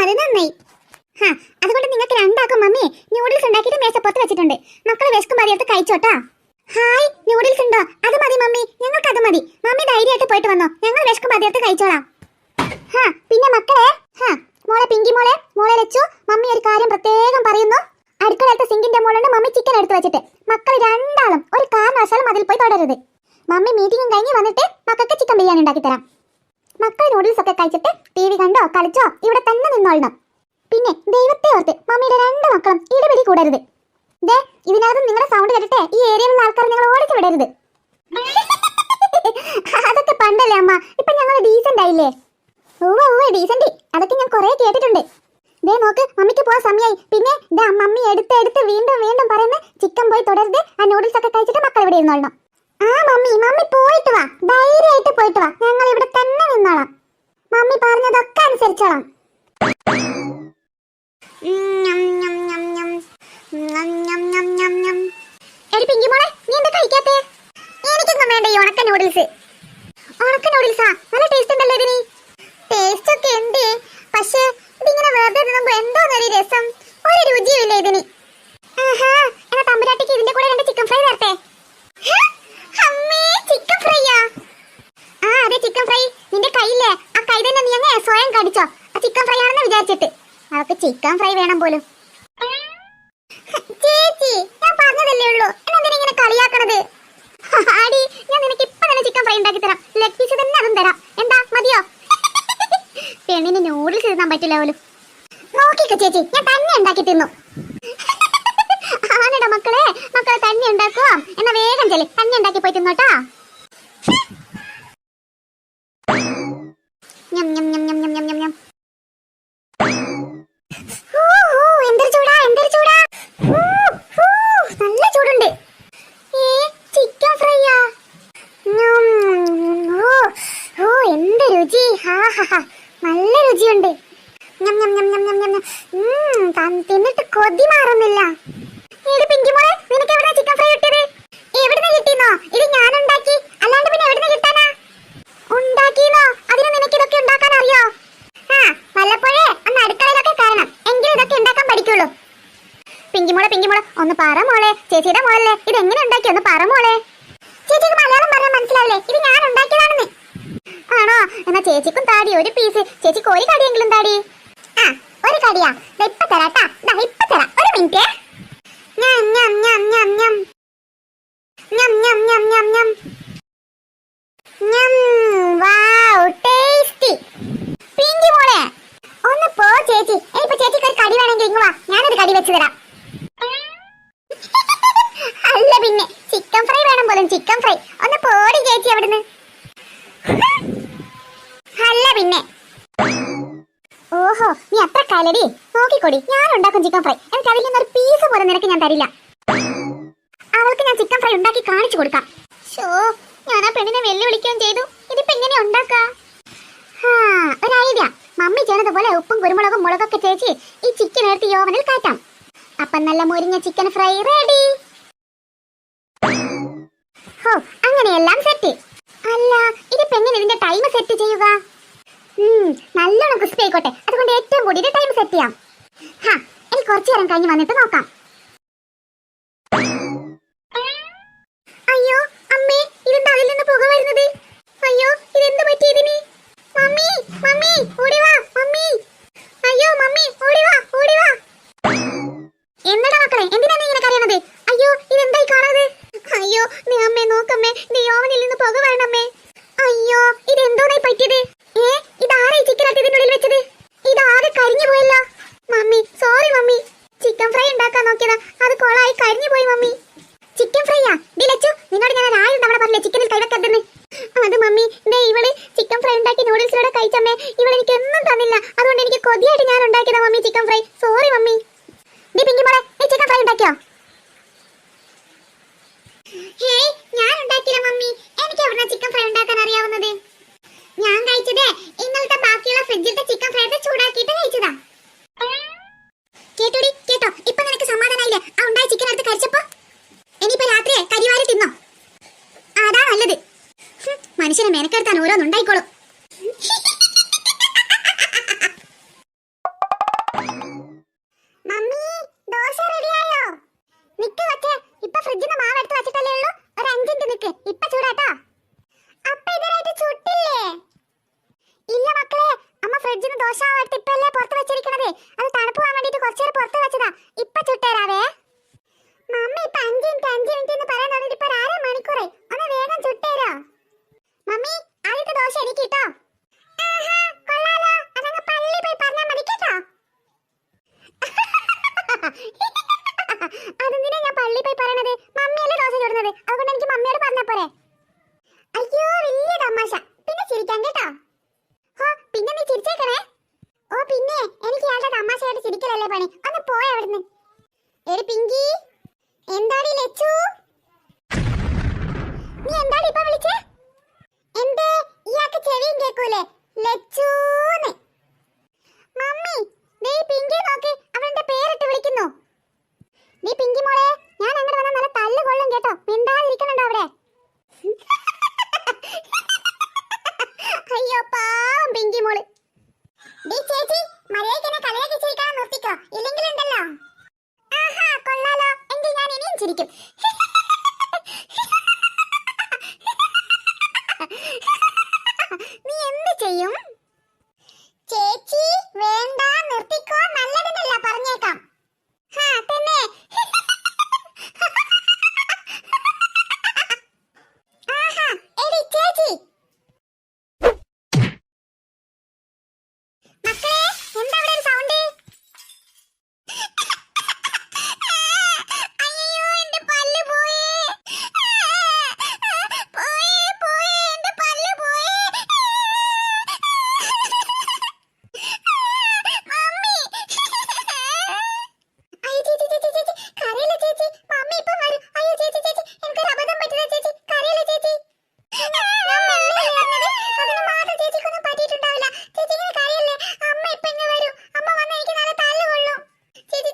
അത് നന്നായി. അതുകൊണ്ട് നിങ്ങൾക്ക് 2 ആക്കും മമ്മി ന്യൂഡിൽസ് ഉണ്ടാക്കിയിട്ട് മേശപ്പുറത്ത് വെച്ചിട്ടുണ്ട്. മക്കൾ വിശക്കും മതിയെടുത്ത് കഴിച്ചോട്ടാ. ഹായ്, ന്യൂഡിൽസ് ഉണ്ടോ? അത് മതി മമ്മി, ഞങ്ങൾക്ക് അത് മതി. മമ്മി ധൈര്യമായിട്ട് പോയിട്ട് വന്നോ, ഞങ്ങൾ വിശക്കും മതിയെടുത്ത് കഴിച്ചോളാം. പിന്നെ മക്കളെ, മോളെ പിങ്കി മോളെ ലച്ചു, മമ്മി ഒരു കാര്യം പ്രത്യേകം പറയുന്നു. അടുക്കളത്തെ സിങ്കിന്റെ മോളുണ്ട് മമ്മി ചിക്കൻ എടുത്ത് വെച്ചിട്ട്. മക്കൾ 2 ആളും ഒരു കാരണവശാലും അതിൽ പോയി തൊടരുത്. മമ്മി മീറ്റിംഗും കഴിഞ്ഞ് വന്നിട്ട് മക്കൾക്ക് ചിക്കൻ ബിരിയാണി ഉണ്ടാക്കി തരാം. മക്കൾ നൂഡിൽസ് ഒക്കെ കഴിച്ചിട്ട് TV കണ്ടോ കളിച്ചോ ഇവിടെ തന്നെ നിന്നോളണം. പിന്നെ ദൈവത്തെ ഓർത്ത് മമ്മിയുടെ 2 മക്കളും ഇടപിടി കൂടരുത്. ദേ, ഇതിനകത്ത് നിങ്ങളുടെ സൗണ്ട് കേട്ടിട്ട് ഈ ഏരിയയിലുള്ള ആൾക്കാർ നിങ്ങൾ ഓടിച്ചു വിടരുത്. അതൊക്കെ പണ്ടല്ലേ അമ്മ, ഇപ്പൊ ഞങ്ങൾ ഡീസന്റ് ആയില്ലേ? ഡീസന്റ്, അതൊക്കെ ഞാൻ കുറെ കേട്ടിട്ടുണ്ട്. ദേ നോക്ക്, മമ്മിക്ക് പോവാൻ സമയമായി. പിന്നെ മമ്മി എടുത്ത് വീണ്ടും വീണ്ടും പറയുന്നത് ചിക്കൻ പോയി തുടരുത്, ആ നൂഡിൽസ് ഒക്കെ കഴിച്ചിട്ട് മക്കൾ ഇവിടെ ഇരുന്നോളണം. മമ്മി പോയിട്ട് വാ, ധൈര്യമായിട്ട് പോയിട്ട് വാ, ഞങ്ങൾ ഇവിടെ തന്നെ നിന്നോളാം. മമ്മി പറഞ്ഞതൊക്കെ അനുസരിച്ചോളാം. എടി പിങ്കി മോളെ, നീ എന്താ കഴിക്കാത്തേ? എനിക്കൊന്നും വേണ്ട നൂഡിൽസ്. ഉണക്ക നൂഡിൽസാ? നല്ല ടേസ്റ്റ് ഉണ്ടല്ലോ ഇതിന്. ടേസ്റ്റ് ഒക്കെ ഉണ്ട്, പക്ഷേ ഇതിങ്ങനെ വെറുതെ തിന്നുമ്പോ എന്തോന്നൊരു രസം, ഒരു രുചിയില്ല ഇതിന്. എന്നാ തമ്പുരാട്ടിക്ക് ഇതിന്റെ കൂടെ 2 ചിക്കൻ ഫ്രൈ തരട്ടെ. അമ്മേ, ചിക്കൻ ഫ്രൈയാ? ആ അതെ, ചിക്കൻ ഫ്രൈ. നിന്റെ കയ്യില്ലേ, ആ കൈ തന്നെ നീ അങ്ങ് സ്വയം കടിച്ചോ, ആ ചിക്കൻ ഫ്രൈ ആണെന്ന് വിചാരിച്ചിട്ട്. അവൾക്ക് ചിക്കൻ ഫ്രൈ വേണം പോലും. ചേച്ചി, ഞാൻ പറഞ്ഞതല്ലേ ഉള്ളൂ, എന്തിനാ ഇങ്ങനെ കളിയാക്കണത്? ആടി, ഞാൻ നിനക്ക് ഇപ്പൊ തന്നെ ചിക്കൻ ഫ്രൈ ഉണ്ടാക്കി തരാം. ലെഗ് പീസ് തന്നെ അതും തരാം. എന്താ, മതിയോ? പെണ്ണിന് നൂഡിൽസ് തിന്നാൻ പറ്റില്ല പോലും. നോക്കിക്കോ ചേച്ചി, ഞാൻ തന്നെ ഉണ്ടാക്കി തിന്നു. ആനടാ മക്കളെ തന്നെ ഉണ്ടാക്കുക. എന്നാ വേഗം ചെല്ലി തന്നെ ഉണ്ടാക്കി പോയി തിന്നോട്ടാ. എന്തൊരു ചൂടാ, എന്തൊരു ചൂടാ. നല്ല ചൂടുണ്ട്. ചിക്കൻ ഫ്രൈയാ? എന്ത് രുചി, നല്ല രുചിയുണ്ട്. തിന്നിട്ട് കൊതി മാറുന്നില്ല. പിങ്കിമോളെ, നിനക്ക് എവിടെ ചിക്കൻ ഫ്രൈ കിട്ടിയത്? എവിടുന്ന് കിട്ടിയെന്നോ? ഇത് ഞാൻ ഉണ്ടാക്കി, അല്ലാണ്ട് പിന്നെ എവിടുന്ന് കിട്ടാനാ? ഉണ്ടാക്കിയെന്നോ? അതിന് നിനക്ക് ഇതൊക്കെ ഉണ്ടാക്കാൻ അറിയോ? വല്ലപ്പോഴേ ഒന്ന് അടുക്കളയിലൊക്കെ കയറണം, എങ്കിലും ഇതൊക്കെ ഉണ്ടാക്കാൻ പഠിക്കുള്ളൂ. പിങ്കിമോളെ ഒന്ന് പറ മോളെ, ചേച്ചിയുടെ മോളല്ലേ, ഇത് എങ്ങനെ ഉണ്ടാക്കി ഒന്ന് പറ മോളെ. ചേച്ചിക്ക് മലയാളം പറഞ്ഞാൽ മനസ്സിലാവില്ലേ? ഇത് ഞാൻ ഉണ്ടാക്കിയതാണെന്ന്. ആണോ? എന്നാ ചേച്ചിക്കും താടി ഒരു പീസ്. ചേച്ചിക്ക് ഒരു കടിയെങ്കിലും താടി. ഒരു കടിയാ? ഇപ്പൊ തരാട്ടാ, ഇപ്പൊ തരാം, ഒരു മിനിറ്റ്. പിങ്കി മോളെ ഒന്ന് പോ ചേച്ചി. ഇനിയിപ്പോ ചേച്ചിക്ക് ഒരു കടി വേണമെങ്കിൽ ഇങ്ങ് വാ, ഞാനൊരു കടി വെച്ച് തരാം. അല്ല പിന്നെ ചിക്കൻ ഫ്രൈ വേണം പോലും, ചിക്കൻ ഫ്രൈ. ഒന്ന് പോടി ചേച്ചി അവിടുന്ന്. അല്ല പിന്നെ. ഓഹോ, നീ അത്ര കലടി. നോക്കിക്കൊടി, ഞാൻ ഉണ്ടാക്കും ചിക്കൻ ഫ്രൈ. എനിക്ക് അതിൽ നിന്നൊരു പീസ് പോലും നിനക്ക് ഞാൻ തരില്ല. അവൾക്ക് ഞാൻ ചിക്കൻ ഫ്രൈ ഉണ്ടാക്കി കാണിച്ചു കൊടുക്കാം. ഞാൻ ആ പെണ്ണിനെ വെല്ലുവിളിക്കുകയും ചെയ്തു. ഇതിപ്പോ എങ്ങനെ ഉണ്ടാക്കാ? ഒരു ഐഡിയ. മമ്മി ചെയ്യുന്നതുപോലെ ഉപ്പും കുരുമുളകും മുളകൊക്കെ ചേച്ചി ഈ ചിക്കൻ എടുത്ത് ഓവനിൽ കാറ്റാം. അപ്പം നല്ല മുരിഞ്ഞ ചിക്കൻ ഫ്രൈ റെഡി. അങ്ങനെയെല്ലാം സെറ്റ്. അല്ല, ഇത് പെണ്ണിന് ഇതിന്റെ ടൈം സെറ്റ് ചെയ്യുക. നല്ലോണം ക്രിസ്പി ആയിക്കോട്ടെ, അതുകൊണ്ട് ഏറ്റവും കൂടിയ ടൈം സെറ്റ് ചെയ്യാം. എനിക്ക് കുറച്ചു നേരം കഴിഞ്ഞ് വന്നിട്ട് നോക്കാം. അയ്യോ അമ്മേ, ഇതെന്താ അതിൽ നിന്ന് പുക വരുന്നത്? അയ്യോ, ഇതെന്ത് പറ്റി ഇതിന്? മമ്മി മമ്മി ഓടി വാ മമ്മി. അയ്യോ മമ്മി ഓടി വാ, ഓടി വാ. എന്താടാ മക്കളെ, എന്തിനാണ് ഇങ്ങനെ കരയണത്? അയ്യോ, ഇതെന്തായി കാണുന്നത്? അയ്യോ നീ അമ്മേ നോക്കമ്മേ, നീ ഓവനിൽ നിന്ന് പുക വരണമ്മേ. അയ്യോ, ഇതെന്തോന്നായി പറ്റിയത്? ഇതാരാ ഈ ചിക്കൻ ഇതിന്റെ ഉള്ളിൽ വെച്ചത്? ഇതാകെ കരിഞ്ഞു പോയല്ലോ. Mummy sorry mummy, chicken fry ഉണ്ടാക്കാൻ നോക്കിയതാ, അത് കൊളായി കരിഞ്ഞു പോയി മമ്മി. ചിക്കൻ ഫ്രൈയാ? ലച്ചു, നിന്നോട് ഞാൻ 1000 തവണ പറഞ്ഞില്ലേ ചിക്കനിൽ കൈവെക്കരുതെന്ന്. അത് മമ്മി, ഇവള് ചിക്കൻ ഫ്രൈ ഉണ്ടാക്കി നൂഡിൽസിലൂടെ കഴിച്ചമ്മേ. ഇവള് എനിക്ക് ഒന്നും തന്നില്ല, അതുകൊണ്ട് എനിക്ക് കൊതിയായിട്ട് ഞാൻ ഉണ്ടാക്കിയതാ mummy chicken fry. Sorry mummy. നീ പിങ്കി മോളെ, നീ ചിക്കൻ ഫ്രൈ ഉണ്ടാക്കിയോ? ഹേയ്, ഞാൻ ഉണ്ടാക്കില്ല മമ്മി. എനിക്ക് എവിടുന്നാ ചിക്കൻ ഫ്രൈ ഉണ്ടാക്കാൻ അറിയാവുന്നത്? ഞാൻ കഴിച്ചതേ ഇന്നലത്തെ ബാക്കിയുള്ള ഫ്രിഡ്ജിലത്തെ ചിക്കൻ ഫ്രൈ ചൂടാക്കിയിട്ട് കഴിച്ചതാ. കേട്ടോടി, കേട്ടോ? ഇപ്പൊ നിനക്ക് സമാധാനായില്ലേ ആ ഉണ്ടായ ചിക്കൻ എടുത്ത് കഴിച്ചപ്പോ? ഇനിയിപ്പോ രാത്രിയെ കരിവാരി തിന്നോ? അതാ നല്ലത്. മനുഷ്യനെ മെനക്കെടുത്താൻ ഓരോന്നുണ്ടായിക്കോളും. മമ്മി, ദോശ റെഡിയായോ? നിക്ക് കൊച്ചേ, ഇപ്പൊ ഫ്രിഡ്ജിൽ നിന്ന് മാവ് എടുത്ത് വെച്ചിട്ടല്ലേ ഉള്ളൂ. ഒരു 5 മിനിറ്റ് നിക്ക്, ഇപ്പൊ ചൂടാട്ടോ. അപ്പൊ ഇതുവരായിട്ട് ചുട്ടില്ലേ? ഇല്ല മക്കളെ, അമ്മ ഫ്രിഡ്ജിൽ നിന്ന് ദോശ എടുത്ത് ഇപ്പല്ലേ പുറത്ത് വെച്ചിരിക്കണത്. അത് തണുപ്പ് പോകാൻ വേണ്ടിട്ട് കുറച്ചേരം പുറത്ത് വെച്ചതാ. ഇപ്പൊ ചുട്ടേരാവേ. മമ്മി ഇപ്പൊ 5 മിനിറ്റ് എന്ന് പറയാൻ തുടങ്ങിട്ട് ഇപ്പൊ 1/2 മണിക്കൂറായി. ഒന്ന് വേഗം ചുട്ടേരോ. മമ്മി, ആദ്യത്തെ ദോശ എനിക്ക് കിട്ടോ? കൊള്ളാലോ, അതങ്ങ് പള്ളിയിൽ പോയി പറഞ്ഞാ മതി കേട്ടോ. അതെന്തിനാ ഞാൻ പള്ളിയിൽ പോയി പറയണത്? മമ്മിയല്ലേ ദോശ ചുടുന്നത്, അതുകൊണ്ട് എനിക്ക് മമ്മിയോട് പറഞ്ഞാ പോരെ. അയ്യോ, വലിയ തമാശ. പിന്നെ ചിരിക്കാൻ കേട്ടോ. പിന്നെ നീ ചിരിച്ചേക്കണേ. പിന്നെ എനിക്ക് ഇയാളുടെ തമാശയായിട്ട് ചിരിക്കലല്ലേ പണി. ഒന്ന് പോയ അവിടുന്ന്. എടി പിങ്കി, എന്താടി ലച്ചു? നീ എന്താടി ഇപ്പൊ വിളിച്ചേ? എന്തേ, ഇയാൾക്ക് ചെവിയും കേൾക്കൂലേ? ലച്ചൂന്ന്. മമ്മി, ദേ പിങ്കി നോക്ക്, അവളുടെ പേരിട്ട് വിളിക്കുന്നു. നീ പിങ്കി മോളെ, ഞാൻ അങ്ങോട്ട് വന്നാൽ നല്ല തല്ല് കൊള്ളും കേട്ടോ. മിണ്ടാതിരിക്കണുണ്ടോ അവിടെ? കാണിക്കും. നീ എന്ത് ചെയ്യും? ചേച്ചി വേണ്ട, നിർത്തിക്കോ, നല്ലതിനല്ല, പറഞ്ഞേക്കാം. തന്നെ ആഹാ, എടി ചേച്ചി. മക്കളെ, എന്താ അവിടെ ഒരു സൗണ്ട്? അയ്യോ, എന്റെ പല്ല് പോയേ. പോയേ, എന്റെ പല്ല് പോയേ. മമ്മി. അയ്യോ ചേച്ചി, കരയില്ല ചേച്ചി, മമ്മി ഇപ്പൊ വരും. അയ്യോ ചേച്ചി, എനിക്കൊരു അബദ്ധം പറ്റില്ല ചേച്ചി, കരയില്ല ചേച്ചി. ഞാൻ മെല്ലെ പറഞ്ഞത്, അതിന് മാത്രം ചേച്ചിക്കൊന്നും പറ്റിയിട്ടുണ്ടാവില്ല. ചേച്ചി ഇങ്ങനെ കരയല്ലേ, അമ്മ ഇപ്പൊ ഇങ്ങ് വരും. അമ്മ വന്ന് എനിക്ക് നല്ല തല്ല് കൊള്ളും. ചേച്ചി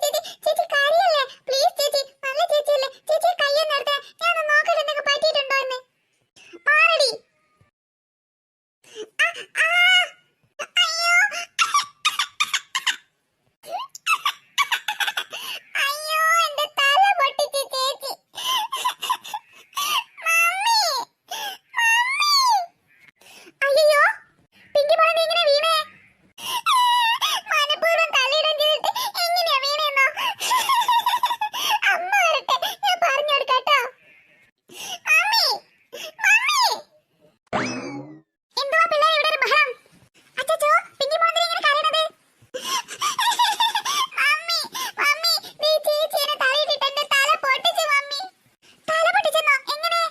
കരയല്ലേ, പ്ലീസ് ചേച്ചി, നല്ല ചേച്ചിയല്ലേ. ചേച്ചി കയ്യൊന്ന് എടുത്തേ, ഞാനൊന്ന് നോക്കട്ടെ എന്തൊക്കെ പറ്റിയിട്ടുണ്ടോ എന്ന്. മാറടി. അയ്യോ, അയ്യോ, എന്റെ തല പൊട്ടിച്ചു ചേച്ചി. അയ്യോ, പിങ്കി മോളെ നീ ഇങ്ങനെ വീണേ? മനഃപൂർവ്വം തലയിടാൻ ചെയ്തിട്ട് എങ്ങനെയാ വീണേന്നോ? അമ്മ വരട്ടെ, ഞാൻ പറഞ്ഞു കൊടുക്കാട്ടോ. മമ്മി. എന്തുവാ പിള്ളേരെ ഇവിടെ ഒരു ബഹളം? അച്ചച്ചോ, പിങ്കി മോളെ എന്തിനാ ഇങ്ങനെ കരയണത്? മമ്മി, നീ ചേച്ചി എന്നെ തലയിട്ടിട്ട് എന്റെ തല പൊട്ടിച്ചു മമ്മി. തല പൊട്ടിച്ചെന്നോ? എങ്ങനെ?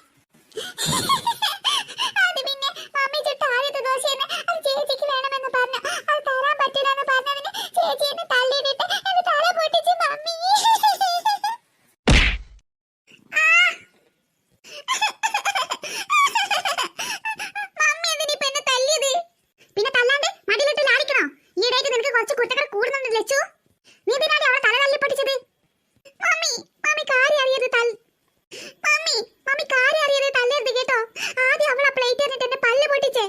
അത് പിന്നെ മമ്മി ചുട്ട ആദ്യത്തെ ദോശയെന്ന് അത് ചേച്ചിക്ക് വേണമെന്ന് പറഞ്ഞു. അത് തരാൻ പറ്റില്ലെന്ന് പറഞ്ഞതിന് ചേച്ചി എന്നെ തല്ലിയിട്ടിട്ട് എന്റെ തല പൊട്ടിച്ചു മമ്മി. മമ്മി എന്തിനിപ്പോ എന്നെ തല്ലിയത്? പിന്നെ തല്ലാണ്ട് മടിയിലിട്ട് ലാളിക്കണോ? ഈയിടെയായിട്ട് നിനക്ക് കുറച്ച് കുറ്റങ്ങൾ കൂടുന്നുണ്ട് ലച്ചു. നീ എന്തിനാണ് അവളെ തല തല്ലി പൊട്ടിച്ചത്? മമ്മി കാര്യം അറിയത് തല്ലരുത് കേട്ടോ. ആദ്യം അവൾ ആ പ്ലേറ്റ് എറിഞ്ഞിട്ട് എന്റെ പല്ല് പൊട്ടിച്ചേ.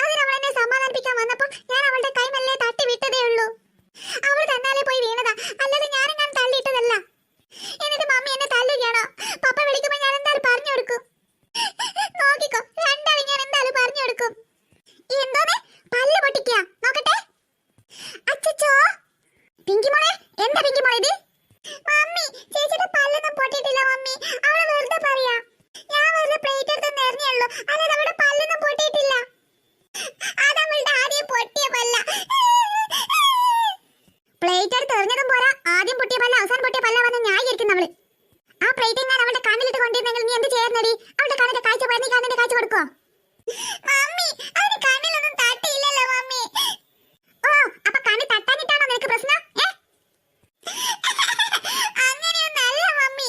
അതിന് അവൾ എന്നെ സമാധാനിപ്പിക്കാൻ വന്നപ്പോൾ ഞാൻ അവളുടെ കൈ മെല്ലെ തട്ടി വിട്ടതേ ഉള്ളൂ. അവൾ തന്നാലേ പോയി വീണതാ, അല്ലാതെ ഞാനെങ്ങാനും തള്ളിയിട്ടതല്ല. എന്നിട്ട് മമ്മി എന്നെ തല്ലുകയാണോ? പപ്പ വിളിക്കുമ്പോൾ ഞാൻ എന്തായാലും പറഞ്ഞു കൊടുക്കും. നോക്കിക്കോ, രണ്ടാളും ഞാൻ എന്തായാലും പറഞ്ഞു കൊടുക്കും. എന്തോന്ന് പല്ല് പൊട്ടിക്കുക? നോക്കട്ടെ. അച്ചച്ചോ, പിങ്കി മോളെ, എന്താ പിങ്കി മോളെ ഇത്? മമ്മി, ചേച്ചിയുടെ പല്ലൊന്നും പൊട്ടിയിട്ടില്ല മമ്മി, അവള് വെറുതെ പറയാ. ഞാൻ വെറുതെ പ്ലേറ്റ് എടുത്തൊന്ന് എറിഞ്ഞുള്ളൂ, അല്ലാതെ അവളുടെ പല്ലൊന്നും പൊട്ടിയിട്ടില്ല. അതവളുടെ ആദ്യം പൊട്ടിയ പല്ല. പ്ലേറ്റ് എടുത്ത് എറിഞ്ഞതും പോരാ, ആദ്യം പൊട്ടിയ പല്ല അവസാനം പൊട്ടിയ പല്ല വന്ന് ന്യായീകരിക്കുന്നവള്. ആ പ്ലേറ്റ് ഞാൻ അവളുടെ കണ്ണിലിട്ട് കൊണ്ടിരുന്നെങ്കിൽ നീ എന്ത് ചെയ്യായിരുന്നടി? അവളുടെ കണ്ണിന്റെ കാഴ്ച പോയി നീ കണ്ണിന്റെ കാഴ്ച കൊടുക്കോ? മമ്മി, അതിന് കണ്ണിലൊന്നും തട്ടിയില്ലല്ലോ മമ്മി. ഓ, അപ്പൊ കണ്ണിൽ തട്ടാനിട്ടാണോ നിനക്ക് പ്രശ്നം? അങ്ങനെയൊന്നല്ല മമ്മി.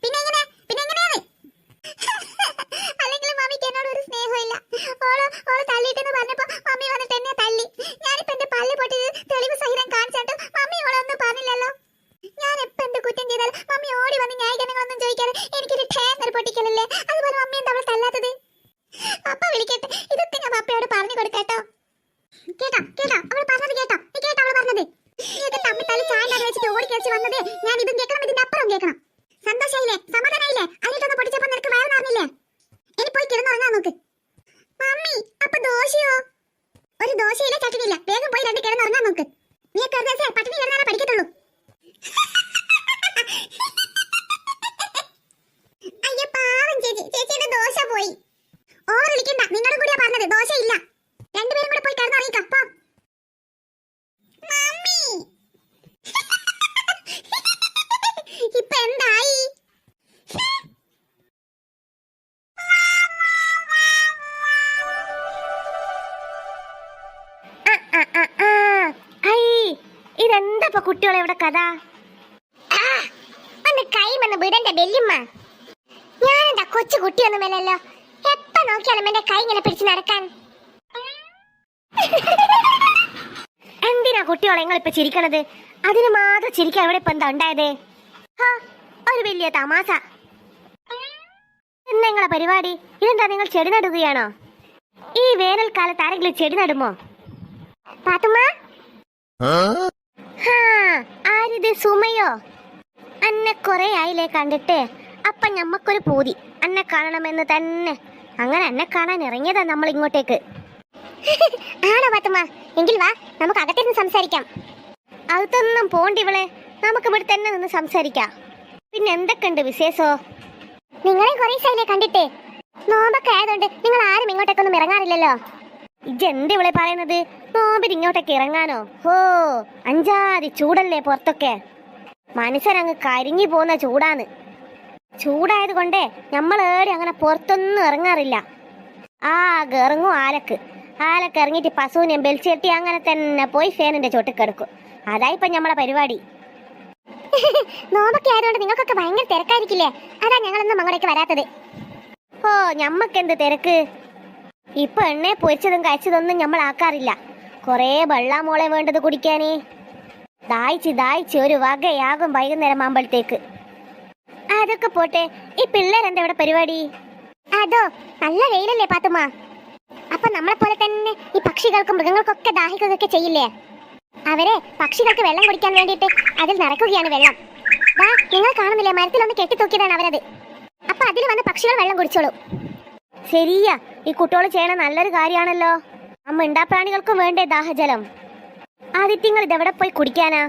പിന്നെ എങ്ങനെയാണ്? അല്ലെങ്കിൽ മമ്മിക്ക് എന്നോട് ഒരു സ്നേഹമില്ല. ഓള് തല്ലിട്ടെന്ന് പറഞ്ഞപ്പോ മമ്മി വന്നിട്ട് എന്നെ തല്ലി. ഞാനിപ്പോ എന്റെ പല്ല് പൊട്ടിയത് തെളിവ് സഹിതം കാണിച്ചിട്ട് മമ്മി ഓളൊന്നും പറഞ്ഞില്ലല്ലോ. ഞാൻ എപ്പോ എന്ത് കുറ്റം ചെയ്താലും മമ്മി ഓടി വന്ന് ന്യായീകരണങ്ങളൊന്നും ചോദിക്കാതെ എനിക്കൊരു ഠേന്നൊരു പൊട്ടിക്കലല്ലേ. അതുപോലെ മമ്മി എന്താ അവളെ തല്ലാത്തത്? പപ്പ വിളിക്കട്ടെ, ഇതൊക്കെ ഞാൻ പപ്പയോട് പറഞ്ഞു കൊടുക്കാട്ടോ. കേട്ടോ അവൾ പറഞ്ഞത് കേട്ടോ? നീ കേട്ടോ അവൾ പറഞ്ഞത്? നീയൊക്കെ തമ്മിൽ തല്ലി ചായണ്ടാന്ന് വെച്ചിട്ട് ഓടിക്കളിച്ച് വന്നത് ഞാൻ ഇതും കേൾക്കണം, ഇതിന്റെ അപ്പുറം കേൾക്കണം. സന്തോഷായില്ലേ? സമാധാനായില്ലേ? അതിട്ടൊന്ന് പൊടിച്ചപ്പോ നിനക്ക് വയറ് നിറഞ്ഞില്ലേ? ഇനി പോയി കിടന്നുറങ്ങാൻ നോക്ക്. മമ്മി, അപ്പൊ ദോശയോ? ഒരു ദോശയില്ല, ചട്ടിനില്ല, വേഗം പോയി രണ്ട് കിടന്നുറങ്ങാൻ നോക്ക്. നീയൊക്കെ ഒരു ദിവസം പട്ടിണി കിടന്നാലേ പഠിക്കത്തുള്ളൂ. അയ്യോ പാവം ചേച്ചി, ചേച്ചിയുടെ ദോശ പോയി. ഓവർ വിളിക്കണ്ട, നിന്നോട് കൂടിയാ പറഞ്ഞത്, ദോശയില്ല. രണ്ടുപേരും കൂടെ പോയി കിടന്നുറങ്ങിക്കോ. മമ്മി, ഇപ്പൊ എന്തായി? ഇതെന്താ കുട്ടികളെ ഇവിടെ കഥ? ഒന്ന് കൈമെന്ന് വിടണ്ട ബെല്ലിമ്മ. ഞാനെന്താ കൊച്ചു കുട്ടിയൊന്നുമല്ലല്ലോ, എപ്പ നോക്കിയാലും എന്റെ കൈ ഇങ്ങനെ പിടിച്ച് നടക്കാൻ. എന്തിനാ കുട്ടികളെ നിങ്ങളിപ്പോ ചിരിക്കണത്? അതിന് മാത്രം ചിരിക്കാൻ ഇവിടെ ഇപ്പൊ എന്താ ഉണ്ടായത്? ഒരു വലിയ തമാശ. എന്താ നിങ്ങളെ പരിപാടി? ഇതെന്താ നിങ്ങൾ ചെടി നടുകയാണോ? ഈ വേനൽക്കാലത്ത് ആരെങ്കിലും ചെടി നടുമോ? പാത്തുമ്മ, ആരിത് സുമയോ? അന്നെ കുറെ ആയില്ലേ കണ്ടിട്ട്. അപ്പൊ ഞമ്മക്കൊരു പൂതി അന്നെ കാണണമെന്ന് തന്നെ. അങ്ങനെ എന്നെ കാണാൻ ഇറങ്ങിയതാ നമ്മൾ ഇങ്ങോട്ടേക്ക്. ആണോ പാത്തുമ്മ? എങ്കിൽ വാ, നമുക്ക് അകത്തിരുന്ന് സംസാരിക്കാം. അതൊന്നും പോണ്ടിവളെ, നമുക്ക് ഇവിടെ തന്നെ നിന്ന് സംസാരിക്കാം. പിന്നെ എന്തൊക്കെയുണ്ട് വിശേഷോ? നിങ്ങളെ കുറെ ദിവസമായില്ലേ കണ്ടിട്ട്. നോമ്പൊക്കെ ആയതുകൊണ്ട് നിങ്ങൾ ആരും ഇങ്ങോട്ടേക്കൊന്നും ഇറങ്ങാറില്ലല്ലോ. ഇജെന്ത് ഇവിടെ പറയുന്നത്? നോമ്പിന് ഇങ്ങോട്ടേക്ക് ഇറങ്ങാനോ? ഓ, അഞ്ചാതി ചൂടല്ലേ പുറത്തൊക്കെ. മനസ്സരങ്ങ് കരിഞ്ഞു പോകുന്ന ചൂടാണ്. ചൂടായത് കൊണ്ടേ നമ്മളേടെ അങ്ങനെ പുറത്തൊന്നും ഇറങ്ങാറില്ല. ഇറങ്ങും ആലക്ക് ഇറങ്ങിയിട്ട് പശുവിനെ ബെൽച്ചെട്ടി അങ്ങനെ തന്നെ പോയി ഫാനിന്റെ ചോട്ടിക്കെടുക്കും. അതായിപ്പൊ നമ്മളെ പരിപാടി. നോമ്പൊക്കെ ആയതുകൊണ്ട് നിങ്ങൾക്കൊക്കെ ഭയങ്കര തിരക്കായിരിക്കില്ലേ? അതാ ഞങ്ങളൊന്നും അങ്ങോട്ടേക്ക് വരാത്തത്. ഓ, ഞമ്മക്കെന്ത് തിരക്ക്. ഇപ്പൊ എണ്ണയെ പൊരിച്ചതും കഴിച്ചതൊന്നും നമ്മൾ ആക്കാറില്ല. കൊറേ വെള്ളം മോളെ വേണ്ടത് കുടിക്കാനേ. ദാഹിച്ച് ഒരു വകയാകും വൈകുന്നേരം ആകുമ്പോഴത്തേക്ക്. അതൊക്കെ പോട്ടെ, ഈ പിള്ളേരെന്താ ഇവിടെ പരിപാടി? അതോ, നല്ല വെയിലല്ലേ പാത്തുമ്മ? അപ്പൊ നമ്മളെ പോലെ തന്നെ ഈ പക്ഷികൾക്കും മൃഗങ്ങൾക്കൊക്കെ ദാഹിക്കുകയൊക്കെ ചെയ്യില്ലേ? അവരെ പക്ഷികൾക്ക് വെള്ളം കുടിക്കാൻ വേണ്ടിയിട്ട് അതിൽ നിറയ്ക്കുകയാണ് വെള്ളം. നിങ്ങൾ കാണുന്നില്ലേ, മരത്തിലൊന്ന് കെട്ടിത്തൂക്കിയതാണ് അവരത്. അപ്പൊ അതിൽ വന്ന് പക്ഷികൾ വെള്ളം കുടിച്ചോളൂ. ശരിയാ, ഈ കുട്ടികൾ ചെയ്യണ നല്ലൊരു കാര്യമാണല്ലോ. മിണ്ടാപ്രാണികൾക്കും വേണ്ടേ ദാഹജലം? ആദിത്യങ്ങൾ ഇതെവിടെ പോയി കുടിക്കാനാ?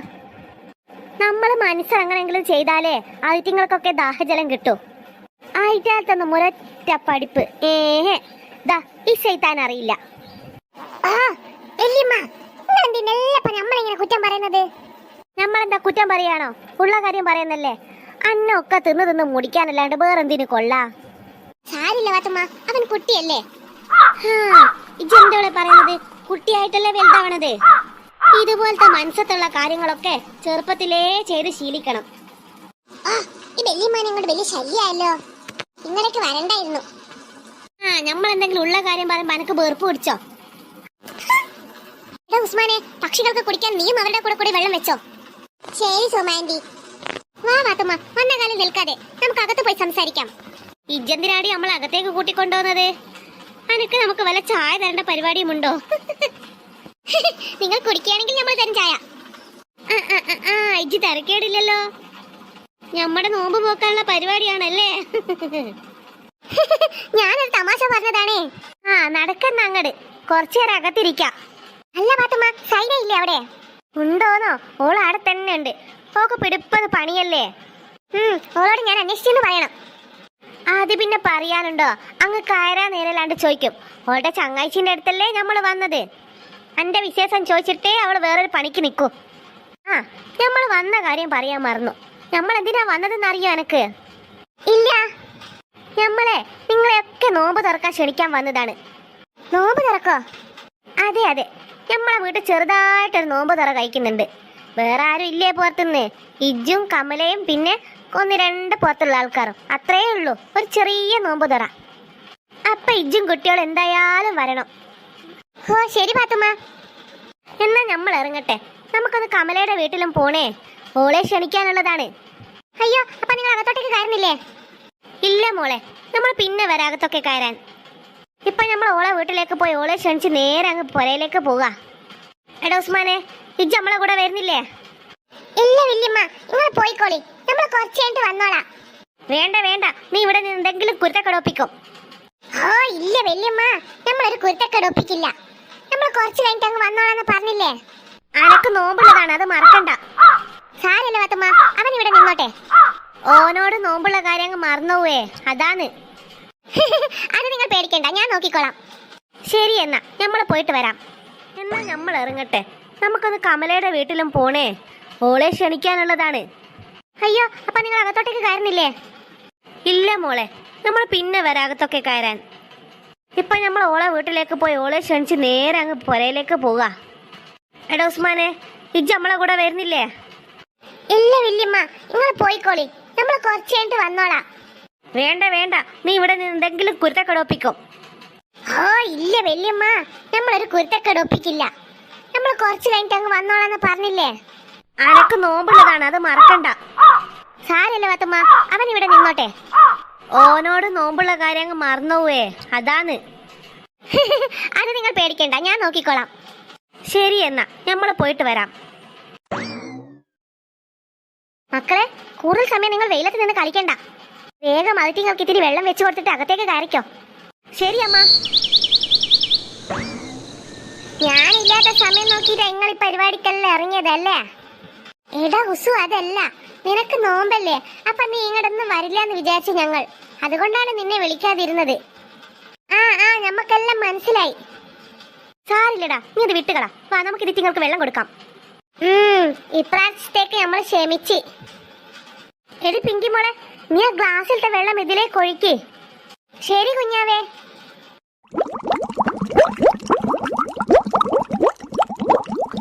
നമ്മൾ മനസ്സെങ്ങനെങ്കിലും ചെയ്താലേ ആദിത്യങ്ങൾക്കൊക്കെ ദാഹജലം കിട്ടും. ആയിട്ടാത്തൊന്നും ഒരൊറ്റ പഠിപ്പ് ഈ ചെയ്താൻ അറിയില്ല. നമ്മളിങ്ങനെ കുറ്റം പറയുന്നത്? നമ്മളെന്താ കുറ്റം പറയാണോ? ഉള്ള കാര്യം പറയുന്നല്ലേ. അന്നൊക്കെ തിന്ന് മുടിക്കാനല്ലാണ്ട് വേറെന്തിനു കൊള്ളാ? സാരില്ല പാത്തുമ്മ, അവൻ കുട്ടിയല്ലേ. ഇജെന്തോളെ പറയുന്നത്? കുട്ടിയായിട്ടല്ലേ വലുതാവണത്. ഇതുപോലത്തെ മനസ്സത്തുള്ള കാര്യങ്ങളൊക്കെ ചെറുപ്പത്തിലേ ചെയ്ത് ശീലിക്കണം. ഈ വെല്ലിമാനെ കൊണ്ട് വലിയ ശല്യായല്ലോ. ഇങ്ങനെയൊക്കെ വരണ്ടായിരുന്നു. നമ്മളെന്തെങ്കിലും ഉള്ള കാര്യം പറയുമ്പോ എനക്ക് വെറുപ്പ് പിടിച്ചോ? ഉസ്മാനെ, പക്ഷികൾക്ക് കുടിക്കാൻ നീയും അവരുടെ കൂടെ വെള്ളം വെച്ചോ? ശരി സുമാൻഡി. വാ പാത്തുമ്മ, വന്ന കാലം നിൽക്കാതെ നമുക്ക് അകത്ത് പോയി സംസാരിക്കാം. ഇജെന്തിനാടി നമ്മൾ അകത്തേക്ക് കൂട്ടിക്കൊണ്ടുവന്നത്? അനക്ക് നമുക്ക് വല്ല ചായ തരേണ്ട പരിപാടിയുമുണ്ടോ? നിങ്ങൾ കുടിക്കുകയാണെങ്കിൽ നമ്മൾ തരും ചായ. ഇജ്ജ് തിരക്കേടില്ലല്ലോ. നമ്മുടെ നോമ്പ് പോക്കാനുള്ള പരിപാടിയാണല്ലേ? ഞാനൊരു തമാശ പറഞ്ഞതാണേ. നടക്കുന്ന അങ്ങട് കുറച്ചേരം അകത്തിരിക്കാം. അല്ല പാത്തുമ്മ, സൈന ഇല്ലേ അവിടെ? ഉണ്ടോന്നോ? ഓൾ അവിടെ തന്നെ ഉണ്ട്. ഓക്ക് പിടിപ്പത് പണിയല്ലേ. ഓളോട് ഞാൻ അന്വേഷിച്ചെന്ന് പറയണം. അത് പിന്നെ പറയാനുണ്ടോ? അങ്ങ് കയറാൻ നേരല്ലാണ്ട് ചോദിക്കും. ഓളുടെ ചങ്ങാഴ്ചിന്റെ അടുത്തല്ലേ നമ്മൾ വന്നത്. എന്റെ വിശേഷം ചോദിച്ചിട്ടേ അവള് വേറൊരു പണിക്ക് നിൽക്കൂ. നമ്മൾ വന്ന കാര്യം പറയാൻ മറന്നു. നമ്മൾ എന്തിനാ വന്നതെന്ന് അറിയോ എനക്ക്? ഇല്ല. നമ്മളെ നിങ്ങളെയൊക്കെ നോമ്പ് തുറക്കാൻ ക്ഷണിക്കാൻ വന്നതാണ്. നോമ്പ് തുറക്കോ? അതെ, നമ്മളെ വീട്ടിൽ ചെറുതായിട്ടൊരു നോമ്പ് തുറ കഴിക്കുന്നുണ്ട്. വേറെ ആരും ഇല്ലേ പുറത്തുനിന്ന്? ഇജ്ജും കമലയും പിന്നെ 1-2 പുറത്തുള്ള ആൾക്കാരും, അത്രേ ഉള്ളൂ. ഒരു ചെറിയ നോമ്പ് തുറ. അപ്പൊ ഇജ്ജും കുട്ടികളും എന്തായാലും വരണം. ഓ ശരി പാത്തുമ്മ. എന്നാ നമ്മൾ ഇറങ്ങട്ടെ. നമുക്കൊന്ന് കമലയുടെ വീട്ടിലും പോണേ. ഓളെ ക്ഷണിക്കാനുള്ളതാണ്. അയ്യോ, അപ്പൊ നിങ്ങൾ അകത്തോട്ടേക്ക് കയറുന്നില്ലേ? ഇല്ല മോളെ, നമ്മൾ പിന്നെ വരാകത്തൊക്കെ കയറാൻ. ഇപ്പൊ നമ്മൾ ഓളെ വീട്ടിലേക്ക് പോയി ഓളെ ക്ഷണിച്ച് നേരെ അങ്ങ് പുരയിലേക്ക് പോവുക. എടാ ഉസ്മാനെ, ഇജ്ജ് നമ്മളെ കൂടെ വരുന്നില്ലേ? ഇല്ല വല്യമ്മ, നിങ്ങൾ പോയിക്കോളി, നമ്മൾ കുറച്ച് കഴിഞ്ഞിട്ട് വന്നോളാം. വേണ്ട, നീ ഇവിടെ നിന്ന് എന്തെങ്കിലും കുരുത്തക്കടൊപ്പിക്കും. ഓ ഇല്ല വല്യമ്മ, നമ്മളൊരു കുരുത്തക്കടൊപ്പിക്കില്ല. നമ്മൾ കുറച്ച് കഴിഞ്ഞിട്ട് അങ്ങ് വന്നോളാന്ന് പറഞ്ഞില്ലേ? അനക്ക് നോമ്പുള്ളതാണ്, അത് മറക്കണ്ട. സാരല്ല പാത്തുമ്മ, അവൻ ഇവിടെ നിന്നോട്ടെ. ഓനോട് നോമ്പുള്ള കാര്യം അങ്ങ് മറന്നുപോവേ, അതാണ്. അത് നിങ്ങൾ പേടിക്കണ്ട, ഞാൻ നോക്കിക്കോളാം. ശരി, എന്നാ നമ്മൾ പോയിട്ട് വരാം. എന്നാ നമ്മൾ ഇറങ്ങട്ടെ. നമുക്കൊന്ന് കമലയുടെ വീട്ടിലും പോണേ. ഓളെ ക്ഷണിക്കാനുള്ളതാണ്. അയ്യോ, അപ്പൊ നിങ്ങൾ അകത്തോട്ടേക്ക് കയറുന്നില്ലേ? ഇല്ല മോളെ, നമ്മൾ പിന്നെ വരാകത്തൊക്കെ കയറാൻ. ഇപ്പൊ നമ്മൾ ഓളെ വീട്ടിലേക്ക് പോയി ഓളെ ക്ഷണിച്ച് നേരെ അങ്ങ് പുരയിലേക്ക് പോവുക. എടാ ഉസ്മാനെ, ഇജ്ജ് നമ്മളെ കൂടെ വരുന്നില്ലേ? ഇല്ല വല്യമ്മ, നിങ്ങൾ പോയിക്കോളി, നമ്മൾ കുറച്ച് കഴിഞ്ഞിട്ട് വന്നോളാം. വേണ്ട, നീ ഇവിടെ നിന്ന് എന്തെങ്കിലും കുരുത്തക്കടൊപ്പിക്കും. ഓ ഇല്ല വല്യമ്മ, നമ്മളൊരു കുരുത്തക്കടൊപ്പിക്കില്ല. നമ്മൾ കുറച്ച് കഴിഞ്ഞിട്ട് അങ്ങ് വന്നോളാന്ന് പറഞ്ഞില്ലേ? അനക്ക് നോമ്പുള്ളതാണ്, അത് മറക്കണ്ട. സാരല്ല പാത്തുമ്മ, അവൻ ഇവിടെ നിന്നോട്ടെ. ഓനോട് നോമ്പുള്ള കാര്യം അങ്ങ് മറന്നുപോവേ, അതാണ്. അത് നിങ്ങൾ പേടിക്കണ്ട, ഞാൻ നോക്കിക്കോളാം. ശരി, എന്നാ നമ്മൾ പോയിട്ട് വരാം. മക്കളെ, കൂടുതൽ സമയം നിങ്ങൾ വെയിലത്ത് നിന്ന് കളിക്കണ്ട. വേഗം അതിങ്ങൾക്ക് ഇത്തിരി വെള്ളം വെച്ച് കൊടുത്തിട്ട് അകത്തേക്ക് കയറിക്കോ. ശരി അമ്മ. ഞാനില്ലാത്ത സമയം നോക്കിയിട്ട് നിങ്ങൾ ഈ പരിപാടിക്കെല്ലാം ഇറങ്ങിയതല്ലേ? എടാ ഉസു, അതല്ല, നിനക്ക് നോമ്പല്ലേ, അപ്പൊ നീ ഇങ്ങോട്ടൊന്നും വരില്ല എന്ന് വിചാരിച്ചു ഞങ്ങൾ. അതുകൊണ്ടാണ് നിന്നെ വിളിക്കാതിരുന്നത്. ഞമ്മക്കെല്ലാം മനസ്സിലായി. സാരില്ലടാ, നീ അത് വിട്ടുകളാ. വാ, നമുക്ക് ഇതിങ്ങൾക്ക് വെള്ളം കൊടുക്കാം. ഇപ്രാവശ്യത്തേക്ക് നമ്മൾ ക്ഷമിച്ച്. എടി പിങ്കി മോളെ, നീ ആ ഗ്ലാസ്സിലത്തെ വെള്ളം ഇതിലേക്ക് ഒഴിക്കേ. ശരി കുഞ്ഞാവേ.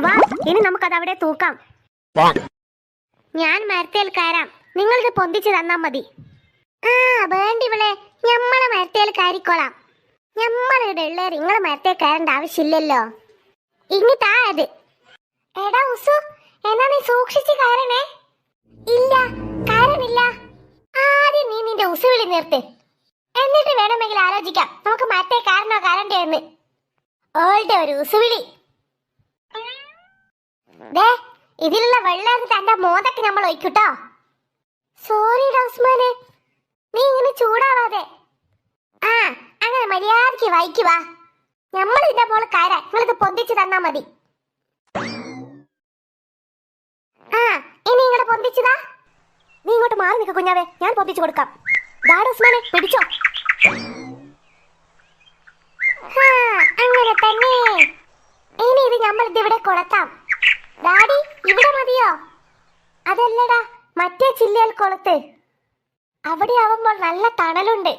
വാ, ഇനി നമുക്കത് അവിടെ തൂക്കാം. ഞാൻ മരത്തേൽ കയറാം, നിങ്ങളിത് പൊന്തിച്ച് തന്നാ മതി. വേണ്ടിവിളെ, ഞമ്മളെ മരത്തേൽ കയറിക്കോളാം. ഞമ്മളിവിടെ ഉള്ളവർ നിങ്ങളെ മരത്തേൽ കയറേണ്ട ആവശ്യമില്ലല്ലോ. ഇനി താ അത്. എടാ ഉസു, എന്നാ നീ സൂക്ഷിച്ച് കയറണേ. ഇല്ല, കയറണില്ല. ആദ്യം നീ നിന്റെ ഉസുവിളി നിർത്ത്, എന്നിട്ട് വേണമെങ്കിൽ ആലോചിക്കാം നമുക്ക് മരത്തെ കയറണോ കയറണ്ടേ എന്ന്. ഓളുടെ ഒരു ഉസുവിളി. ഇതിലുള്ള വെള്ളം തന്റെ മോതൊക്കെ നമ്മൾ ഒഴിക്കൂട്ടോ. സോറി ഉസ്മാനെ, നീ ഇങ്ങനെ ചൂടാവാതെ. അങ്ങനെ മര്യാദക്ക് വൈക്കുവാ. നമ്മൾ ഇതിന്റെ പോലെ കയറാൻ നിങ്ങളിത് പൊന്തിച്ച് തന്നാ മതി. ഇനി ഇങ്ങോട്ട് പൊന്തിച്ചതാ. നീ ഇങ്ങോട്ട് മാറി നിൽക്ക് കുഞ്ഞാവേ, ഞാൻ പൊന്തിച്ചു കൊടുക്കാം. ദാടാ ഉസ്മാനെ, പിടിച്ചോ. അങ്ങനെ തന്നെ. ഇനി ഇത് നമ്മൾ ഇതിവിടെ കൊളത്താം. ഡാഡി, ഇവിടെ മതിയോ? അതല്ലടാ, മറ്റേ ചില്ലയിൽ കൊളുത്ത്. അവിടെ ആവുമ്പോൾ നല്ല തണലുണ്ട്.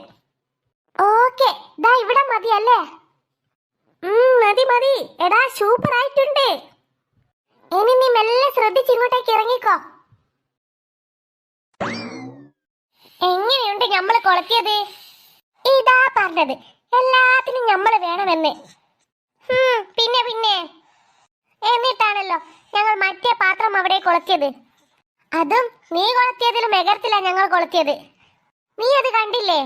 ഓക്കെ, ദാ ഇവിടെ മതിയല്ലേ? മതി മതി. എടാ, സൂപ്പർ ആയിട്ടുണ്ട്. ഇനി നീ മെല്ലെ ശ്രദ്ധിച്ച് ഇങ്ങോട്ടേക്ക് ഇറങ്ങിക്കോ. എങ്ങനെയുണ്ട് ഞമ്മള് കൊളത്തിയത്? ഇതാ പറഞ്ഞത്, എല്ലാത്തിനും ഞമ്മള് വേണമെന്ന്. പിന്നെ എന്നിട്ടാണല്ലോ ഞങ്ങൾ മറ്റേ പാത്രം അവിടെ കൊളത്തിയത്. അതും നീ കൊളത്തിയതിലും എകരത്തിലാ ഞങ്ങൾ കൊളത്തിയത്. നീ അത് കണ്ടില്ലേ?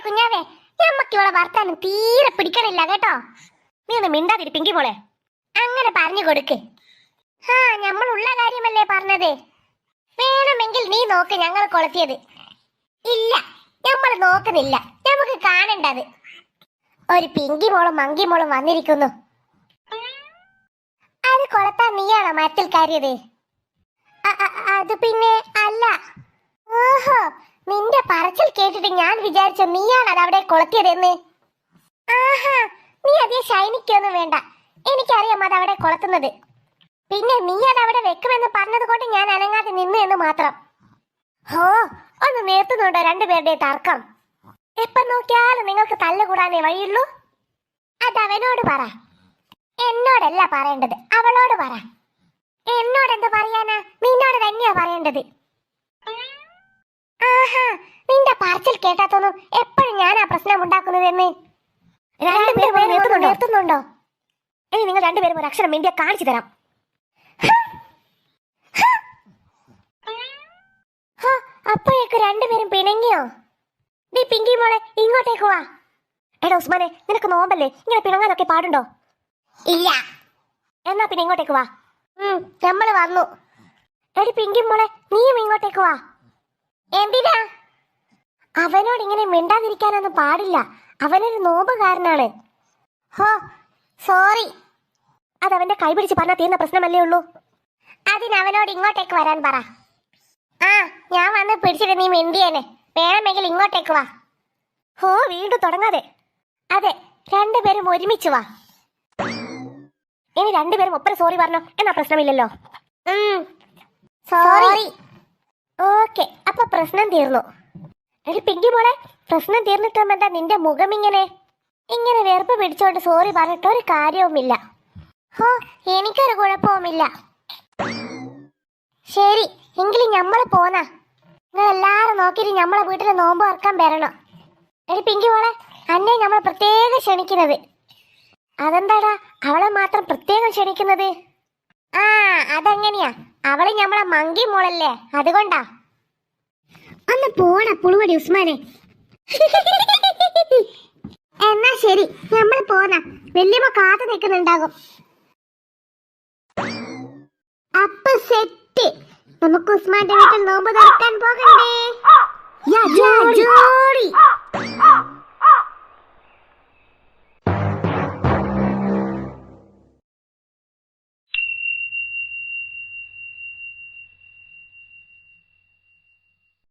കുഞ്ഞാവേ, ഞമ്മക്ക് ഇവിടെ വർത്താനം തീരെ പിടിക്കണില്ല കേട്ടോ. നീ ഒന്ന് മിണ്ടാതിരി പിങ്കി മോളെ. അങ്ങനെ പറഞ്ഞു കൊടുക്ക്. ഞമ്മളുള്ള കാര്യമല്ലേ പറഞ്ഞത്. വേണമെങ്കിൽ നീ നോക്ക് ഞങ്ങൾ കൊളത്തിയത്. ഇല്ല, നമ്മൾ നോക്കുന്നില്ല, നമുക്ക് കാണണ്ടത്. ഒരു പിങ്കി മോളും മങ്കി മോളും വന്നിരിക്കുന്നു. അത് കൊളത്താൻ നീയാണോ മരത്തിൽ കയറിയത്? അത് പിന്നെ അല്ല. ഓഹോ, നിന്റെ പറച്ചിൽ കേട്ടിട്ട് ഞാൻ വിചാരിച്ചു നീയാണ് അത് അവിടെ കൊളത്തിയതെന്ന്. നീ അതേ ശൈനിക്കൊന്നും വേണ്ട, എനിക്കറിയാം അത് അവിടെ കൊളത്തുന്നത്. പിന്നെ നീ അത് അവിടെ വെക്കുമെന്ന് പറഞ്ഞത് കൊണ്ട് ഞാൻ അനങ്ങാതെ നിന്നു എന്ന് മാത്രം. ഒന്ന് നിർത്തുന്നുണ്ടോ രണ്ടുപേരുടെ തർക്കം? എപ്പം നോക്കിയാലും നിങ്ങൾക്ക് തല്ലുകൂടാനേ വഴിയുള്ളൂ. അത് അവനോട് പറ. എന്നോടല്ല പറയേണ്ടത്, അവളോട് പറ. എന്നോടെന്ത് പറയാനാ? നിന്നോട് തന്നെയാ പറയേണ്ടത്. നിന്റെ പറച്ചിൽ കേട്ടാത്തൊന്നും എപ്പോഴും ഞാനാ പ്രശ്നം ഉണ്ടാക്കുന്നതെന്ന്. രണ്ടുപേരും നിർത്തുന്നുണ്ടോ? ഇനി നിങ്ങൾ രണ്ടുപേരും ഒരു അക്ഷരം ഇന്ത്യ കാണിച്ചു തരാം. അപ്പോഴേക്ക് രണ്ടുപേരും പിണങ്ങിയോ? നീ പിങ്കി മോളെ ഇങ്ങോട്ടേക്ക് വാ. എടാ ഉസ്മാനെ, നിനക്ക് നോമ്പല്ലേ, ഇങ്ങനെ പിണങ്ങാനൊക്കെ പാടുണ്ടോ? ഇല്ല. എന്നാ പിന്നെ ഇങ്ങോട്ടേക്ക് വാ. നമ്മള് വന്നു. എടി പിങ്കി മോളെ, നീയും ഇങ്ങോട്ടേക്ക് വാ. എന്തിനാ? അവനോട് ഇങ്ങനെ മിണ്ടാതിരിക്കാനൊന്നും പാടില്ല, അവനൊരു നോമ്പുകാരനാണ്. സോറി. അതവന്റെ കൈ പിടിച്ച് പറഞ്ഞാൽ തീർന്ന പ്രശ്നമല്ലേ ഉള്ളൂ. അതിനവനോട് ഇങ്ങോട്ടേക്ക് വരാൻ പറ. ഞാൻ വന്ന് പിടിച്ചിട്ട് നീ മിണ്ടിയേനെ. വേണമെങ്കിൽ ഇങ്ങോട്ടേക്ക് വാ. വീണ്ടും തുടങ്ങാതെ. അതെ, രണ്ടുപേരും ഒരുമിച്ച് വാ. ഇനി രണ്ടുപേരും ഒപ്പരം സോറി പറഞ്ഞോ, എന്നാ പ്രശ്നമില്ലല്ലോ. സോറി. ഓക്കെ, അപ്പൊ പ്രശ്നം തീർന്നു. എടി പിങ്കി മോളെ, പ്രശ്നം തീർന്നിട്ടെന്താ നിന്റെ മുഖം ഇങ്ങനെ വെറുപ്പ് പിടിച്ചോണ്ട് സോറി പറഞ്ഞിട്ട് ഒരു കാര്യവുമില്ല. എനിക്കൊരു കുഴപ്പവുമില്ല. ശരി, എങ്കിലും ഞമ്മള് പോന്നാ. നിങ്ങൾ എല്ലാരും നോക്കിയിട്ട് ഞമ്മളെ വീട്ടിൽ നോമ്പ് തുറക്കാൻ വരണം. എടി പിങ്കി മോളെ, അന്നെ നമ്മൾ പ്രത്യേകം ക്ഷണിക്കുന്നത്. അതെന്താടാ അവളെ മാത്രം പ്രത്യേകം ക്ഷണിക്കുന്നത്? അതെങ്ങനെയാ? അവള് ഞമ്മളെ മങ്കി മോളല്ലേ, അതുകൊണ്ടാ. ഒന്ന് പോടാ പുളുവടി ഉസ്മാനെ. എന്നാ ശരി, നമ്മൾ പോന്നാ. വല്യമ്മ കാത്തു നിൽക്കുന്നുണ്ടാകും. അപ്പൊ സെറ്റ്. നമുക്ക് ഉസ്മാന്റെ വീട്ടിൽ നോമ്പ് തുറക്കാൻ പോകണ്ടേ? യാ, ജോളി.